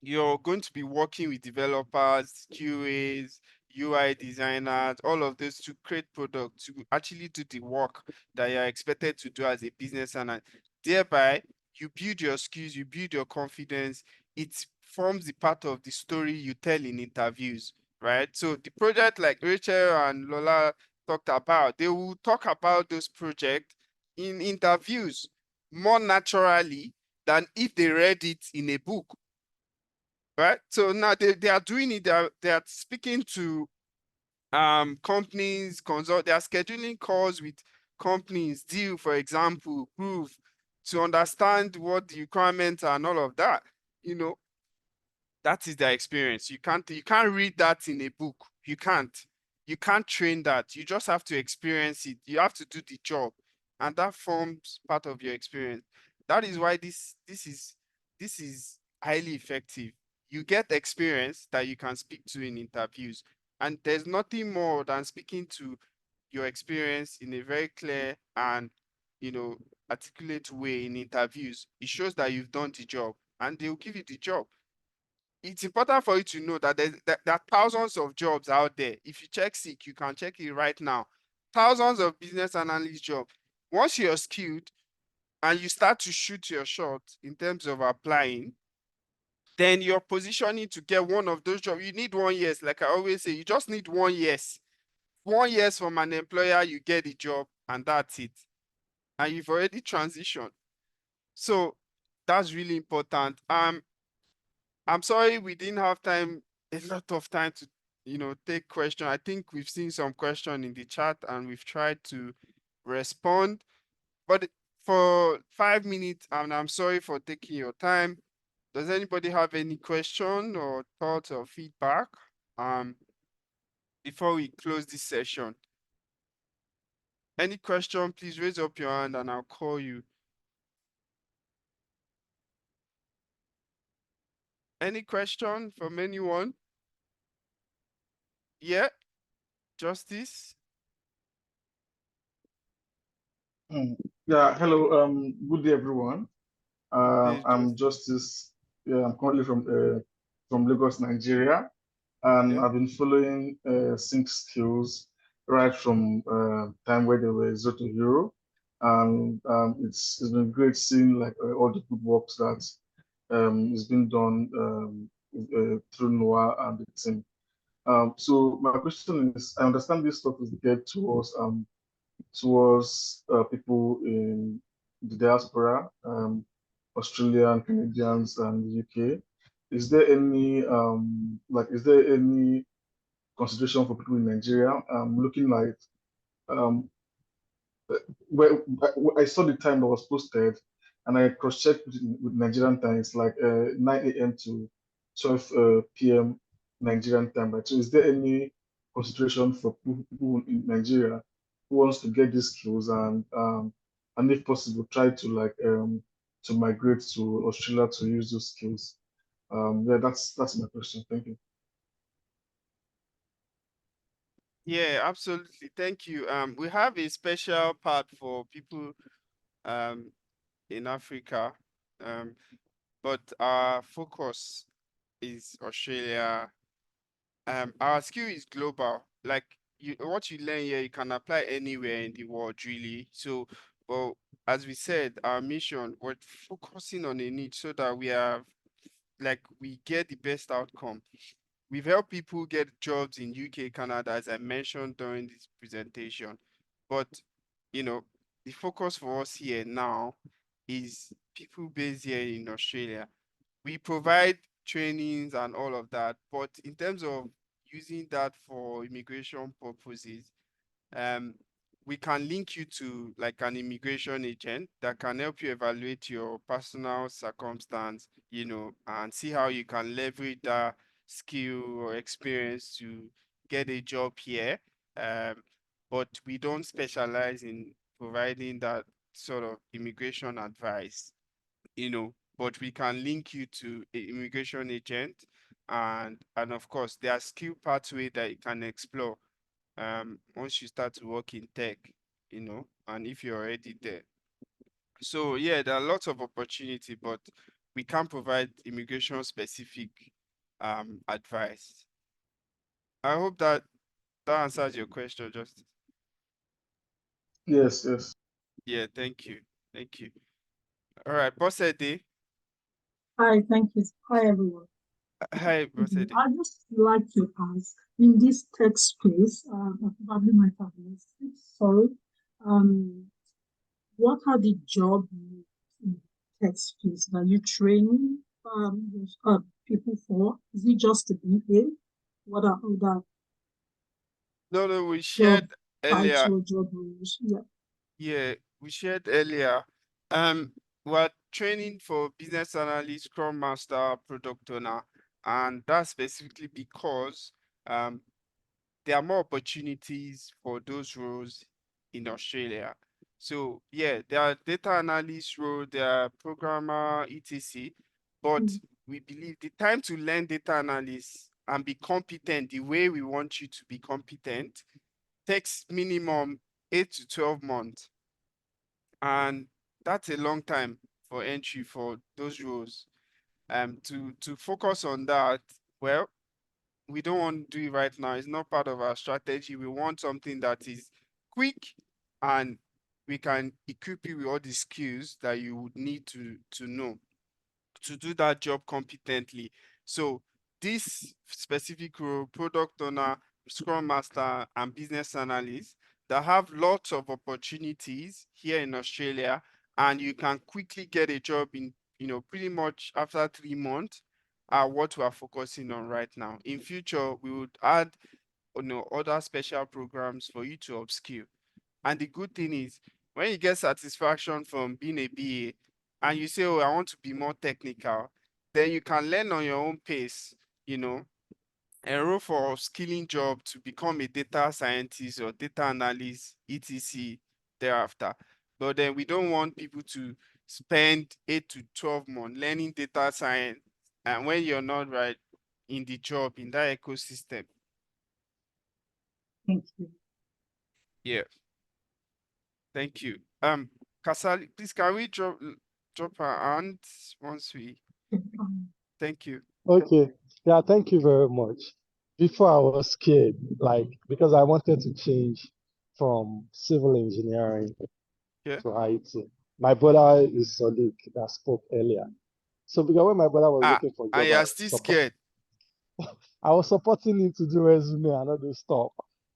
you're going to be working with developers, QAs, UI designers, all of this to create products, to actually do the work that you're expected to do as a business analyst. Thereby, you build your skills, you build your confidence. It forms the part of the story you tell in interviews, right? So the project like Rachel and Lola talked about, they will talk about those projects in interviews more naturally than if they read it in a book, right? So now they are doing it, they are speaking to companies, they are scheduling calls with companies, deal, for example, prove, to understand what the requirements are and all of that. That is their experience. You can't read that in a book. You can't train that. You just have to experience it. You have to do the job, and that forms part of your experience. That is why this is highly effective. You get experience that you can speak to in interviews, and there's nothing more than speaking to your experience in a very clear and you know articulate way in interviews. It shows that you've done the job, and they'll give you the job. It's important for you to know that there are thousands of jobs out there. If you check Seek, you can check it right now. Thousands of business analyst jobs. Once you're skilled and you start to shoot your shot in terms of applying, then you're positioning to get one of those jobs. You need 1 year. Like I always say, you just need 1 year. 1 year from an employer, you get the job, and that's it. And you've already transitioned. So that's really important. I'm sorry we didn't have a lot of time to, take question. I think we've seen some question in the chat and we've tried to respond. But for 5 minutes, and I'm sorry for taking your time. Does anybody have any question or thoughts or feedback? Before we close this session. Any question, please raise up your hand and I'll call you. Any question from anyone? Yeah, Justice. Yeah, hello. Good day, everyone. Good day, I'm Justice. Yeah, I'm currently from Lagos, Nigeria, and Yeah. I've been following Sync Skills right from time where they were 0 to hero, and it's been great seeing like all the good works that is being done through Noah and the team. So my question is, I understand this stuff is geared towards people in the diaspora, Australian, Canadians, and the UK. Is there any is there any consideration for people in Nigeria? Looking like um, where I saw the time that was posted, and I cross-checked with Nigerian time. It's like 9 a.m. to 12 p.m. Nigerian time. Right? So, is there any consideration for people in Nigeria who wants to get these skills and if possible, try to migrate to Australia to use those skills? Yeah, that's my question. Thank you. Yeah, absolutely. Thank you. We have a special part for people in Africa, but our focus is Australia. Our skill is global. Like what you learn here, you can apply anywhere in the world, really. So, well, as we said, our mission, we're focusing on a need so that we get the best outcome. We've helped people get jobs in UK, Canada, as I mentioned during this presentation. But, the focus for us here now is people based here in Australia. We provide trainings and all of that, but in terms of using that for immigration purposes, um, we can link you to like an immigration agent that can help you evaluate your personal circumstance, and see how you can leverage that skill or experience to get a job here. But we don't specialize in providing that sort of immigration advice, but we can link you to an immigration agent, and of course there are skill pathway that you can explore once you start to work in tech, and if you're already there. So yeah, there are lots of opportunity, but we can't provide immigration specific advice. I hope that answers your question, Justice. Yes, yes. Yeah, thank you. Thank you. All right, Bossede. Hi, thank you. Hi, everyone. Hi, Bossede. I'd just like to ask, in this tech space, probably my family, sorry, what are the jobs in tech space that you train people for? Is it just to be paid? What are other No, we job shared earlier. title, job roles? Yeah. Yeah, we shared earlier. Um, we're training for business analyst, scrum master, product owner, and that's specifically because there are more opportunities for those roles in Australia. So yeah, there are data analyst role, there are programmer, etc. But we believe the time to learn data analysis and be competent the way we want you to be competent takes minimum 8 to 12 months. And that's a long time for entry for those roles. To focus on that, well, we don't want to do it right now. It's not part of our strategy. We want something that is quick and we can equip you with all the skills that you would need to know to do that job competently. So this specific role, product owner, scrum master, and business analyst that have lots of opportunities here in Australia, and you can quickly get a job in, pretty much after 3 months are what we are focusing on right now. In future, we would add, other special programs for you to upskill. And the good thing is, when you get satisfaction from being a BA and you say, oh, I want to be more technical, then you can learn on your own pace, you know, enroll for skilling job to become a data scientist or data analyst, etc. thereafter. But then we don't want people to spend 8 to 12 months learning data science and when you're not right in the job, in that ecosystem. Thank you. Yeah. Thank you. Kasali, please can we drop our hand once we thank you. Okay. Yeah, thank you very much. Before I was scared, like, because I wanted to change from civil engineering Yeah. to IT. My brother is Sadiq that spoke earlier. So because when my brother was looking for a And job, you are still scared. I was supporting him to do resume and all those stuff.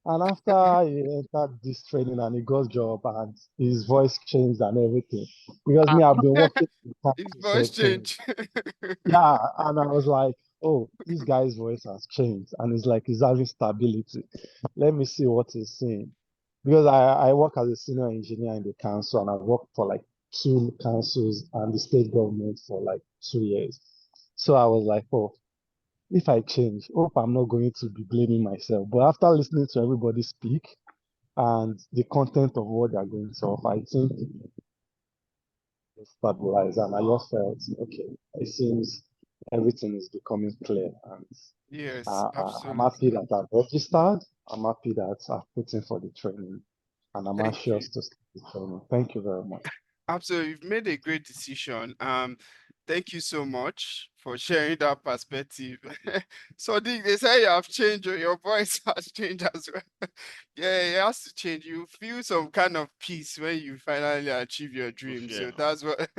And after he entered this training and he got job and his voice changed and everything. Because me, I've been working in the His council voice setting. change. Yeah, and I was like, oh, this guy's voice has changed. And it's like he's having stability. Let me see what he's saying. Because I work as a senior engineer in the council and I've worked for like two councils and the state government for like 2 years. So I was like, oh, if I change, hope I'm not going to be blaming myself. But after listening to everybody speak and the content of what they're going to offer, I think it's stabilized. And I just felt, okay, it seems everything is becoming clear. And Yes, I'm happy absolutely. that I've registered. I'm happy that I've put in for the training. And I'm Thank you. anxious to start the training. Thank you very much. Absolutely, you've made a great decision. Thank you so much for sharing that perspective. So they say you have changed, or your voice has changed as well. Yeah, it has to change. You feel some kind of peace when you finally achieve your dream. Fear So now. that's what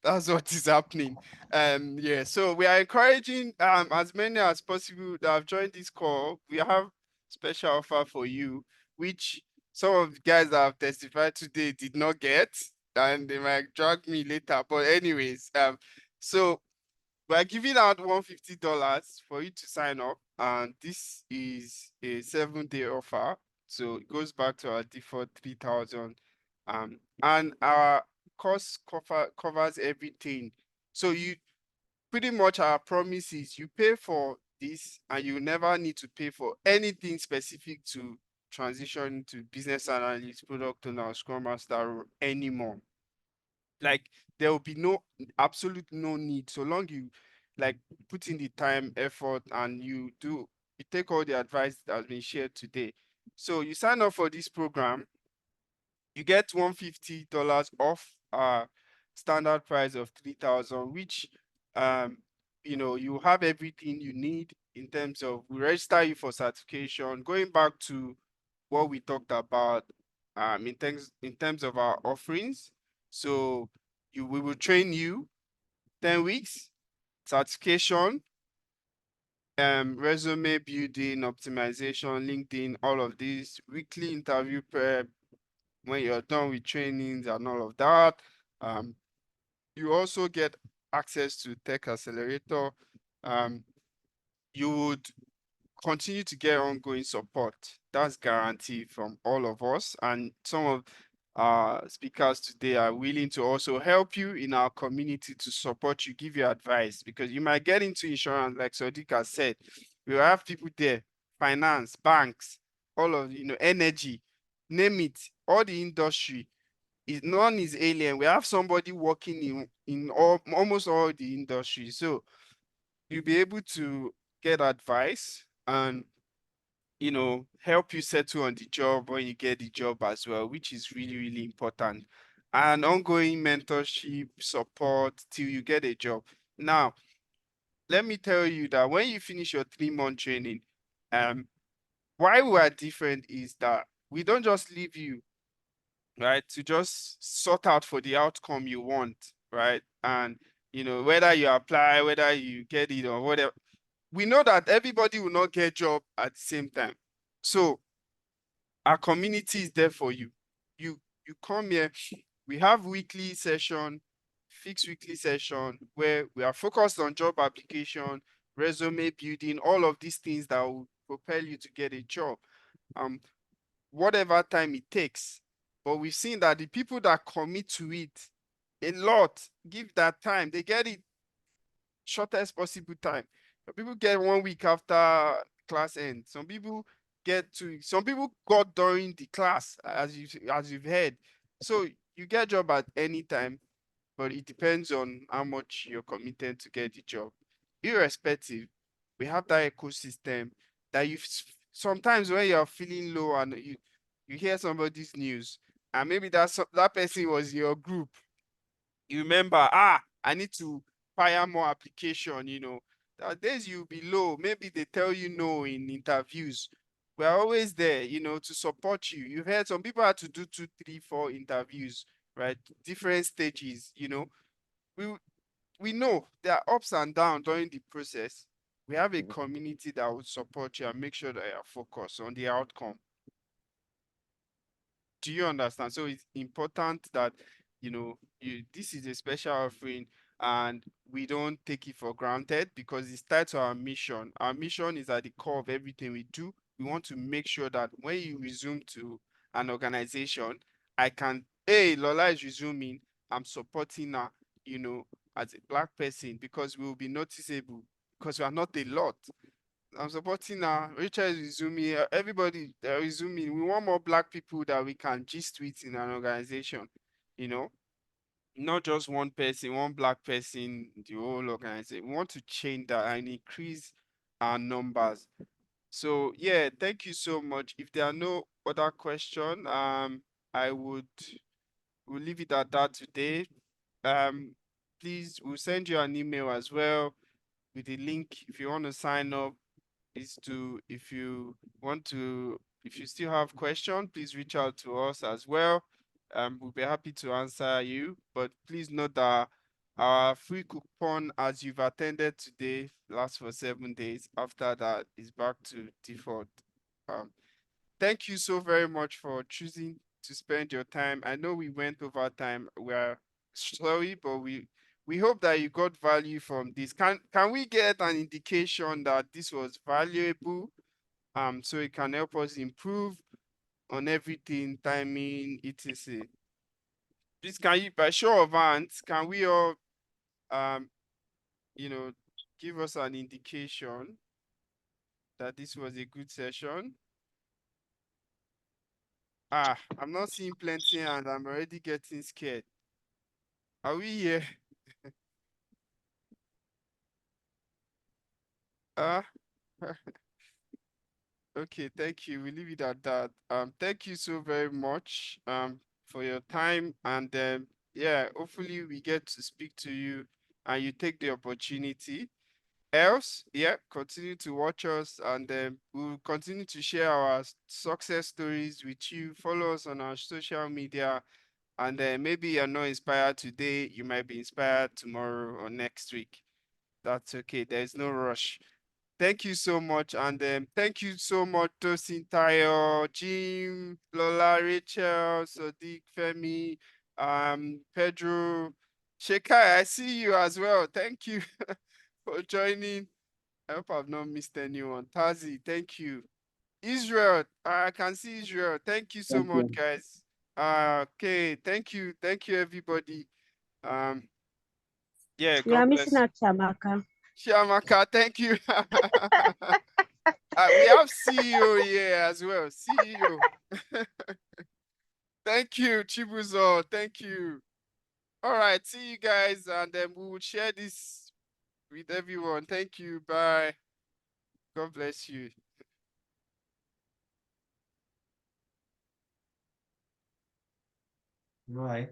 that's what is happening. Yeah, so we are encouraging as many as possible that have joined this call. We have special offer for you, which some of the guys that have testified today did not get, and they might drag me later. But anyways, so we're giving out $150 for you to sign up, and this is a 7-day offer. So it goes back to our default 3,000. And our covers everything. So you pretty much our promise is you pay for this and you never need to pay for anything specific to transition to business analyst, product owner, scrum master anymore. Like there will be absolute no need so long you like put in the time, effort, and you take all the advice that has been shared today. So you sign up for this program, you get $150 off standard price of 3,000, which you have everything you need in terms of we register you for certification. Going back to what we talked about in terms of our offerings. So we will train you 10 weeks, certification, resume building, optimization, LinkedIn, all of these, weekly interview prep. When you're done with trainings and all of that, you also get access to Tech Accelerator. You would continue to get ongoing support. That's guaranteed from all of us. And some of speakers today are willing to also help you in our community, to support you, give you advice, because you might get into insurance, like Sadiq has said. We will have people there, finance, banks, all of, energy, name it, all the industry. None is alien. We have somebody working in almost all the industries. So you'll be able to get advice and help you settle on the job when you get the job as well, which is really, really important. And ongoing mentorship, support till you get a job. Now, let me tell you that when you finish your 3-month training, why we are different is that we don't just leave you, right, to just sort out for the outcome you want, right? And whether you apply, whether you get it or whatever, we know that everybody will not get job at the same time. So our community is there for you. You come here, we have weekly session, fixed weekly session, where we are focused on job application, resume building, all of these things that will propel you to get a job, whatever time it takes. But we've seen that the people that commit to it a lot, give that time, they get it shortest possible time. Some people get 1 week after class end. Some people some people got during the class, as you've heard. So you get job at any time, but it depends on how much you're committed to get the job. Irrespective, we have that ecosystem that sometimes when you're feeling low and you hear somebody's news, and maybe that person was your group, you remember, I need to fire more application, There are days you'll be low. Maybe they tell you no in interviews. We're always there, to support you. You've heard some people had to do 2, 3, 4 interviews, right? Different stages, We we know there are ups and downs during the process. We have a community that will support you and make sure that you're focused on the outcome. Do you understand? So it's important that this is a special offering, and we don't take it for granted because it's tied to our mission. Our mission is at the core of everything we do. We want to make sure that when you resume to an organization, I can, hey, Lola is resuming, I'm supporting her, as a Black person, because we will be noticeable, because we are not a lot. I'm supporting now. Rachel is resuming. Everybody resuming. We want more Black people that we can gist with in an organization. You know, not just one person, one Black person, the whole organization. We want to change that and increase our numbers. So yeah, thank you so much. If there are no other question, I would we'll leave it at that today. Please, we'll send you an email as well with the link if you want to sign up. Is to if you still have question, please reach out to us as well. We'll be happy to answer you, but please note that our free coupon, as you've attended today, lasts for 7 days. After that, is back to default. Thank you so very much for choosing to spend your time. I know we went over time. We're sorry, but we hope that you got value from this. Can we get an indication that this was valuable? So it can help us improve on everything, timing, etc. Please, can you, by show of hands, can we all you know give us an indication that this was a good session? I'm not seeing plenty and I'm already getting scared. Are we here? Ah, okay, thank you. We leave it at that. Thank you so very much for your time, and yeah, hopefully we get to speak to you and you take the opportunity. Else, yeah, continue to watch us, and we'll continue to share our success stories with you. Follow us on our social media, and maybe you're not inspired today, you might be inspired tomorrow or next week. That's okay. There's no rush. Thank you so much. And thank you so much, Tosin Tayo, Jim, Lola, Rachel, Sadiq, Femi, Pedro, Shekai, I see you as well. Thank you for joining. I hope I've not missed anyone. Tazi, thank you. Israel, I can see Israel. Thank you so Thank much, you. guys. Okay, thank you, everybody. Yeah, You are God missing bless you. out, Chamaka. Shamaka, thank you. We have CEO here as well. CEO. Thank you, Chibuzo. Thank you. All right, see you guys, and then we will share this with everyone. Thank you. Bye. God bless you. Right.